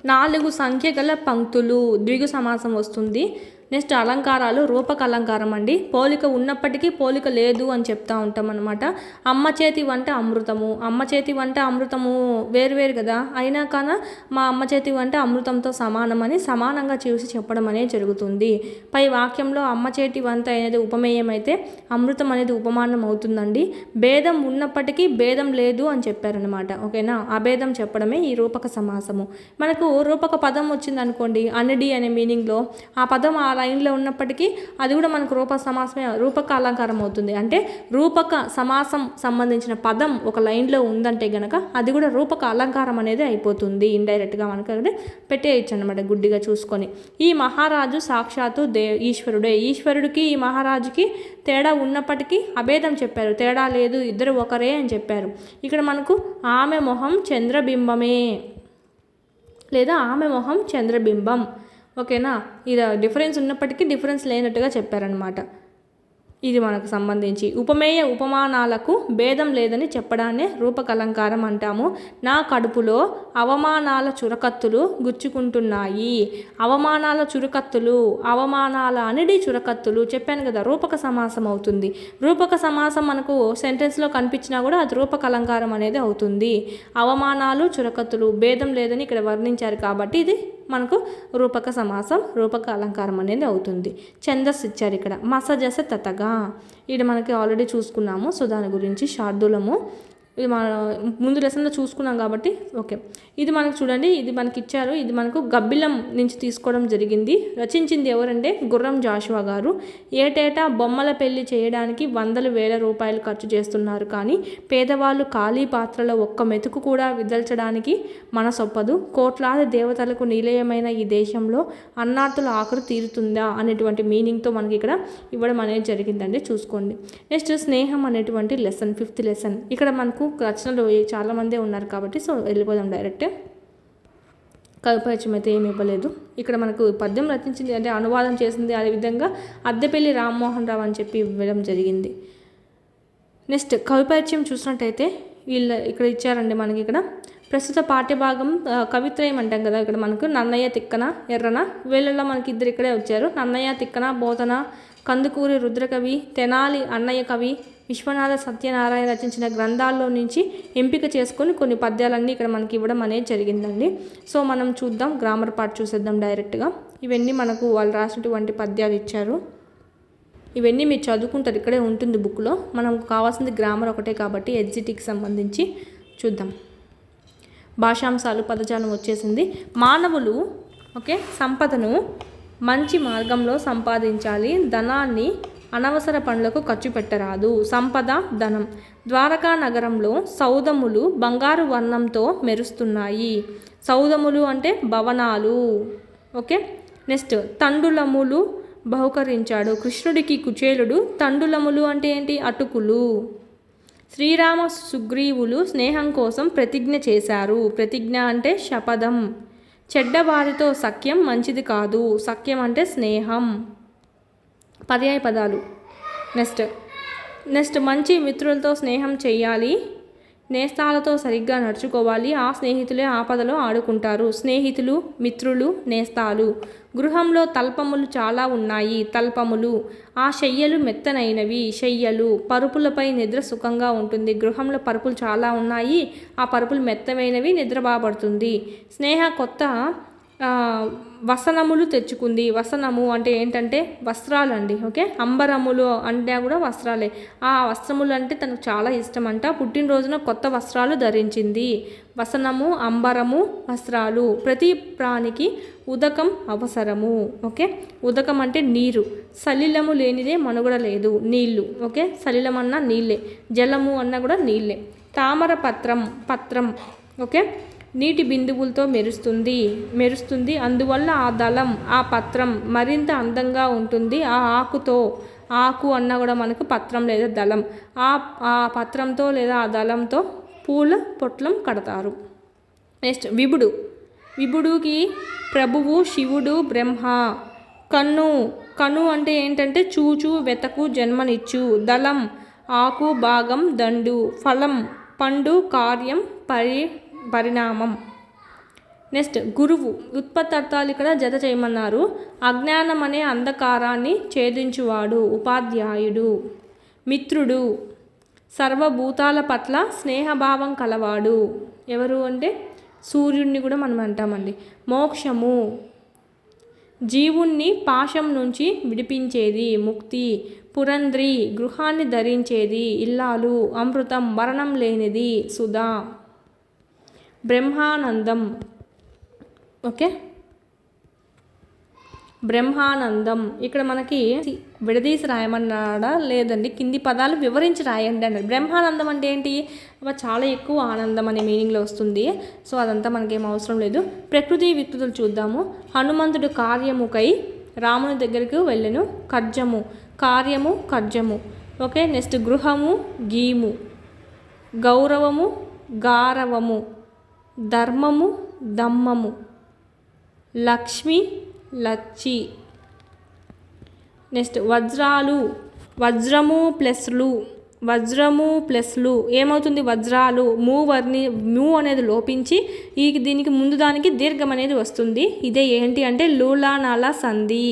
4 సంఖ్య గల పంక్తులు ద్విగు సమాసం వస్తుంది. నెక్స్ట్ అలంకారాలు. రూపక అలంకారం అండి. పోలిక ఉన్నప్పటికీ పోలిక లేదు అని చెప్తా ఉంటాం అనమాట. అమ్మ చేతి వంట అమృతము అమ్మ చేతి వంట అమృతము వేరువేరు కదా, అయినా కానీ మా అమ్మ చేతి వంట అమృతంతో సమానమని సమానంగా చూసి చెప్పడం అనేది జరుగుతుంది. పై వాక్యంలో అమ్మ చేతి వంట అనేది ఉపమేయం అయితే అమృతం అనేది ఉపమానం అవుతుందండి. భేదం ఉన్నప్పటికీ భేదం లేదు అని చెప్పారనమాట. ఓకేనా, అభేదం చెప్పడమే ఈ రూపక సమాసము. మనకు రూపక పదం వచ్చింది అనుకోండి, అనడి అనే మీనింగ్లో ఆ పదం ఆ లైన్లో ఉన్నప్పటికీ అది కూడా మనకు రూపక సమాసమే రూపక అలంకారం అవుతుంది. అంటే రూపక సమాసం సంబంధించిన పదం ఒక లైన్లో ఉందంటే గనక అది కూడా రూపక అలంకారం అనేది అయిపోతుంది. ఇండైరెక్ట్గా మనకు అనేది పెట్టేయచ్చు అనమాట గుడ్డిగా చూసుకొని. ఈ మహారాజు సాక్షాత్తు ఈశ్వరుడే. ఈశ్వరుడికి ఈ మహారాజుకి తేడా ఉన్నప్పటికీ అభేదం చెప్పారు. తేడా లేదు, ఇద్దరు ఒకరే అని చెప్పారు. ఇక్కడ మనకు ఆమె మొహం చంద్రబింబమే లేదా ఆమె మొహం చంద్రబింబం. ఓకేనా, ఇది డిఫరెన్స్ ఉన్నప్పటికీ డిఫరెన్స్ లేనట్టుగా చెప్పారనమాట. ఇది మనకు సంబంధించి ఉపమేయ ఉపమానాలకు భేదం లేదని చెప్పడాన్ని రూపకలంకారం అంటాము. నా కడుపులో అవమానాల చురకత్తులు గుచ్చుకుంటున్నాయి. అవమానాల చురకత్తులు అవమానాల అనిడి చురకత్తులు చెప్పాను కదా, రూపక సమాసం అవుతుంది. రూపక సమాసం మనకు సెంటెన్స్లో కనిపించినా కూడా అది రూపకలంకారం అనేది అవుతుంది. అవమానాలు చురకత్తులు భేదం లేదని ఇక్కడ వర్ణించారు కాబట్టి ఇది మనకు రూపక సమాసం రూపక అలంకారం అనేది అవుతుంది. ఛందస్సు ఇచ్చారు ఇక్కడ. మసజస తతగా ఇది మనకి ఆల్రెడీ చూసుకున్నాము. సో దాని గురించి శార్దూలము ఇది మన ముందు లెసన్లో చూసుకున్నాం కాబట్టి ఓకే. ఇది మనకు చూడండి, ఇది మనకి ఇచ్చారు. ఇది మనకు గబ్బిలం నుంచి తీసుకోవడం జరిగింది. రచించింది ఎవరంటే గుర్రం జాషువా గారు. ఏటేటా బొమ్మల పెళ్లి చేయడానికి 100,000 రూపాయలు ఖర్చు చేస్తున్నారు, కానీ పేదవాళ్ళు ఖాళీ పాత్రలో ఒక్క మెతుకు కూడా విదల్చడానికి మనసొప్పదు. కోట్లాది దేవతలకు నిలయమైన ఈ దేశంలో అన్నార్తుల ఆఖరు తీరుతుందా అనేటువంటి మీనింగ్తో మనకి ఇక్కడ ఇవ్వడం అనేది జరిగిందండి. చూసుకోండి. నెక్స్ట్ స్నేహం అనేటువంటి లెసన్ 5th లెసన్. ఇక్కడ మనకు రచనలు చాలామందే ఉన్నారు కాబట్టి సో వెళ్ళిపోదాం డైరెక్ట్. కవిపరిచయం అయితే ఏమి ఇవ్వలేదు. ఇక్కడ మనకు పద్యం రచించింది అంటే అనువాదం చేసింది అదేవిధంగా అద్దెపల్లి రామ్మోహన్ రావు అని చెప్పి ఇవ్వడం జరిగింది. నెక్స్ట్ కవిపరిచయం చూసినట్టయితే వీళ్ళు ఇక్కడ ఇచ్చారండి మనకి. ఇక్కడ ప్రస్తుత పాఠ్యభాగం కవిత్రయం అంటాం కదా, ఇక్కడ మనకు నన్నయ్య తిక్కన ఎర్రన వీళ్ళల్లో మనకి ఇద్దరు ఇక్కడే వచ్చారు. నన్నయ్య తిక్కన బోధన, కందుకూరి రుద్రకవి, తెనాలి అన్నయ్య కవి, విశ్వనాథ సత్యనారాయణ రచించిన గ్రంథాల్లో నుంచి ఎంపిక చేసుకొని కొన్ని పద్యాలన్నీ ఇక్కడ మనకి ఇవ్వడం అనేది జరిగిందండి. సో మనం చూద్దాం, గ్రామర్ పార్ట్ చూసేద్దాం డైరెక్ట్గా. ఇవన్నీ మనకు వాళ్ళు రాసినటువంటి పద్యాలు ఇచ్చారు. ఇవన్నీ మీరు చదువుకుంటారు, ఇక్కడే ఉంటుంది బుక్లో. మనం కావాల్సింది గ్రామర్ ఒకటే కాబట్టి ఎడ్జిటీకి సంబంధించి చూద్దాం. భాషాంశాలు పదజాలం వచ్చేసింది. మానవులు సంపదను మంచి మార్గంలో సంపాదించాలి. ధనాన్ని అనవసర పనులకు ఖర్చు పెట్టరాదు. సంపద ధనం. ద్వారకా నగరంలో సౌధములు బంగారు వర్ణంతో మెరుస్తున్నాయి. సౌధములు అంటే భవనాలు. నెక్స్ట్ తండులములు బహుకరించాడు. కృష్ణుడికి కుచేలుడు తండులములు అంటే ఏంటి? అటుకులు. శ్రీరామ సుగ్రీవులు స్నేహం కోసం ప్రతిజ్ఞ చేశారు. ప్రతిజ్ఞ అంటే శపథం. చెడ్డవారితో సఖ్యం మంచిది కాదు. సఖ్యం అంటే స్నేహం. పర్యాయ పదాలు. నెక్స్ట్ మంచి మిత్రులతో స్నేహం చేయాలి, నేస్తాలతో సరిగ్గా నడుచుకోవాలి, ఆ స్నేహితులే ఆపదలో ఆడుకుంటారు. స్నేహితులు, మిత్రులు, నేస్తాలు. గృహంలో తల్పములు చాలా ఉన్నాయి, తల్పములు. ఆ శయ్యలు మెత్తనైనవి, శయ్యలు. పరుపులపై నిద్ర సుఖంగా ఉంటుంది. గృహంలో పరుపులు చాలా ఉన్నాయి, ఆ పరుపులు మెత్తమైనవి, నిద్ర బాగుపడుతుంది. స్నేహ కొత్త వసనములు తెచ్చుకుంది. వసనము అంటే ఏంటంటే వస్త్రాలు అండి. ఓకే, అంబరములు అంటే కూడా వస్త్రాలే. ఆ వస్త్రములు అంటే తనకు చాలా ఇష్టం అంట. పుట్టినరోజున కొత్త వస్త్రాలు ధరించింది. వసనము, అంబరము, వస్త్రాలు. ప్రతి ప్రాణికి ఉదకం అవసరము. ఓకే, ఉదకం అంటే నీరు. సలిలము లేనిదే మనుగడ లేదు, నీళ్ళు. ఓకే, సలిలం అన్న నీళ్ళే, జలము అన్న కూడా నీళ్ళే. తామర పత్రం. ఓకే, నీటి బిందువులతో మెరుస్తుంది. అందువల్ల ఆ దళం, ఆ పత్రం మరింత అందంగా ఉంటుంది. ఆ ఆకు అన్న కూడా మనకు పత్రం లేదా దళం. ఆ పత్రంతో లేదా ఆ దళంతో పూల పొట్లం కడతారు. నెక్స్ట్ విభుడుకి ప్రభువు శివుడు, బ్రహ్మ. కన్ను అంటే ఏంటంటే చూచు, వెతకు, జన్మనిచ్చు. దళం ఆకు, భాగం, దండు. ఫలం పండు, కార్యం, పరిణామం. నెక్స్ట్ గురువు. ఉత్పత్తి అర్థాలు ఇక్కడ జత చేయమన్నారు. అజ్ఞానం అనే అంధకారాన్ని ఛేదించువాడు, ఉపాధ్యాయుడు. మిత్రుడు సర్వభూతాల పట్ల స్నేహభావం కలవాడు. ఎవరు అంటే సూర్యుడిని కూడా మనం అంటామండి. మోక్షము జీవుణ్ణి పాశం నుంచి విడిపించేది, ముక్తి. పురంధ్రి గృహాన్ని ధరించేది, ఇల్లాలు. అమృతం మరణం లేనిది, సుధా. బ్రహ్మానందం. ఓకే, బ్రహ్మానందం ఇక్కడ మనకి విడదీసి రాయమన్నాడా లేదండి, కింది పదాలు వివరించి రాయండి అన్నాడు. బ్రహ్మానందం అంటే ఏంటి? చాలా ఎక్కువ ఆనందం అనే మీనింగ్లో వస్తుంది. సో అదంతా మనకేం అవసరం లేదు. ప్రకృతి వికృతులు చూద్దాము. హనుమంతుడు కార్యముకై రాముని దగ్గరికి వెళ్ళెను. కార్యము ఖడ్జము. ఓకే, నెక్స్ట్ గృహము, గీము. గౌరవము, గారవము. ధర్మము, దమ్మము. లక్ష్మి, లచ్చి. నెక్స్ట్ వజ్రము ప్లస్లు ఏమవుతుంది? వజ్రాలు. మూ అనేది లోపించి దీనికి ముందు దానికి దీర్ఘం అనేది వస్తుంది. ఇదే ఏంటి అంటే లూలానాల సంధి.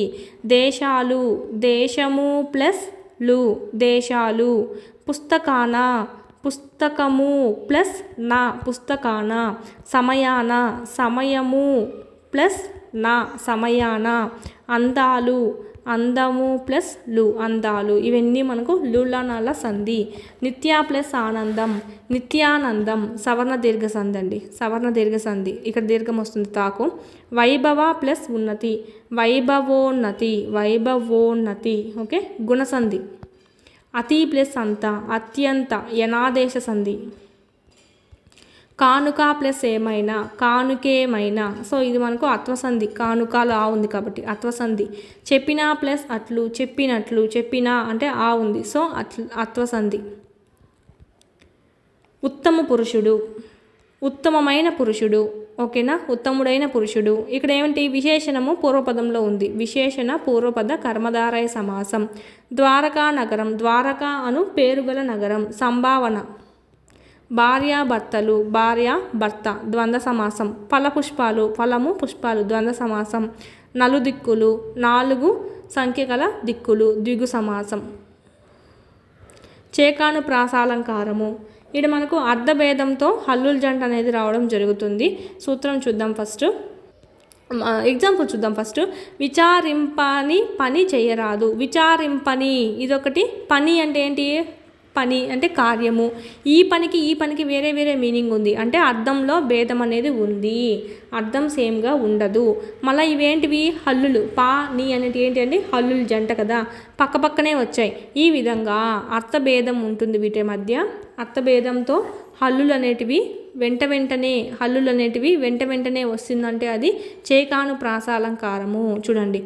దేశాలు, దేశము ప్లస్ లు, దేశాలు. పుస్తకము ప్లస్ నా, పుస్తకాన. సమయము ప్లస్ నా, సమయాన. అందాలు, అందము ప్లస్ లు, అందాలు. ఇవన్నీ మనకు లూలానాల సంధి. నిత్య ప్లస్ ఆనందం, నిత్యానందం. సవర్ణ దీర్ఘ సంధి అండి, సవర్ణ దీర్ఘ సంధి. ఇక్కడ దీర్ఘం వస్తుంది, తాకు. వైభవ ప్లస్ ఉన్నతి, వైభవోన్నతి. ఓకే, గుణసంధి. అతి ప్లస్ అంత, అత్యంత. యనాదేశ సంధి. కానుక ప్లస్ ఏమైనా, కానుకేమైనా. సో ఇది మనకు అత్వసంధి. కానుకలు ఆ ఉంది కాబట్టి అత్వసంధి. చెప్పినా ప్లస్ అట్లు, చెప్పినట్లు. చెప్పినా అంటే ఆ ఉంది, సో అత్వసంధి. ఉత్తమమైన పురుషుడు. ఓకేనా, ఉత్తముడైన పురుషుడు. ఇక్కడ ఏమిటి? విశేషణము పూర్వపదంలో ఉంది. విశేషణ పూర్వపద కర్మధారయ సమాసం. ద్వారకా నగరం. ద్వారకా అను పేరుగల నగరం. సంభావన. భార్యాభర్తలు, భార్య భర్త, ద్వంద్వ సమాసం. ఫలపుష్పాలు, ఫలము పుష్పాలు, ద్వంద్వ సమాసం. నలుదిక్కులు, 4 సంఖ్య గల దిక్కులు, ద్విగు సమాసం. చేకాను ప్రాసాలంకారము. ఇక్కడ మనకు అర్ధభేదంతో హల్లుల జంట అనేది రావడం జరుగుతుంది. సూత్రం చూద్దాం ఫస్ట్. ఎగ్జాంపుల్ చూద్దాం ఫస్ట్. విచారింపని పని చేయరాదు. విచారింపని ఇదొకటి. పని అంటే ఏంటి? పని అంటే కార్యము. ఈ పనికి వేరే వేరే మీనింగ్ ఉంది, అంటే అర్థంలో భేదం అనేది ఉంది, అర్థం సేమ్గా ఉండదు. మళ్ళీ ఇవేంటివి? హల్లులు. పా నీ అనేది ఏంటి అంటే హల్లులు జంట కదా, పక్కపక్కనే వచ్చాయి. ఈ విధంగా అర్థభేదం ఉంటుంది వీటి మధ్య. అర్థభేదంతో హల్లులు అనేటివి వెంట వెంటనే వస్తుందంటే అది చేకాను ప్రాసాలంకారము. చూడండి,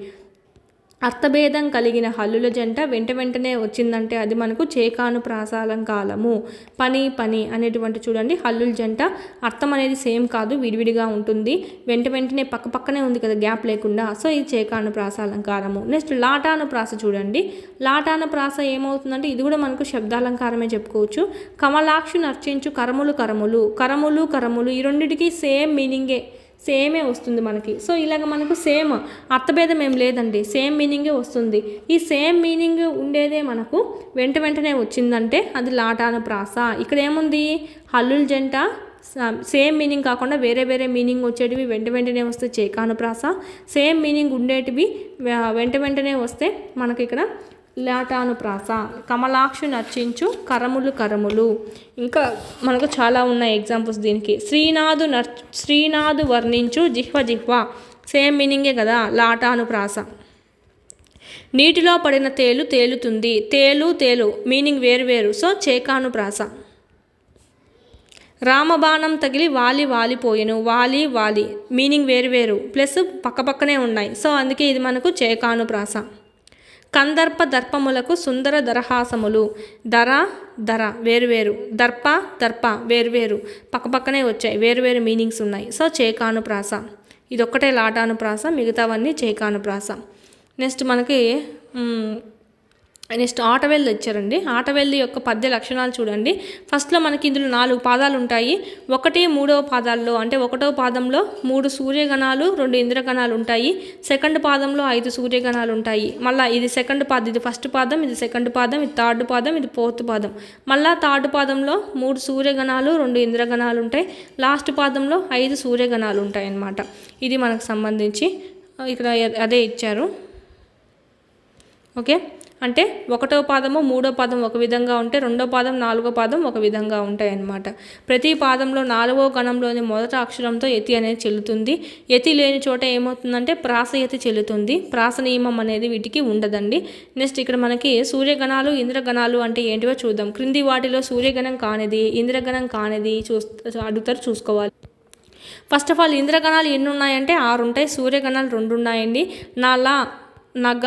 అర్థభేదం కలిగిన హల్లుల జంట వెంటనే వచ్చిందంటే అది మనకు చేకానుప్రాసాలంకారము. పని అనేటువంటి చూడండి హల్లుల జంట అర్థం అనేది సేమ్ కాదు, విడివిడిగా ఉంటుంది. వెంటనే పక్కనే ఉంది కదా, గ్యాప్ లేకుండా. సో ఇది చేకానుప్రాసాలంకారము. నెక్స్ట్ లాటానుప్రాస చూడండి. లాటానుప్రాస ఏమవుతుందంటే ఇది కూడా మనకు శబ్దాలంకారమే చెప్పుకోవచ్చు. కమలాక్షుని అర్చించు కరములు ఈ రెండింటికి సేమ్ మీనింగే, సేమే వస్తుంది మనకి. సో ఇలాగ మనకు సేమ్ అర్థభేదం ఏం లేదండి, సేమ్ మీనింగే వస్తుంది. ఈ సేమ్ మీనింగ్ ఉండేదే మనకు వెంటనే వచ్చిందంటే అది లాటానుప్రాస. ఇక్కడ ఏముంది, హల్లుల జంట సేమ్ మీనింగ్ కాకుండా వేరే మీనింగ్ వచ్చేటివి వెంటనే వస్తే చేకానుప్రాస. సేమ్ మీనింగ్ ఉండేటివి వెంటనే వస్తే మనకి ఇక్కడ లాటానుప్రాస. కమలాక్షుని అర్చించు కరములు. ఇంకా మనకు చాలా ఉన్నాయి ఎగ్జాంపుల్స్ దీనికి. శ్రీనాథు వర్ణించు జిహ్వ సేమ్ మీనింగే కదా, లాటానుప్రాస. నీటిలో పడిన తేలుతుంది, తేలు మీనింగ్ వేరు, సో చేకానుప్రాస. రామబాణం తగిలి వాలిపోయెను, వాలి మీనింగ్ వేరు ప్లస్ పక్కనే ఉన్నాయి. సో అందుకే ఇది మనకు చేకానుప్రాస. కందర్ప దర్పములకు సుందర దరహాసములు. దర వేరు, దర్ప వేరు పక్కనే వచ్చాయి, వేరు మీనింగ్స్ ఉన్నాయి. సో చేకానుప్రాస. ఇదొక్కటే లాటానుప్రాస, మిగతావన్నీ చేకానుప్రాస. నెక్స్ట్ మనకి ఆటవెల్లి ఇచ్చారండి. ఆటవెల్లి యొక్క పద్య లక్షణాలు చూడండి. ఫస్ట్లో మనకి ఇందులో 4 పాదాలు ఉంటాయి. 1, 3వ పాదాల్లో అంటే 1వ పాదంలో 3 సూర్యగణాలు 2 ఇంద్రగణాలు ఉంటాయి. సెకండ్ పాదంలో 5 సూర్యగణాలు ఉంటాయి. మళ్ళీ ఇది సెకండ్ పాదం, ఇది ఫస్ట్ పాదం, ఇది సెకండ్ పాదం, ఇది థర్డ్ పాదం, ఇది ఫోర్త్ పాదం. మళ్ళీ థర్డ్ పాదంలో 3 సూర్యగణాలు 2 ఇంద్రగణాలు ఉంటాయి. లాస్ట్ పాదంలో 5 సూర్యగణాలు ఉంటాయి అన్నమాట. ఇది మనకు సంబంధించి ఇక్కడ అదే ఇచ్చారు. ఓకే, అంటే 1వ పాదము 3వ పాదం ఒక విధంగా ఉంటే 2వ పాదం 4వ పాదం ఒక విధంగా ఉంటాయి అన్నమాట. ప్రతి పాదంలో 4వ గణంలోని మొదటి అక్షరంతో యతి అనేది చెల్లుతుంది. యతి లేని చోట ఏమవుతుందంటే ప్రాసయతి చెల్లుతుంది. ప్రాస నియమం అనేది వీటికి ఉండదండి. నెక్స్ట్ ఇక్కడ మనకి సూర్యగణాలు ఇంద్రగణాలు అంటే ఏంటివో చూద్దాం. క్రింది వాటిలో సూర్యగణం కానిది ఇంద్రగణం కానిది అడుగుతారు, చూసుకోవాలి. ఫస్ట్ ఆఫ్ ఆల్ ఇంద్రగణాలు ఎన్ని ఉన్నాయంటే 6 ఉంటాయి. సూర్యగణాలు 2 ఉన్నాయండి. నగ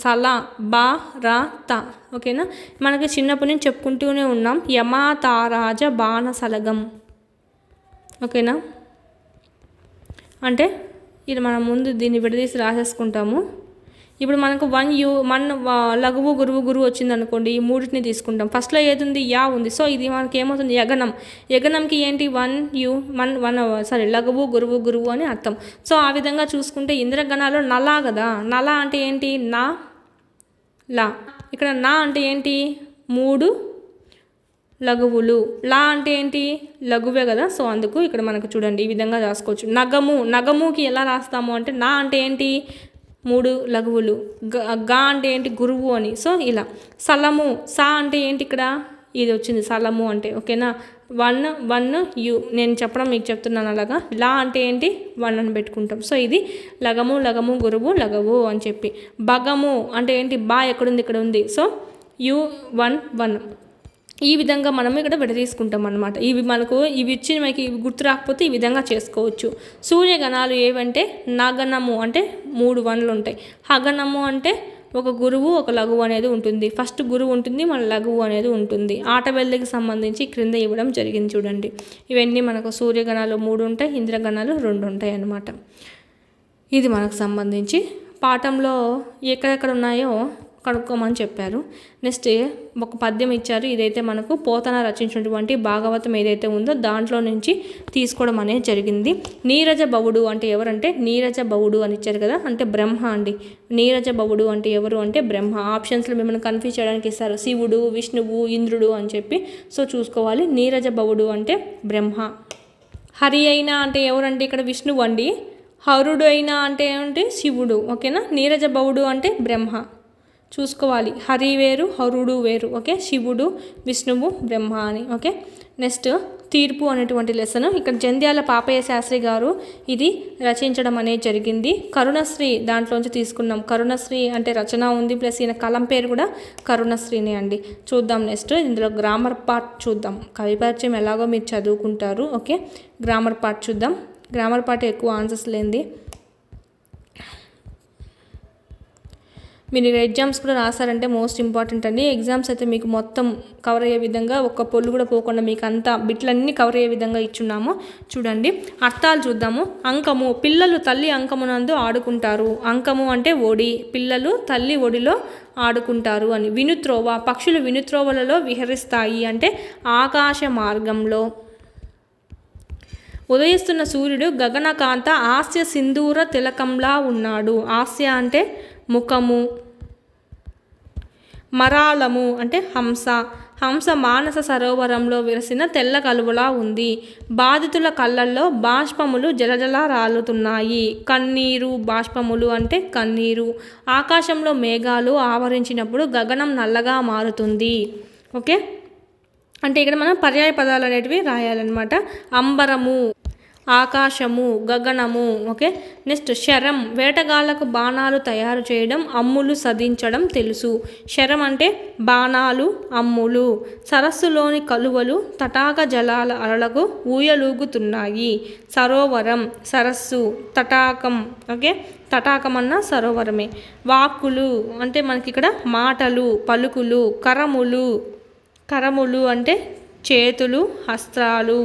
సల బా రా త. ఓకేనా, మనకి చిన్నప్పటి నుంచి చెప్పుకుంటూనే ఉన్నాం యమా తారాజ బాణసలగం. ఓకేనా, అంటే ఇది మనం ముందు దీన్ని విడదీసి రాసేసుకుంటాము. ఇప్పుడు మనకు లఘువు గురువు వచ్చింది అనుకోండి, ఈ మూడింటిని తీసుకుంటాం. ఫస్ట్లో ఏది ఉంది, యా ఉంది. సో ఇది మనకి ఏమవుతుంది, యగనంకి ఏంటి లఘువు గురువు అని అర్థం. సో ఆ విధంగా చూసుకుంటే ఇంద్రగణాలు నలా కదా. నలా అంటే ఏంటి, లా. ఇక్కడ నా అంటే ఏంటి, 3 లఘువులు. లా అంటే ఏంటి, లఘువే కదా. సో అందుకు ఇక్కడ మనకు చూడండి ఈ విధంగా రాసుకోవచ్చు. నగముకి ఎలా రాస్తాము అంటే నా అంటే ఏంటి, 3 లఘువులు. గా అంటే ఏంటి, గురువు అని. సో ఇలా. సలము సా అంటే ఏంటి, ఇక్కడ ఇది వచ్చింది సలము అంటే. ఓకేనా, 1 యు నేను చెప్పడం మీకు చెప్తున్నాను అలాగా. లా అంటే ఏంటి, 1 అని పెట్టుకుంటాం. సో ఇది లగము గురువు లఘువు అని చెప్పి. భగము అంటే ఏంటి, బా ఎక్కడుంది, ఇక్కడ ఉంది. సో U1 ఈ విధంగా మనం ఇక్కడ విడదీసుకుంటాం అన్నమాట. ఇవి ఇచ్చి మనకి గుర్తు రాకపోతే ఈ విధంగా చేసుకోవచ్చు. సూర్యగణాలు ఏవంటే నగనము అంటే 3 వన్లు ఉంటాయి. హగనము అంటే ఒక గురువు ఒక లఘువు అనేది ఉంటుంది. ఫస్ట్ గురువు ఉంటుంది, మన లఘువు అనేది ఉంటుంది. ఆటవెల్లికి సంబంధించి క్రింద ఇవ్వడం జరిగింది చూడండి. ఇవన్నీ మనకు సూర్యగణాలు 3 ఉంటాయి, ఇంద్రగణాలు 2 ఉంటాయి అన్నమాట. ఇది మనకు సంబంధించి పాఠంలో ఎక్కడెక్కడ ఉన్నాయో కనుక్కోమని చెప్పారు. నెక్స్ట్ ఒక పద్యం ఇచ్చారు. ఇదైతే మనకు పోతన రచించినటువంటి భాగవతం ఏదైతే ఉందో దాంట్లో నుంచి తీసుకోవడం అనేది జరిగింది. నీరజ భవుడు అంటే ఎవరంటే నీరజ భవుడు అని ఇచ్చారు కదా, అంటే బ్రహ్మ అండి. నీరజ భవుడు అంటే ఎవరు అంటే బ్రహ్మ. ఆప్షన్స్లో మిమ్మల్ని కన్ఫ్యూజ్ చేయడానికి ఇస్తారు, శివుడు విష్ణువు ఇంద్రుడు అని చెప్పి. సో చూసుకోవాలి. నీరజ భవుడు అంటే బ్రహ్మ. హరి అయినా అంటే ఎవరంటే ఇక్కడ విష్ణువు అండి. హరుడు అయినా అంటే ఏమంటే శివుడు. ఓకేనా, నీరజ భవుడు అంటే బ్రహ్మ. చూసుకోవాలి, హరి వేరు హరుడు వేరు. ఓకే, శివుడు విష్ణువు బ్రహ్మ అని. ఓకే, నెక్స్ట్ తీర్పు అనేటువంటి లెసన్. ఇక్కడ జంధ్యాల పాపయ్య శాస్త్రి గారు ఇది రచించడం అనేది జరిగింది. కరుణశ్రీ దాంట్లోంచి తీసుకున్నాం. కరుణశ్రీ అంటే రచన ఉంది, ప్లస్ ఈయన కలం పేరు కూడా కరుణశ్రీనే అండి. చూద్దాం నెక్స్ట్ ఇందులో గ్రామర్ పార్ట్ చూద్దాం. కవి పరిచయం ఎలాగో మీరు చదువుకుంటారు. ఓకే, గ్రామర్ పార్ట్ చూద్దాం. గ్రామర్ పార్ట్ ఎక్కువ ఆన్సర్స్ లేనిది. మీరు ఎగ్జామ్స్ కూడా రాసారంటే మోస్ట్ ఇంపార్టెంట్ అండి. ఎగ్జామ్స్ అయితే మీకు మొత్తం కవర్ అయ్యే విధంగా ఒక్క పొల్లు కూడా పోకుండా మీకు అంతా బిట్లన్నీ కవర్ అయ్యే విధంగా ఇచ్చున్నాము. చూడండి అర్థాలు చూద్దాము. అంకము, పిల్లలు తల్లి అంకమునందు ఆడుకుంటారు. అంకము అంటే ఒడి, పిల్లలు తల్లి ఒడిలో ఆడుకుంటారు అని. వినుత్రోవ, పక్షులు వినుత్రోవలలో విహరిస్తాయి అంటే ఆకాశ మార్గంలో. ఉదయిస్తున్న సూర్యుడు గగనకాంత హాస్య సింధూర తిలకంలా ఉన్నాడు. హాస్య అంటే ముఖము. మరాళము అంటే హంస. హంస మానస సరోవరంలో విరసిన తెల్ల కలువలా ఉంది. బాధితుల కళ్ళల్లో బాష్పములు జలజలా రాలుతున్నాయి. కన్నీరు, బాష్పములు అంటే కన్నీరు. ఆకాశంలో మేఘాలు ఆవరించినప్పుడు గగనం నల్లగా మారుతుంది. ఓకే, అంటే ఇక్కడ మనం పర్యాయ పదాలు అనేటివి రాయాలన్నమాట. అంబరము, ఆకాశము, గగనము. ఓకే, నెక్స్ట్ శరం, వేటగాళ్లకు బాణాలు తయారు చేయడం, అమ్ములు సధించడం తెలుసు. శరం అంటే బాణాలు, అమ్ములు. సరస్సులోని కలువలు తటాక జలాల అలలకు ఊయలూగుతున్నాయి. సరోవరం, సరస్సు, తటాకం. ఓకే, తటాకం అన్న సరోవరమే. వాక్కులు అంటే మనకి ఇక్కడ మాటలు, పలుకులు. కరములు, కరములు అంటే చేతులు, హస్తాలు.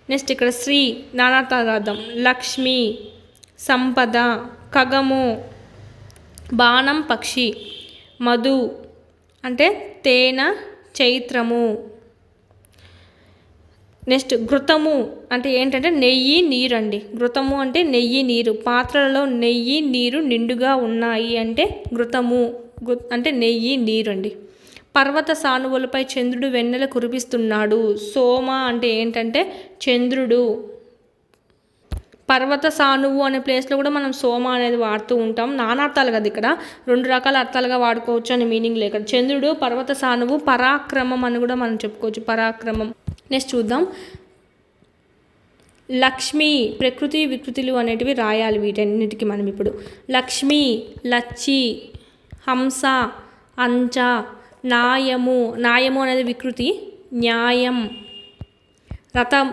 నెక్స్ట్ ఇక్కడ శ్రీ నానార్థార్థం. లక్ష్మి, సంపద. ఖగము, బాణం, పక్షి. మధు అంటే తేనె, చైత్రము. నెక్స్ట్ ఘృతము అంటే ఏంటంటే నెయ్యి, నీరు అండి. ఘృతము అంటే నెయ్యి, నీరు. పాత్రలలో నెయ్యి, నీరు నిండుగా ఉన్నాయి అంటే ఘృతము అంటే నెయ్యి, నీరు అండి. పర్వత సానువులపై చంద్రుడు వెన్నెల కురిపిస్తున్నాడు. సోమ అంటే ఏంటంటే చంద్రుడు. పర్వత సానువు అనే ప్లేస్లో కూడా మనం సోమ అనేది వాడుతూ ఉంటాం. నానార్థాలు కదా, ఇక్కడ 2 రకాల అర్థాలుగా వాడుకోవచ్చు అని మీనింగ్ లేక. చంద్రుడు, పర్వత సానువు, పరాక్రమం అని కూడా మనం చెప్పుకోవచ్చు. పరాక్రమం. నెక్స్ట్ చూద్దాం. లక్ష్మి, ప్రకృతి వికృతులు అనేటివి రాయాలి వీటన్నిటికీ మనం ఇప్పుడు. లక్ష్మి, లచ్చి. హంస, అంచ. న్యాయము, న్యాయము అనేది వికృతి. న్యాయం.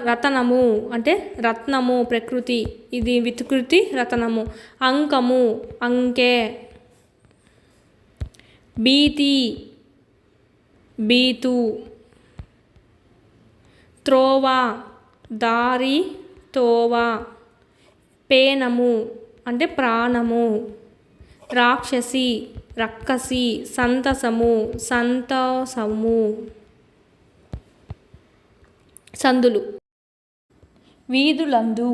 రతనము అంటే రత్నము, ప్రకృతి. ఇది వికృతి, రతనము. అంకము, అంకె. భీతి, బీతు. త్రోవ, దారి, తోవ. పేనము అంటే ప్రాణము. రాక్షసి, రక్కసి. సంతసము, సంతోషము. సందులు. వీధులందు,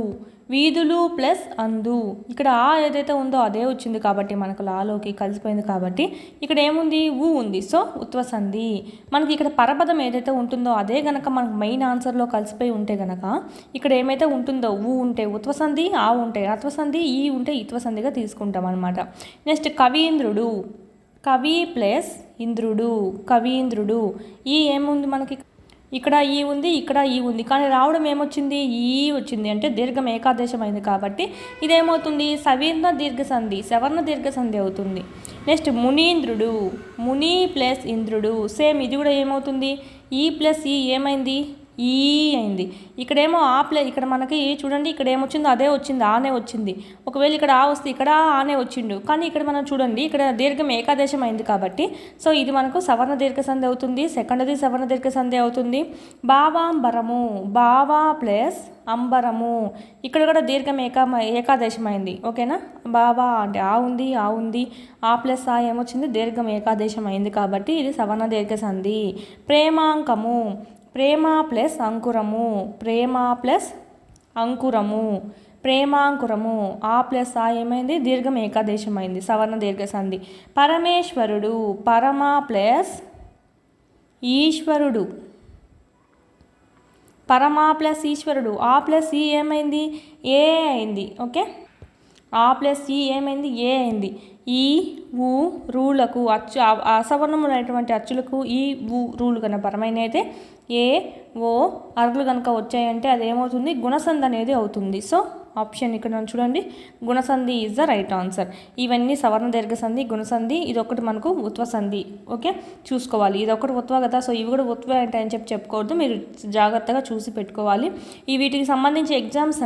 వీధులు ప్లస్ అందు. ఇక్కడ ఆ ఏదైతే ఉందో అదే వచ్చింది కాబట్టి మనకు లాలోకి కలిసిపోయింది కాబట్టి ఇక్కడ ఏముంది, ఊ ఉంది. సో ఉత్వసంధి. మనకి ఇక్కడ పరపదం ఏదైతే ఉంటుందో అదే గనక మనకు మెయిన్ ఆన్సర్లో కలిసిపోయి ఉంటే గనక ఇక్కడ ఏమైతే ఉంటుందో ఊ ఉంటే ఉత్వసంధి, ఆ ఉంటే అత్వసంధి, ఈ ఉంటే ఇత్వసంధిగా తీసుకుంటాం అనమాట. నెక్స్ట్ కవీంద్రుడు. కవి ప్లస్ ఇంద్రుడు, కవీంద్రుడు. ఈ ఏముంది మనకి ఇక్కడ ఈ ఉంది, ఇక్కడ ఈ ఉంది, కానీ రావడం ఏమొచ్చింది, ఈ వచ్చింది. అంటే దీర్ఘం ఏకాదేశం అయింది కాబట్టి ఇదేమవుతుంది, సవర్ణ దీర్ఘసంధి, సవర్ణ దీర్ఘసంధి అవుతుంది. నెక్స్ట్ మునీంద్రుడు. ముని ప్లస్ ఇంద్రుడు. సేమ్ ఇది కూడా ఏమవుతుంది, ఈ ప్లస్ ఈ ఏమైంది, ఈ అయింది. ఇక్కడేమో ఇక్కడ మనకి చూడండి, ఇక్కడ ఏమొచ్చిందో అదే వచ్చింది, ఆనే వచ్చింది. ఒకవేళ ఇక్కడ ఆ వస్తే ఇక్కడ ఆనే వచ్చిండు, కానీ ఇక్కడ మనం చూడండి ఇక్కడ దీర్ఘం ఏకాదేశం అయింది కాబట్టి సో ఇది మనకు సవర్ణ దీర్ఘసంధి అవుతుంది. సెకండ్ది సవర్ణ దీర్ఘసంధి అవుతుంది. భావాంబరము. భావా ప్లస్ అంబరము. ఇక్కడ కూడా దీర్ఘం ఏకాదేశం అయింది. ఓకేనా, బాబా అంటే ఆ ఉంది, ఆ ప్లస్ ఆ ఏమొచ్చింది, దీర్ఘం ఏకాదేశం అయింది కాబట్టి ఇది సవర్ణ దీర్ఘసంధి. ప్రేమాంకము. ప్రేమ ప్లస్ అంకురము. ప్రేమ ప్లస్ అంకురము. ప్రేమాంకురము. ఆ ప్లస్ ఆ ఏమైంది, దీర్ఘం ఏకాదేశం అయింది, సవర్ణ దీర్ఘసంధి. పరమేశ్వరుడు. పరమ ప్లస్ ఈశ్వరుడు. పరమ ప్లస్ ఈశ్వరుడు. ఆ ప్లస్ ఈ ఏమైంది, ఏ అయింది. ఓకే, ఆ ప్లస్ ఈ ఏమైంది, ఏ అయింది. ఈ ఊ రూలకు అచ్చు అసవర్ణములైనటువంటి అచ్చులకు ఈ ఊ రూలు కన్నా పరమైన అయితే ఏ ఓ అర్లు కనుక వచ్చాయంటే అదేమవుతుంది, గుణసంధి అనేది అవుతుంది. సో ఆప్షన్ ఇక్కడ చూడండి, గుణసంధి ఈజ్ ద రైట్ ఆన్సర్. ఇవన్నీ సవర్ణ దీర్ఘసంధి, గుణసంధి, ఇదొకటి మనకు ఉత్వసంధి. ఓకే, చూసుకోవాలి. ఇదొకటి ఉత్వ కదా, సో ఇవి కూడా ఉత్వ అంటే అని చెప్పుకోవద్దు, మీరు జాగ్రత్తగా చూసి పెట్టుకోవాలి. ఈ వీటికి సంబంధించి ఎగ్జామ్స్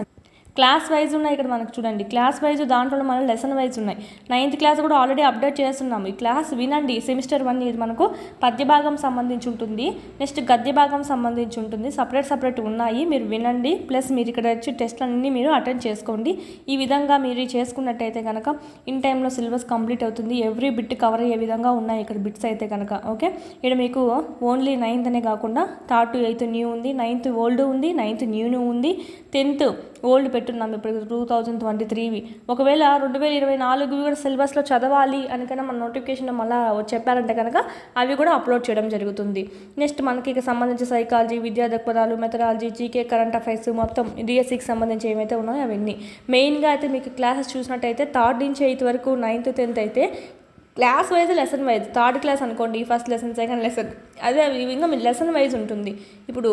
క్లాస్ వైజ్ ఉన్నాయి ఇక్కడ మనకు చూడండి. క్లాస్ వైజ్ దాంట్లో మన లెసన్ వైజ్ ఉన్నాయి. 9th క్లాస్ కూడా ఆల్రెడీ అప్డేట్ చేస్తున్నాము. ఈ క్లాస్ వినండి. సెమిస్టర్ 1 ఇది మనకు పద్య భాగం సంబంధించి ఉంటుంది, నెక్స్ట్ గద్య భాగం సంబంధించి ఉంటుంది. సపరేట్ ఉన్నాయి, మీరు వినండి. ప్లస్ మీరు ఇక్కడ వచ్చి టెస్ట్లన్నీ మీరు అటెండ్ చేసుకోండి. ఈ విధంగా మీరు చేసుకున్నట్టయితే కనుక ఇన్ టైంలో సిలబస్ కంప్లీట్ అవుతుంది. ఎవ్రీ బిట్ కవర్ అయ్యే విధంగా ఉన్నాయి ఇక్కడ బిట్స్ అయితే కనుక. ఓకే, ఇక్కడ మీకు ఓన్లీ 9th అనే కాకుండా 3rd to 8th న్యూ ఉంది, 9th ఓల్డ్ ఉంది, 9th న్యూను ఉంది, 10th ఓల్డ్ పెట్టున్నాం ఇప్పుడు 2023వి. ఒకవేళ 2024 కూడా సిలబస్లో చదవాలి అనికన్నా మన నోటిఫికేషన్ మళ్ళీ చెప్పారంటే కనుక అవి కూడా అప్లోడ్ చేయడం జరుగుతుంది. నెక్స్ట్ మనకి ఇక సంబంధించి సైకాలజీ, విద్యా దృక్పథాలు, మెథడాలజీ, జీకే, కరెంట్ అఫైర్స్ మొత్తం డిఎస్సికి సంబంధించి ఏమైతే ఉన్నాయో అవన్నీ మెయిన్గా అయితే మీకు క్లాసెస్ చూసినట్టయితే 3rd నుంచి 8th వరకు, 9th 10th అయితే class wise lesson wise. 3rd class అనుకోండి, ఫస్ట్ లెసన్, సెకండ్ లెసన్, అదే విధంగా మీ లెసన్ వైజ్ ఉంటుంది. ఇప్పుడు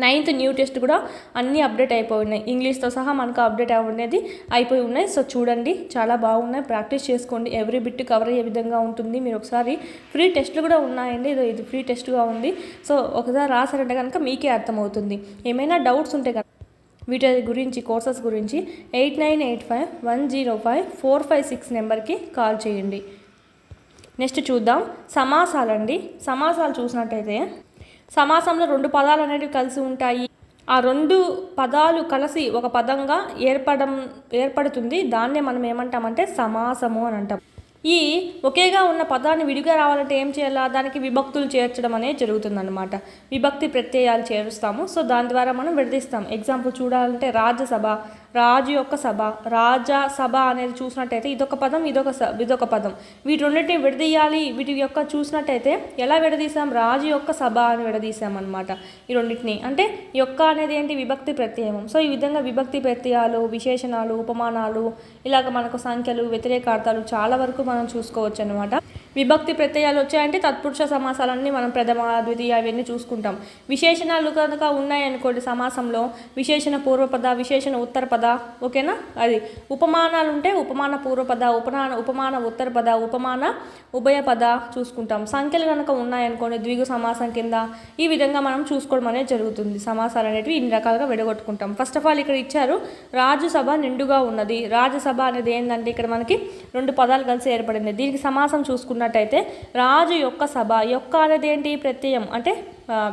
9th న్యూ టెస్ట్ కూడా అన్నీ అప్డేట్ అయిపోయి ఉన్నాయి, ఇంగ్లీష్తో సహా మనకు అప్డేట్ అనేది అయిపోయి ఉన్నాయి. సో చూడండి, చాలా బాగున్నాయి, ప్రాక్టీస్ చేసుకోండి. ఎవ్రీ బిట్ కవర్ అయ్యే విధంగా ఉంటుంది. మీరు ఒకసారి ఫ్రీ టెస్ట్లు కూడా ఉన్నాయండి, ఇది ఫ్రీ టెస్ట్గా ఉంది. సో ఒకసారి రాసారంటే కనుక మీకే అర్థమవుతుంది. ఏమైనా డౌట్స్ ఉంటే కనుక వీటి గురించి, కోర్సెస్ గురించి 8985105456 నెంబర్కి కాల్ చేయండి. నెక్స్ట్ చూద్దాం సమాసాలండి. సమాసాలు చూసినట్టయితే సమాసంలో 2 పదాలు అనేవి కలిసి ఉంటాయి. ఆ 2 పదాలు కలిసి ఒక పదంగా ఏర్పడుతుంది. దాన్నే మనం ఏమంటామంటే సమాసము అని అంటాం. ఈ ఒకేగా ఉన్న పదాన్ని విడిగా రావాలంటే ఏం చేయాలా? దానికి విభక్తులు చేర్చడం అనేది జరుగుతుందన్నమాట. విభక్తి ప్రత్యయాలు చేరుస్తాము. సో దాని ద్వారా మనం విడదీస్తాం. ఎగ్జాంపుల్ చూడాలంటే రాజ్యసభ, రాజు యొక్క సభ, రాజా సభ అనేది చూసినట్టయితే ఇదొక పదం, ఇదొక పదం. వీటి రెండింటిని విడదీయాలి. వీటి యొక్క చూసినట్టయితే ఎలా విడదీసాం? రాజు యొక్క సభ అని విడదీసాం అనమాట ఈ రెండింటిని. అంటే యొక్క అనేది ఏంటి? విభక్తి ప్రత్యయం. సో ఈ విధంగా విభక్తి ప్రత్యయాలు, విశేషణాలు, ఉపమానాలు, ఇలాగ మనకు సంఖ్యలు, వ్యతిరేకార్థాలు చాలా వరకు మనం చూసుకోవచ్చు అనమాట. విభక్తి ప్రత్యయాలు వచ్చాయంటే తత్పురుష సమాసాలన్నీ మనం ప్రథమ, ద్వితీయ అవన్నీ చూసుకుంటాం. విశేషణాలు కనుక ఉన్నాయనుకోండి సమాసంలో, విశేషణ పూర్వపద, విశేషణ ఉత్తరపద, ఓకేనా? అది ఉపమానాలు ఉంటే ఉపమాన పూర్వపద, ఉపమాన ఉత్తరపద, ఉపమాన ఉభయపద చూసుకుంటాం. సంఖ్యలు కనుక ఉన్నాయనుకోండి ద్విగు సమాసం కింద ఈ విధంగా మనం చూసుకోవడం అనేది జరుగుతుంది. సమాసాలు అనేటివి ఇన్ని రకాలుగా విడగొట్టుకుంటాం. ఫస్ట్ ఆఫ్ ఆల్ ఇక్కడ ఇచ్చారు రాజసభ నిండుగా ఉన్నది. రాజసభ అనేది ఏంటంటే ఇక్కడ మనకి 2 పదాలు కలిసి ఏర్పడింది. దీనికి సమాసం చూసుకున్నట్టయితే రాజు యొక్క సభ. యొక్క అనేది ఏంటి? ప్రత్యయం, అంటే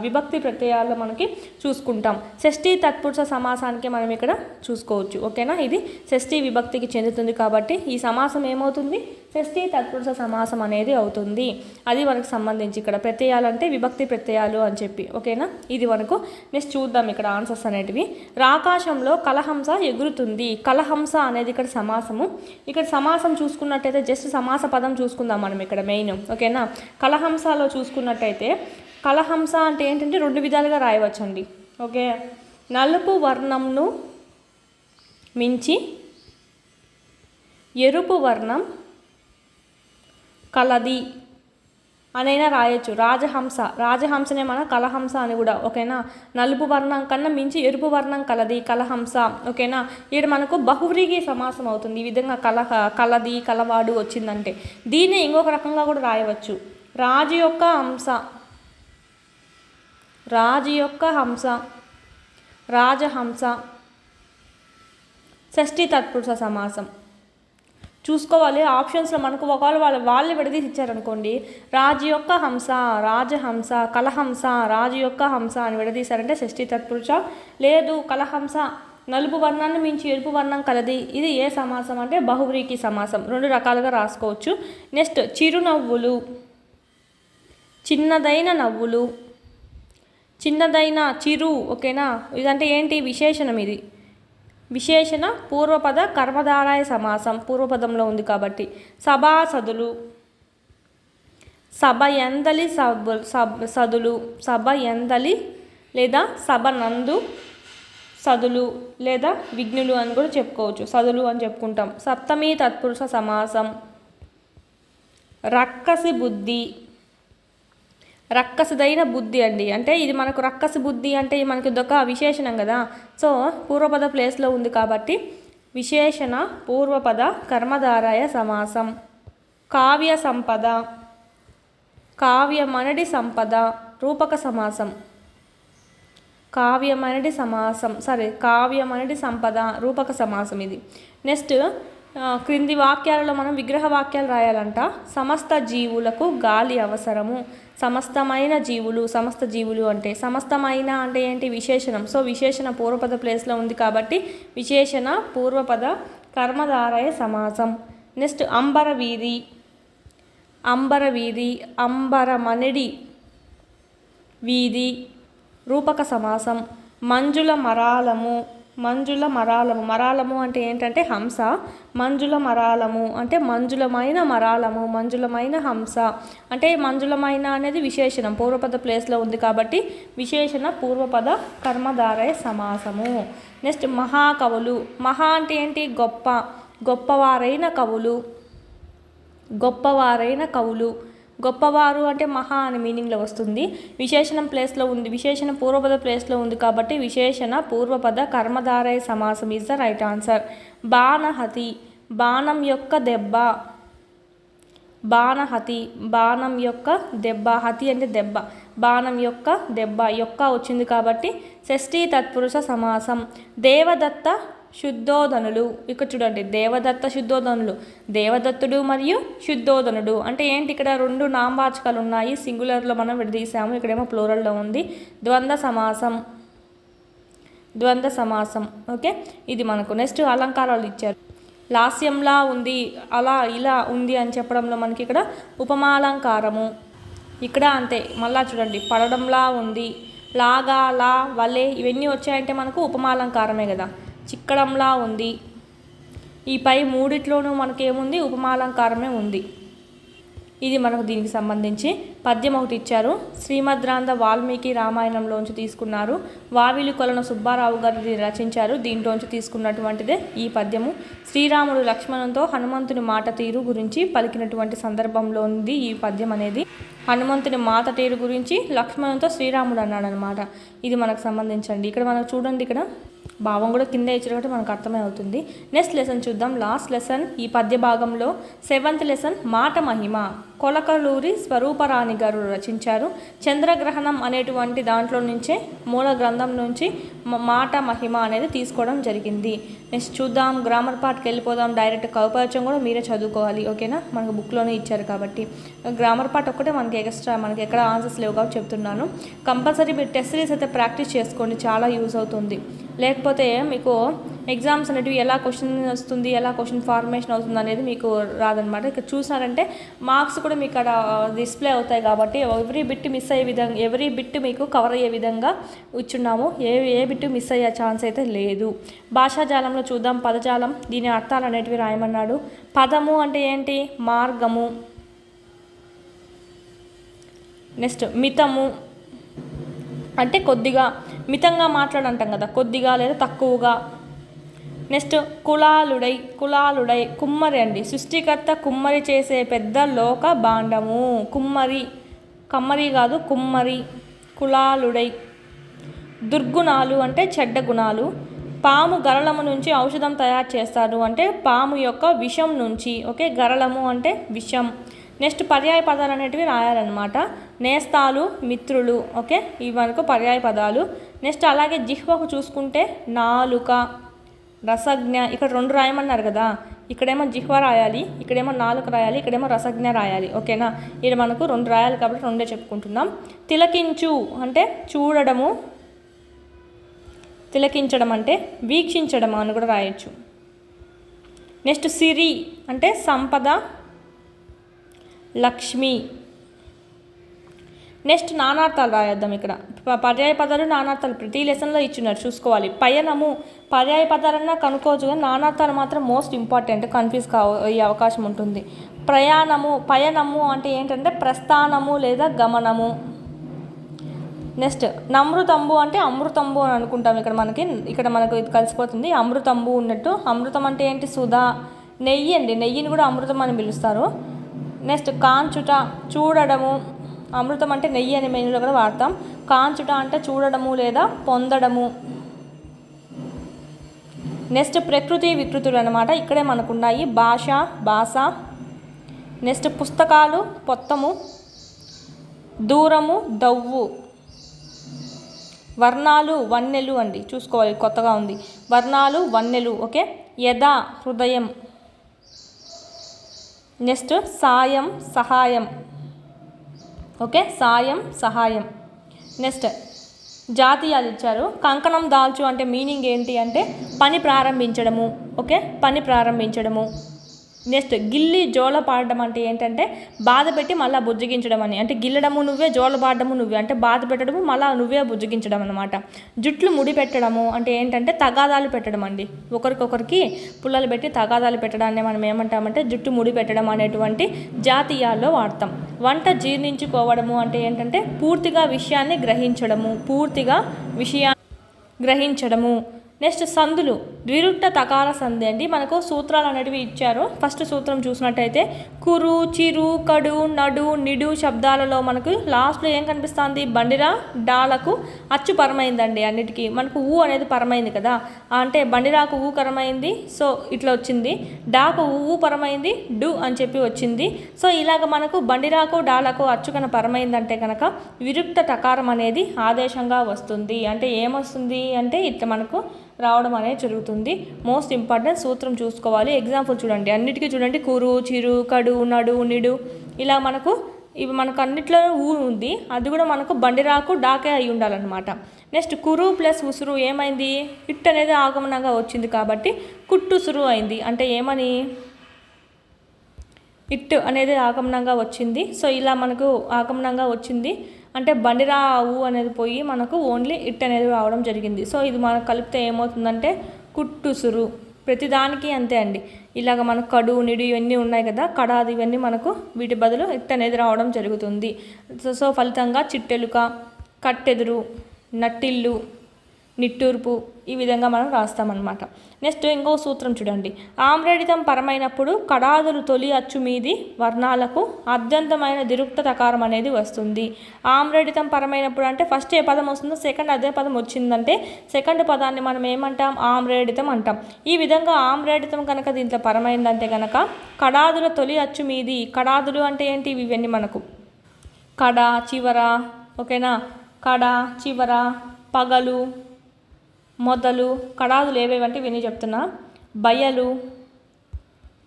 విభక్తి ప్రత్యయాల్లో మనకి చూసుకుంటాం. షష్ఠీ తత్పురుష సమాసానికి మనం ఇక్కడ చూసుకోవచ్చు. ఓకేనా? ఇది షష్ఠీ విభక్తికి చెందుతుంది కాబట్టి ఈ సమాసం ఏమవుతుంది? షష్ఠీ తత్పురుష సమాసం అనేది అవుతుంది. అది మనకు సంబంధించి ఇక్కడ ప్రత్యయాలు అంటే విభక్తి ప్రత్యయాలు అని చెప్పి. ఓకేనా? ఇది మనకు నెక్స్ట్ చూద్దాం ఇక్కడ ఆన్సర్స్ అనేటివి. రాకాశంలో కలహంస ఎగురుతుంది. కలహంస అనేది ఇక్కడ సమాసము. ఇక్కడ సమాసం చూసుకున్నట్టయితే జస్ట్ సమాస పదం చూసుకుందాం మనం ఇక్కడ మెయిన్. ఓకేనా? కలహంసలో చూసుకున్నట్టయితే కలహంస అంటే ఏంటంటే 2 విధాలుగా రాయవచ్చండి. ఓకే, నలుపు వర్ణంను మించి ఎరుపు వర్ణం కలది అనైనా రాయొచ్చు. రాజహంసనే మన కలహంస అని కూడా. ఓకేనా? నలుపు వర్ణం కన్నా మించి ఎరుపు వర్ణం కలది, కలహంస. ఓకేనా? ఇక్కడ మనకు బహువ్రీహి సమాసం అవుతుంది. ఈ విధంగా కలది, కలవాడు వచ్చిందంటే దీన్ని ఇంకొక రకంగా కూడా రాయవచ్చు. రాజు యొక్క హంస, రాజు యొక్క హంస, రాజహంస. షష్ఠీ తత్పురుష సమాసం చూసుకోవాలి. ఆప్షన్స్లో మనకు ఒకవేళ వాళ్ళు విడదీసి ఇచ్చారనుకోండి, రాజు యొక్క హంస, రాజహంస, కలహంస, రాజు యొక్క హంస అని విడదీశారంటే షష్ఠీ తత్పురుష. లేదు కలహంస నలుపు వర్ణాన్ని మించి ఎరుపు వర్ణం కలది, ఇది ఏ సమాసం అంటే బహువ్రీహి సమాసం. 2 రకాలుగా రాసుకోవచ్చు. నెక్స్ట్ చిరునవ్వులు, చిన్నదైన నవ్వులు, చిన్నదైన చిరు. ఓకేనా? ఇదంటే ఏంటి? విశేషణం. ఇది విశేషణ పూర్వపద కర్మధారాయ సమాసం, పూర్వపదంలో ఉంది కాబట్టి. సభాసదులు, సభ ఎందలి సదులు, సభ ఎందలి లేదా సభ నందు సదులు లేదా విఘ్నులు అని కూడా చెప్పుకోవచ్చు. సదులు అని చెప్పుకుంటాం. సప్తమి తత్పురుష సమాసం. రక్కసి బుద్ధి, రక్కసదైన బుద్ధి అండి. అంటే ఇది మనకు రక్కసి బుద్ధి అంటే మనకి ఇదొక విశేషణం కదా. సో పూర్వపద ప్లేస్లో ఉంది కాబట్టి విశేషణ పూర్వపద కర్మధారాయ సమాసం. కావ్య సంపద, కావ్యమనడి సంపద రూపక సమాసం. కావ్యం అనేది సమాసం, కావ్యం అనేది సంపద, రూపక సమాసం ఇది. నెక్స్ట్ క్రింది వాక్యాలలో మనం విగ్రహ వాక్యాలు రాయాలంట. సమస్త జీవులకు గాలి అవసరము. సమస్తమైన జీవులు, సమస్త జీవులు అంటే సమస్తమైన అంటే ఏంటి? విశేషణం. సో విశేషణ పూర్వపద ప్లేస్లో ఉంది కాబట్టి విశేషణ పూర్వపద కర్మధారయ సమాసం. నెక్స్ట్ అంబరవీధి, అంబరవీధి, అంబరమనడి వీధి, రూపక సమాసం. మంజుల మరాలము, మంజుల మరాలము, మరాలము అంటే ఏంటంటే హంస. మంజుల మరాలము అంటే మంజులమైన మరాలము, మంజులమైన హంస. అంటే మంజులమైన అనేది విశేషణం పూర్వపద ప్లేస్లో ఉంది కాబట్టి విశేషణ పూర్వపద కర్మధారయ సమాసము. నెక్స్ట్ మహాకవులు, మహా అంటే ఏంటి? గొప్ప, గొప్పవారైన కవులు, గొప్పవారైన కవులు. గొప్పవారు అంటే మహా అనే మీనింగ్లో వస్తుంది. విశేషణం ప్లేస్లో ఉంది, విశేషణ పూర్వపద ప్లేస్లో ఉంది కాబట్టి విశేషణ పూర్వపద కర్మధారయ సమాసం ఈజ్ ద రైట్ ఆన్సర్. బాణహతి, బాణం యొక్క దెబ్బ, బాణహతి, బాణం యొక్క దెబ్బ. హతి అంటే దెబ్బ, బాణం యొక్క దెబ్బ, యొక్క వచ్చింది కాబట్టి షష్ఠీ తత్పురుష సమాసం. దేవదత్త శుద్ధోదనులు, ఇక్కడ చూడండి దేవదత్త శుద్ధోదనులు, దేవదత్తుడు మరియు శుద్ధోదనుడు అంటే ఏంటి? ఇక్కడ రెండు నామవాచకాలు ఉన్నాయి, సింగులర్లో మనం విడదీసాము, ఇక్కడేమో ప్లూరల్లో ఉంది. ద్వంద్వ సమాసం, ద్వంద్వ సమాసం. ఓకే, ఇది మనకు. నెక్స్ట్ అలంకారాలు ఇచ్చారు. లాస్యంలా ఉంది, అలా ఇలా ఉంది అని చెప్పడంలో మనకి ఇక్కడ ఉపమాలంకారము. ఇక్కడ అంతే, మళ్ళా చూడండి పడడంలా ఉంది, లాగా, లా, వలే ఇవన్నీ వచ్చాయంటే మనకు ఉపమాలంకారమే కదా. చిక్కడంలా ఉంది, ఈ పై మూడిట్లోనూ మనకేముంది? ఉపమాలంకారమే ఉంది. ఇది మనకు దీనికి సంబంధించి పద్యం ఒకటి ఇచ్చారు. శ్రీమద్రాంధ వాల్మీకి రామాయణంలోంచి తీసుకున్నారు. వావిలి కొలను సుబ్బారావు గారు రచించారు. దీంట్లోంచి తీసుకున్నటువంటిదే ఈ పద్యము. శ్రీరాముడు లక్ష్మణునితో హనుమంతుని మాట తీరు గురించి పలికినటువంటి సందర్భంలో ఉంది ఈ పద్యం అనేది. హనుమంతుని మాట తీరు గురించి లక్ష్మణునితో శ్రీరాముడు అన్నాడనమాట. ఇది మనకు సంబంధించండి. ఇక్కడ మనకు చూడండి, ఇక్కడ భావం కూడా కింద ఇచ్చారు కాబట్టి మనకు అర్థమే అవుతుంది. నెక్స్ట్ లెసన్ చూద్దాం. లాస్ట్ లెసన్ ఈ పద్య భాగంలో 7th లెసన్ మాట మహిమ. కొలకలూరి స్వరూపరాణి గారు రచించారు. చంద్రగ్రహణం అనేటువంటి దాంట్లో నుంచే మూల గ్రంథం నుంచి మాట మహిమ అనేది తీసుకోవడం జరిగింది. నెక్స్ట్ చూద్దాం, గ్రామర్ పార్ట్కి వెళ్ళిపోదాం. డైరెక్ట్ కవిపరిచయం కూడా మీరే చదువుకోవాలి, ఓకేనా? మనకు బుక్లోనే ఇచ్చారు కాబట్టి గ్రామర్ పార్ట్ ఒక్కటే మనకి ఎక్స్ట్రా, మనకి ఎక్కడ ఆన్సర్స్ లేవు కాబట్టి చెప్తున్నాను. కంపల్సరీ మీరు టెస్ట్ సిరీస్ అయితే ప్రాక్టీస్ చేసుకోండి, చాలా యూజ్ అవుతుంది. లేకపోతే మీకు ఎగ్జామ్స్ అనేటివి ఎలా క్వశ్చన్ వస్తుంది, ఎలా క్వశ్చన్ ఫార్మేషన్ అవుతుంది అనేది మీకు రాదనమాట. ఇక్కడ చూసారంటే మార్క్స్ కూడా మీకు అక్కడ డిస్ప్లే అవుతాయి కాబట్టి ఎవ్రీ బిట్ మిస్ అయ్యే విధంగా, ఎవ్రీ బిట్ మీకు కవర్ అయ్యే విధంగా ఇచ్చున్నాము. ఏ బిట్ మిస్ అయ్యే ఛాన్స్ అయితే లేదు. భాషాజాలంలో చూద్దాం. పదజాలం, దీని అర్థాలు అనేటివి రాయమన్నాడు. పదము అంటే ఏంటి? మార్గము. నెక్స్ట్ మితము అంటే కొద్దిగా, మితంగా మాట్లాడంటాం కదా, కొద్దిగా లేదా తక్కువగా. నెక్స్ట్ కులాలుడై, కులాలుడై కుమ్మరి అండి. సృష్టికర్త కుమ్మరి చేసే పెద్ద లోక భాండము. కుమ్మరి, కమ్మరి కాదు కుమ్మరి. కులాలుడై. దుర్గుణాలు అంటే చెడ్డ గుణాలు. పాము గరళము నుంచి ఔషధం తయారు చేస్తారు అంటే పాము యొక్క విషం నుంచి. ఓకే, గరళము అంటే విషం. నెక్స్ట్ పర్యాయ పదాలు అనేటివి రాయాలన్నమాట. నేస్తాలు, మిత్రులు. ఓకే, ఇవి మనకు పర్యాయ పదాలు. నెక్స్ట్ అలాగే జిహ్వకు చూసుకుంటే నాలుక, రసజ్ఞ. ఇక్కడ 2 రాయమన్నారు కదా, ఇక్కడేమో జిహ్వ రాయాలి, ఇక్కడేమో నాలుక రాయాలి, ఇక్కడేమో రసజ్ఞ రాయాలి. ఓకేనా? ఇది మనకు 2 రాయాలి కాబట్టి 2 చెప్పుకుంటున్నాం. తిలకించు అంటే చూడడము, తిలకించడం అంటే వీక్షించడం అని కూడా రాయొచ్చు. నెక్స్ట్ సిరి అంటే సంపద, లక్ష్మి. నెక్స్ట్ నానార్థాలు రాయొద్దాం. ఇక్కడ పర్యాయ పదాలు, నానార్థాలు ప్రతి లెసన్లో ఇచ్చినారు, చూసుకోవాలి. పయనము, పర్యాయ పదాలన్నా కనుక్కోవచ్చు కానీ నానార్థాలు మాత్రం మోస్ట్ ఇంపార్టెంట్, కన్ఫ్యూజ్ అయ్యే అవకాశం ఉంటుంది. ప్రయాణము, పయనము అంటే ఏంటంటే ప్రస్థానము లేదా గమనము. నెక్స్ట్ నమృతంబు అంటే అమృతంబు అని అనుకుంటాం. ఇక్కడ మనకు ఇది కలిసిపోతుంది, అమృతంబు ఉన్నట్టు. అమృతం అంటే ఏంటి? సుధా. నెయ్యి అండి, నెయ్యిని కూడా అమృతం అని పిలుస్తారు. నెక్స్ట్ కాంచుట, చూడడము. అమృతం అంటే నెయ్యి అనే మెనూలో కూడా వాడతాం. కాంచుట అంటే చూడడము లేదా పొందడము. నెక్స్ట్ ప్రకృతి వికృతులు అనమాట, ఇక్కడే మనకున్నాయి. భాష, బాస. నెక్స్ట్ పుస్తకాలు, పొత్తము. దూరము, దవ్వు. వర్ణాలు వన్నెలు అండి, చూసుకోవాలి, కొత్తగా ఉంది. వర్ణాలు వన్నెలు. ఓకే. యథా హృదయం. నెక్స్ట్ సాయం సహాయం. ఓకే, సాయం సహాయం. నెక్స్ట్ జాతీయాలు ఇచ్చారు. కంకణం దాల్చు అంటే మీనింగ్ ఏంటి అంటే పని ప్రారంభించడము. ఓకే, పని ప్రారంభించడము. నెక్స్ట్ గిల్లి జోల పాడడం అంటే ఏంటంటే బాధ పెట్టి మళ్ళీ బుజ్జగించడం అని, అంటే గిల్లడము నువ్వే, జోల పాడడము నువ్వే, అంటే బాధ పెట్టడము మళ్ళీ నువ్వే బుజ్జగించడం అనమాట. జుట్లు ముడి పెట్టడము అంటే ఏంటంటే తగాదాలు పెట్టడం అండి, ఒకరికొకరికి పుల్లలు పెట్టి తగాదాలు పెట్టడాన్ని మనం ఏమంటామంటే జుట్టు ముడి పెట్టడం అనేటువంటి జాతీయాల్లో వాడతాం. వంట జీర్ణించుకోవడము అంటే ఏంటంటే పూర్తిగా విషయాన్ని గ్రహించడము. నెక్స్ట్ సందులు, ద్విరుక్త తకార సంధి అండి. మనకు సూత్రాలు అనేటివి ఇచ్చారు. ఫస్ట్ సూత్రం చూసినట్టయితే కురు, చిరు, కడు, నడు, నిడు శబ్దాలలో మనకు లాస్ట్లో ఏం కనిపిస్తుంది? బండిరా డాలకు అచ్చు పరమైందండి. అన్నిటికీ మనకు ఊ అనేది పరమైంది కదా, అంటే బండిరాకు ఊ పరమైంది, సో ఇట్లా వచ్చింది. డాకు ఊ పరమైంది, డు అని చెప్పి వచ్చింది. సో ఇలాగ మనకు బండిరాకు డాలకు అచ్చు కన పరమైందంటే కనుక విరుక్త టకారం అనేది ఆదేశంగా వస్తుంది. అంటే ఏమొస్తుంది అంటే ఇట్లా మనకు రావడం అనేది జరుగుతుంది. మోస్ట్ ఇంపార్టెంట్ సూత్రం చూసుకోవాలి. ఎగ్జాంపుల్ చూడండి, అన్నిటికీ చూడండి, కురు, చిరు, కడు, నడు, నిడు, ఇలా ఇవి మనకు అన్నిట్లో ఊ ఉంది. అది కూడా మనకు బండిరాకు డాకే అయి ఉండాలన్నమాట. నెక్స్ట్ కురు ప్లస్ ఉసురు ఏమైంది? ఇట్ అనేది ఆగమనంగా వచ్చింది కాబట్టి కుట్టుసురు అయింది. అంటే ఏమని? ఇట్ అనేది ఆగమనంగా వచ్చింది. సో ఇలా మనకు ఆగమనంగా వచ్చింది అంటే బండిరావు అనేది పోయి మనకు ఓన్లీ ఇట్ అనేది రావడం జరిగింది. సో ఇది మనకు కలిపితే ఏమవుతుందంటే కుట్టుసురు. ప్రతిదానికి అంతే అండి. ఇలాగ మనకు కడు, నిడు ఇవన్నీ ఉన్నాయి కదా, కడాది ఇవన్నీ మనకు వీటి బదులు ఇట్ అనేది రావడం జరుగుతుంది. సో ఫలితంగా చిట్టెలుక, కట్టెదురు, నట్టిల్లు, నిట్టూర్పు ఈ విధంగా మనం రాస్తామన్నమాట. నెక్స్ట్ ఇంకో సూత్రం చూడండి, ఆమ్రేడితం పరమైనప్పుడు కడాదులు తొలి అచ్చు మీది వర్ణాలకు అద్యంతమైన దిరుక్త తకారం అనేది వస్తుంది. ఆమ్రేడితం పరమైనప్పుడు అంటే ఫస్ట్ ఏ పదం వస్తుందో సెకండ్ అదే పదం వచ్చిందంటే సెకండ్ పదాన్ని మనం ఏమంటాం? ఆమ్రేడితం అంటాం. ఈ విధంగా ఆమ్రేడితం కనుక దీంట్లో పరమైందంటే కనుక కడాదుల తొలి అచ్చు మీది. కడాదులు అంటే ఏంటి? ఇవన్నీ మనకు కడ, చివర. ఓకేనా, కడ, చివర, పగలు, మొదలు. కడాదులు ఏవేవంటే విని చెప్తున్నా. బయలు,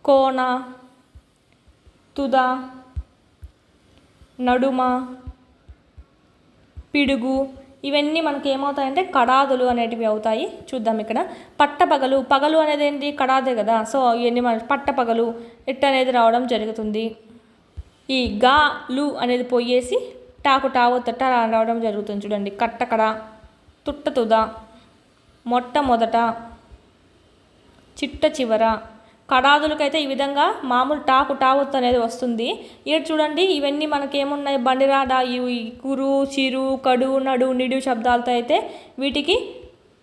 కోన, తుద, నడుమ, పిడుగు ఇవన్నీ మనకి ఏమవుతాయంటే కడాదులు అనేటివి అవుతాయి. చూద్దాం ఇక్కడ. పట్టపగలు, పగలు అనేది ఏంటి? కడాదే కదా. సో ఇవన్నీ మన పట్టపగలు ఇట్ అనేది రావడం జరుగుతుంది. ఈ గా లు అనేది పోయేసి టాకు టావు తట్ట రావడం జరుగుతుంది. చూడండి, కట్టకడ, తుట్ట తుద, మొట్టమొదట, చిట్ట చివర. కడాదులకైతే ఈ విధంగా మామూలు టాకు టావత్తు అనేది వస్తుంది. ఇక్కడ చూడండి, ఇవన్నీ మనకేమున్నాయి? బండిరాడా, ఈ కురు, చిరు, కడు, నడు, నిడు శబ్దాలతో అయితే వీటికి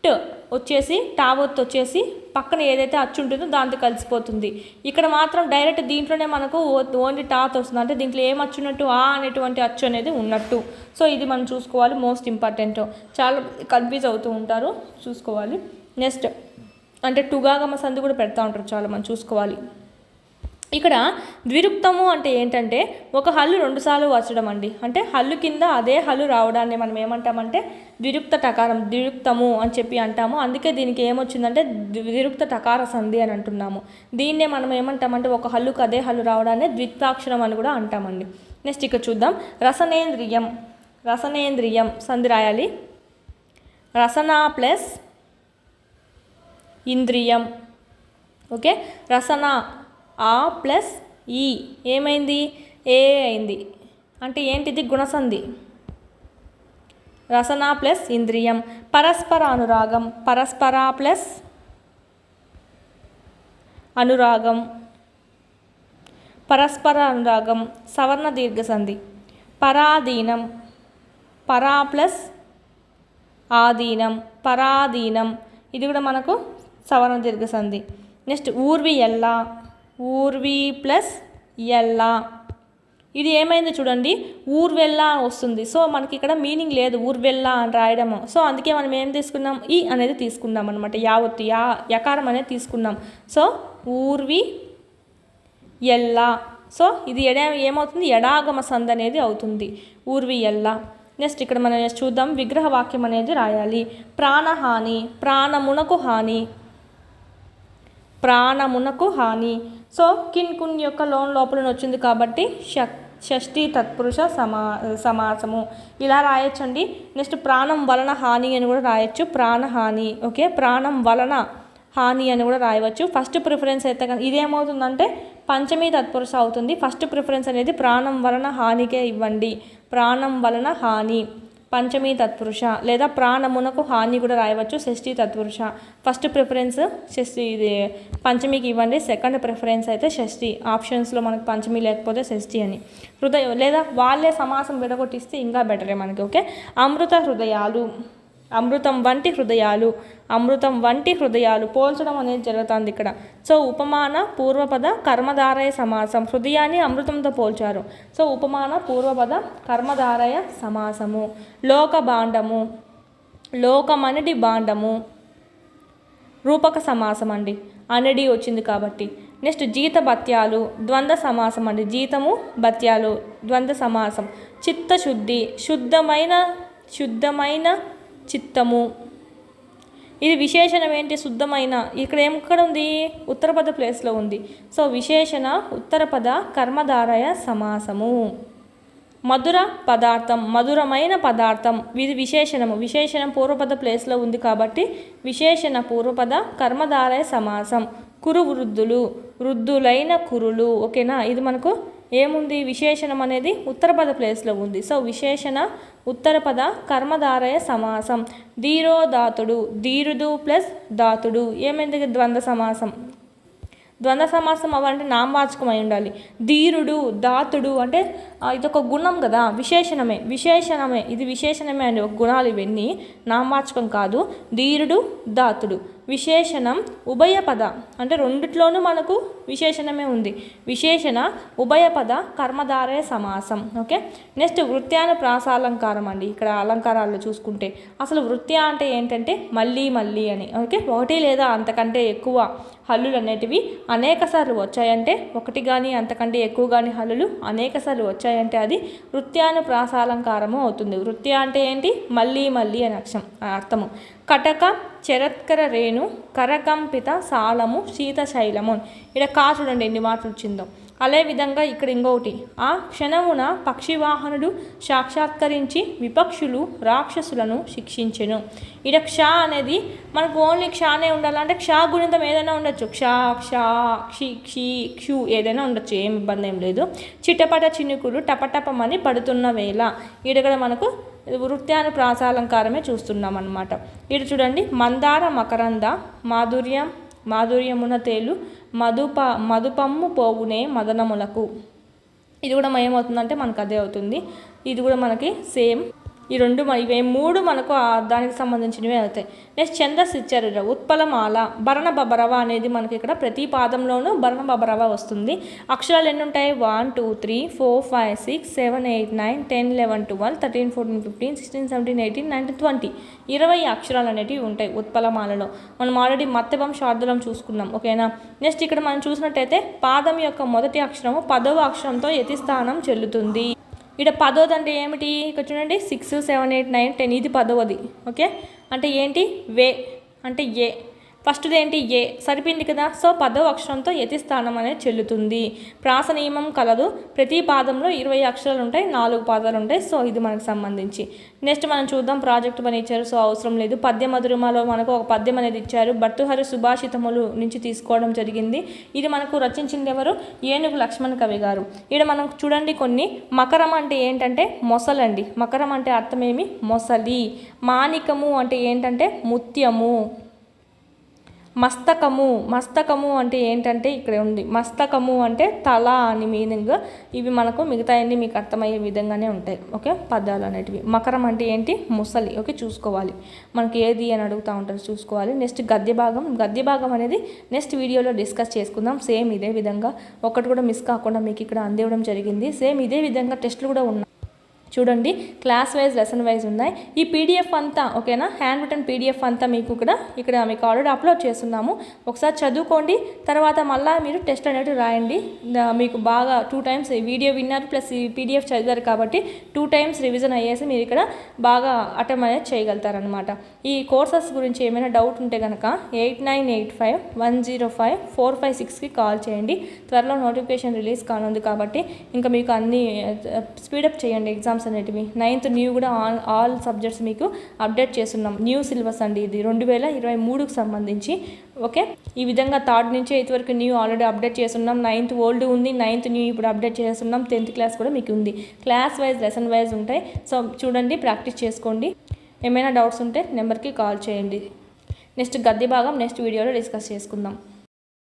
ట్ వచ్చేసి టావత్తు వచ్చేసి పక్కన ఏదైతే అచ్చు ఉంటుందో దాంతో కలిసిపోతుంది. ఇక్కడ మాత్రం డైరెక్ట్ దీంట్లోనే మనకు ఓన్లీ టాత్ వస్తుంది. అంటే దీంట్లో ఏం అచ్చున్నట్టు? ఆ అనేటువంటి అచ్చు అనేది ఉన్నట్టు. సో ఇది మనం చూసుకోవాలి, మోస్ట్ ఇంపార్టెంట్. చాలా కన్ఫ్యూజ్ అవుతూ ఉంటారు, చూసుకోవాలి. నెక్స్ట్ అంటే టుగాగమ సంధి కూడా పెడతా ఉంటారు చాలా మంది, చూసుకోవాలి. ఇక్కడ ద్విరుక్తము అంటే ఏంటంటే ఒక హల్లు రెండుసార్లు వచ్చడం అండి. అంటే హల్లు కింద అదే హల్లు రావడాన్ని మనం ఏమంటామంటే ద్విరుక్త టకారం, ద్విరుక్తము అని చెప్పి అంటాము. అందుకే దీనికి ఏమొచ్చిందంటే ద్విరుక్త టకార సంధి అని అంటున్నాము. దీన్నే మనం ఏమంటామంటే ఒక హల్లుకు అదే హల్లు రావడాన్ని ద్విత్వాక్షరం అని కూడా అంటామండి. నెక్స్ట్ ఇక్కడ చూద్దాం, రసనేంద్రియం. రసనేంద్రియం సంధి రాయాలి. రసన ప్లస్ ఇంద్రియం. ఓకే, రసన ఆ ప్లస్ ఈ ఏమైంది? ఏ అయింది. అంటే ఏంటిది? గుణసంధి. రసన ప్లస్ ఇంద్రియం. పరస్పర అనురాగం. పరస్పర ప్లస్ అనురాగం. పరస్పర అనురాగం సవర్ణ దీర్ఘ సంధి. పరాధీనం. పరా ప్లస్ ఆధీనం. పరాధీనం ఇది కూడా మనకు సవర్ణ దీర్ఘ సంధి. నెక్స్ట్ ఊర్వి ఎల్లా. ఊర్వి ప్లస్ ఎల్లా. ఇది ఏమైంది చూడండి, ఊర్వెల్లా అని వస్తుంది. సో మనకి ఇక్కడ మీనింగ్ లేదు ఊర్వెల్లా అని రాయడము. సో అందుకే మనం ఏం తీసుకున్నాం? ఈ అనేది తీసుకున్నాం అనమాట. యావత్తు యకారం అనేది తీసుకున్నాం. సో ఊర్వి ఎల్లా. సో ఇది ఏమవుతుంది? ఎడాగమ సంధి అనేది అవుతుంది, ఊర్వి ఎల్లా. నెక్స్ట్ ఇక్కడ మనం చూద్దాం, విగ్రహ వాక్యం అనేది రాయాలి. ప్రాణహాని, ప్రాణమునకు హాని, ప్రాణమునకు హాని. సో కిన్ కున్ యొక్క లోన్ లోపల వచ్చింది కాబట్టి షష్ఠీ తత్పురుష సమాసము ఇలా రాయొచ్చండి. నెక్స్ట్ ప్రాణం వలన హాని అని కూడా రాయొచ్చు, ప్రాణహాని. ఓకే, ప్రాణం వలన హాని అని కూడా రాయవచ్చు. ఫస్ట్ ప్రిఫరెన్స్ అయితే ఇదేమవుతుందంటే పంచమీ తత్పురుష అవుతుంది. ఫస్ట్ ప్రిఫరెన్స్ అనేది ప్రాణం వలన హానికే ఇవ్వండి. ప్రాణం వలన హాని పంచమీ తత్పురుష, లేదా ప్రాణమునకు హాని కూడా రాయవచ్చు షష్ఠీ తత్పురుష. ఫస్ట్ ప్రిఫరెన్స్ షష్ఠీ, ఇది పంచమికి ఇవ్వండి. సెకండ్ ప్రిఫరెన్స్ అయితే షష్ఠీ. ఆప్షన్స్లో మనకు పంచమి లేకపోతే షష్ఠీ అని. హృదయం లేదా వాళ్ళే సమాసం విడగొట్టిస్తే ఇంకా బెటరే మనకి. ఓకే, అమృత హృదయాలు, అమృతం వంటి హృదయాలు, అమృతం వంటి హృదయాలు పోల్చడం అనేది జరుగుతుంది ఇక్కడ. సో ఉపమాన పూర్వపద కర్మధారయ సమాసం, హృదయాన్ని అమృతంతో పోల్చారు. సో ఉపమాన పూర్వపద కర్మధారయ సమాసము. లోక భాండము, లోకమనడి భాండము రూపక సమాసం అండి, అనడి వచ్చింది కాబట్టి. నెక్స్ట్ జీత భత్యాలు, ద్వంద్వ సమాసం అండి, జీతము భత్యాలు ద్వంద్వ సమాసం. చిత్తశుద్ధి, శుద్ధమైన చిత్తము, ఇది విశేషణం ఏంటి, శుద్ధమైన. ఇక్కడ ఎక్కడ ఉంది, ఉత్తరపద ప్లేస్లో ఉంది. సో విశేషణ ఉత్తరపద కర్మధారయ సమాసము. మధుర పదార్థం, మధురమైన పదార్థం, ఇది విశేషణము. విశేషణం పూర్వపద ప్లేస్లో ఉంది కాబట్టి విశేషణ పూర్వపద కర్మధారయ సమాసం. కురు వృద్ధులు, వృద్ధులైన కురులు. ఓకేనా, ఇది మనకు ఏముంది, విశేషణం అనేది ఉత్తరపద ప్లేస్లో ఉంది. సో విశేషణ ఉత్తరపద కర్మధారయ సమాసం. ధీరోదాతుడు, ధీరుడు ప్లస్ దాతుడు ఏమైంది, ద్వంద్వ సమాసం. ద్వంద్వ సమాసం అవ్వాలంటే నామవాచకం అయి ఉండాలి. ధీరుడు దాతుడు అంటే ఇదొక గుణం కదా, విశేషణమే. ఇది విశేషణమే అండి, ఒక గుణాలు ఇవన్నీ, నామవాచకం కాదు. ధీరుడు దాతుడు. విశేషణం ఉభయపద అంటే రెండిట్లోనూ మనకు విశేషణమే ఉంది. విశేషణ ఉభయపద కర్మధారయ సమాసం. ఓకే, నెక్స్ట్ వృత్యానుప్రాసాలంకారం అండి. ఇక్కడ అలంకారాల్లో చూసుకుంటే అసలు వృత్య అంటే ఏంటంటే మళ్ళీ మళ్ళీ అని. ఓకే, ఒకటి లేదా అంతకంటే ఎక్కువ హల్లులు అనేటివి అనేక సార్లు వచ్చాయంటే, ఒకటి కానీ అంతకంటే ఎక్కువ కానీ హల్లులు అనేక సార్లు వచ్చాయంటే అది వృత్యానుప్రాసాలంకారము అవుతుంది. వృత్య అంటే ఏంటి, మళ్ళీ మళ్ళీ అని అర్థము. కటక చరత్కర రేణు కరకంపిత సాలము శీతశైలము. ఇక్కడ కా చూడండి ఎన్ని మాటలు వచ్చిందో. అదే విధంగా ఇక్కడ ఇంకొకటి, ఆ క్షణమున పక్షివాహనుడు సాక్షాత్కరించి విపక్షులు రాక్షసులను శిక్షించెను. ఇక్కడ క్ష అనేది మనకు ఓన్లీ క్షానే ఉండాలంటే క్షా గుణితం ఏదైనా ఉండొచ్చు. క్షా క్షా క్షి క్షి క్షు ఏదైనా ఉండొచ్చు, ఏం ఇబ్బంది ఏం లేదు. చిటపట చినుకులు టపటపమని పడుతున్న వేళ. ఇక్కడ మనకు వృత్యానుప్రాసాలంకారమే చూస్తున్నాం అన్నమాట. ఇటు చూడండి, మందార మకరంద మాధుర్యమున తేలు మధుపమ్ము పోవునే మదనములకు. ఇది కూడా ఏమవుతుందంటే మనకు అదే అవుతుంది. ఇది కూడా మనకి సేమ్. ఈ రెండు ఇవే మూడు మనకు దానికి సంబంధించినవే అవుతాయి. నెక్స్ట్ ఛందస్సు ఇచ్చారు, ఉత్పలమాల భరణ బబరవ అనేది మనకి ఇక్కడ ప్రతి పాదంలోనూ భరణ బబరవ వస్తుంది. అక్షరాలు ఎన్ని ఉంటాయి, 1 2 3 4 5 6 7 8 9 10 11 12 13 14 15 16 17 18 19 20 20 అక్షరాలు అనేటివి ఉంటాయి ఉత్పలమాలలో. మనం ఆల్రెడీ మత్తెవం శార్దులం చూసుకున్నాం. ఓకేనా, నెక్స్ట్ ఇక్కడ మనం చూసినట్టయితే పాదం యొక్క మొదటి అక్షరము 10వ అక్షరంతో యతిస్థానం చెల్లుతుంది. ఇక్కడ 10వది అంటే ఏమిటి, ఇక్కడ చూడండి 6 7 8 9 10 ఇది 10వది. ఓకే, అంటే ఏంటి, వే అంటే ఏ. ఫస్ట్ది ఏంటి, ఏ సరిపోయింది కదా. సో 10వ అక్షరంతో యతిస్థానం అనేది చెల్లుతుంది. ప్రాస నియమం కలదు. ప్రతి పాదంలో 20 అక్షరాలు ఉంటాయి, 4 పాదాలు ఉంటాయి. సో ఇది మనకు సంబంధించి. నెక్స్ట్ మనం చూద్దాం, ప్రాజెక్ట్ పని ఇచ్చారు, సో అవసరం లేదు. పద్య మధురిమలో మనకు ఒక పద్యం అనేది ఇచ్చారు. భర్తృహరి సుభాషితములు నుంచి తీసుకోవడం జరిగింది. ఇది మనకు రచించింది ఎవరు, ఏనుగు లక్ష్మణ్ కవి గారు. ఇక్కడ మనం చూడండి కొన్ని. మకరం అంటే ఏంటంటే మొసలండి. మకరం అంటే అర్థమేమి, మొసలి. మాణికము అంటే ఏంటంటే ముత్యము. మస్తకము అంటే ఏంటంటే ఇక్కడ ఉంది, మస్తకము అంటే తల అని మీనింగ్. ఇవి మనకు మిగతా అన్ని మీకు అర్థమయ్యే విధంగానే ఉంటాయి. ఓకే, పదాలు అనేటివి. మకరం అంటే ఏంటి, ముసలి. ఓకే, చూసుకోవాలి. మనకి ఏది అని అడుగుతూ ఉంటారు, చూసుకోవాలి. నెక్స్ట్ గద్య భాగం అనేది నెక్స్ట్ వీడియోలో డిస్కస్ చేసుకుందాం. సేమ్ ఇదే విధంగా ఒకటి కూడా మిస్ కాకుండా మీకు ఇక్కడ అందివ్వడం జరిగింది. సేమ్ ఇదే విధంగా టెస్టులు కూడా ఉన్నాయి. చూడండి క్లాస్ వైజ్ లెసన్ వైజ్ ఉన్నాయి. ఈ పీడిఎఫ్ అంతా ఓకేనా, హ్యాండ్ రిటన్ పీడిఎఫ్ అంతా మీకు ఇక్కడ మీకు ఆల్రెడీ అప్లోడ్ చేస్తున్నాము. ఒకసారి చదువుకోండి, తర్వాత మళ్ళీ మీరు టెస్ట్ అనేది రాయండి. మీకు బాగా 2 times వీడియో విన్నారు ప్లస్ ఈ పీడిఎఫ్ చదివారు కాబట్టి 2 times రివిజన్ అయ్యేసి మీరు ఇక్కడ బాగా అటెంప్ట్ అనేది చేయగలుగుతారనమాట. ఈ కోర్సెస్ గురించి ఏమైనా డౌట్ ఉంటే కనుక 8985105456కి కాల్ చేయండి. త్వరలో నోటిఫికేషన్ రిలీజ్ కానుంది కాబట్టి ఇంకా మీకు అన్ని స్పీడప్ చేయండి ఎగ్జామ్స్ అనేటివి. 9th న్యూ కూడా ఆల్ సబ్జెక్ట్స్ మీకు అప్డేట్ చేస్తున్నాం. న్యూ సిలబస్ అండి ఇది 2023కు సంబంధించి. ఓకే, ఈ విధంగా 3rd నుంచి 8th వరకు న్యూ ఆల్రెడీ అప్డేట్ చేస్తున్నాం. 9th ఓల్డ్ ఉంది, 9th న్యూ ఇప్పుడు అప్డేట్ చేస్తున్నాం. 10th క్లాస్ కూడా మీకు ఉంది. క్లాస్ వైజ్ లెసన్ వైజ్ ఉంటాయి. సో చూడండి, ప్రాక్టీస్ చేసుకోండి. ఏమైనా డౌట్స్ ఉంటే నెంబర్కి కాల్ చేయండి. నెక్స్ట్ గద్య భాగం నెక్స్ట్ వీడియోలో డిస్కస్ చేసుకుందాం.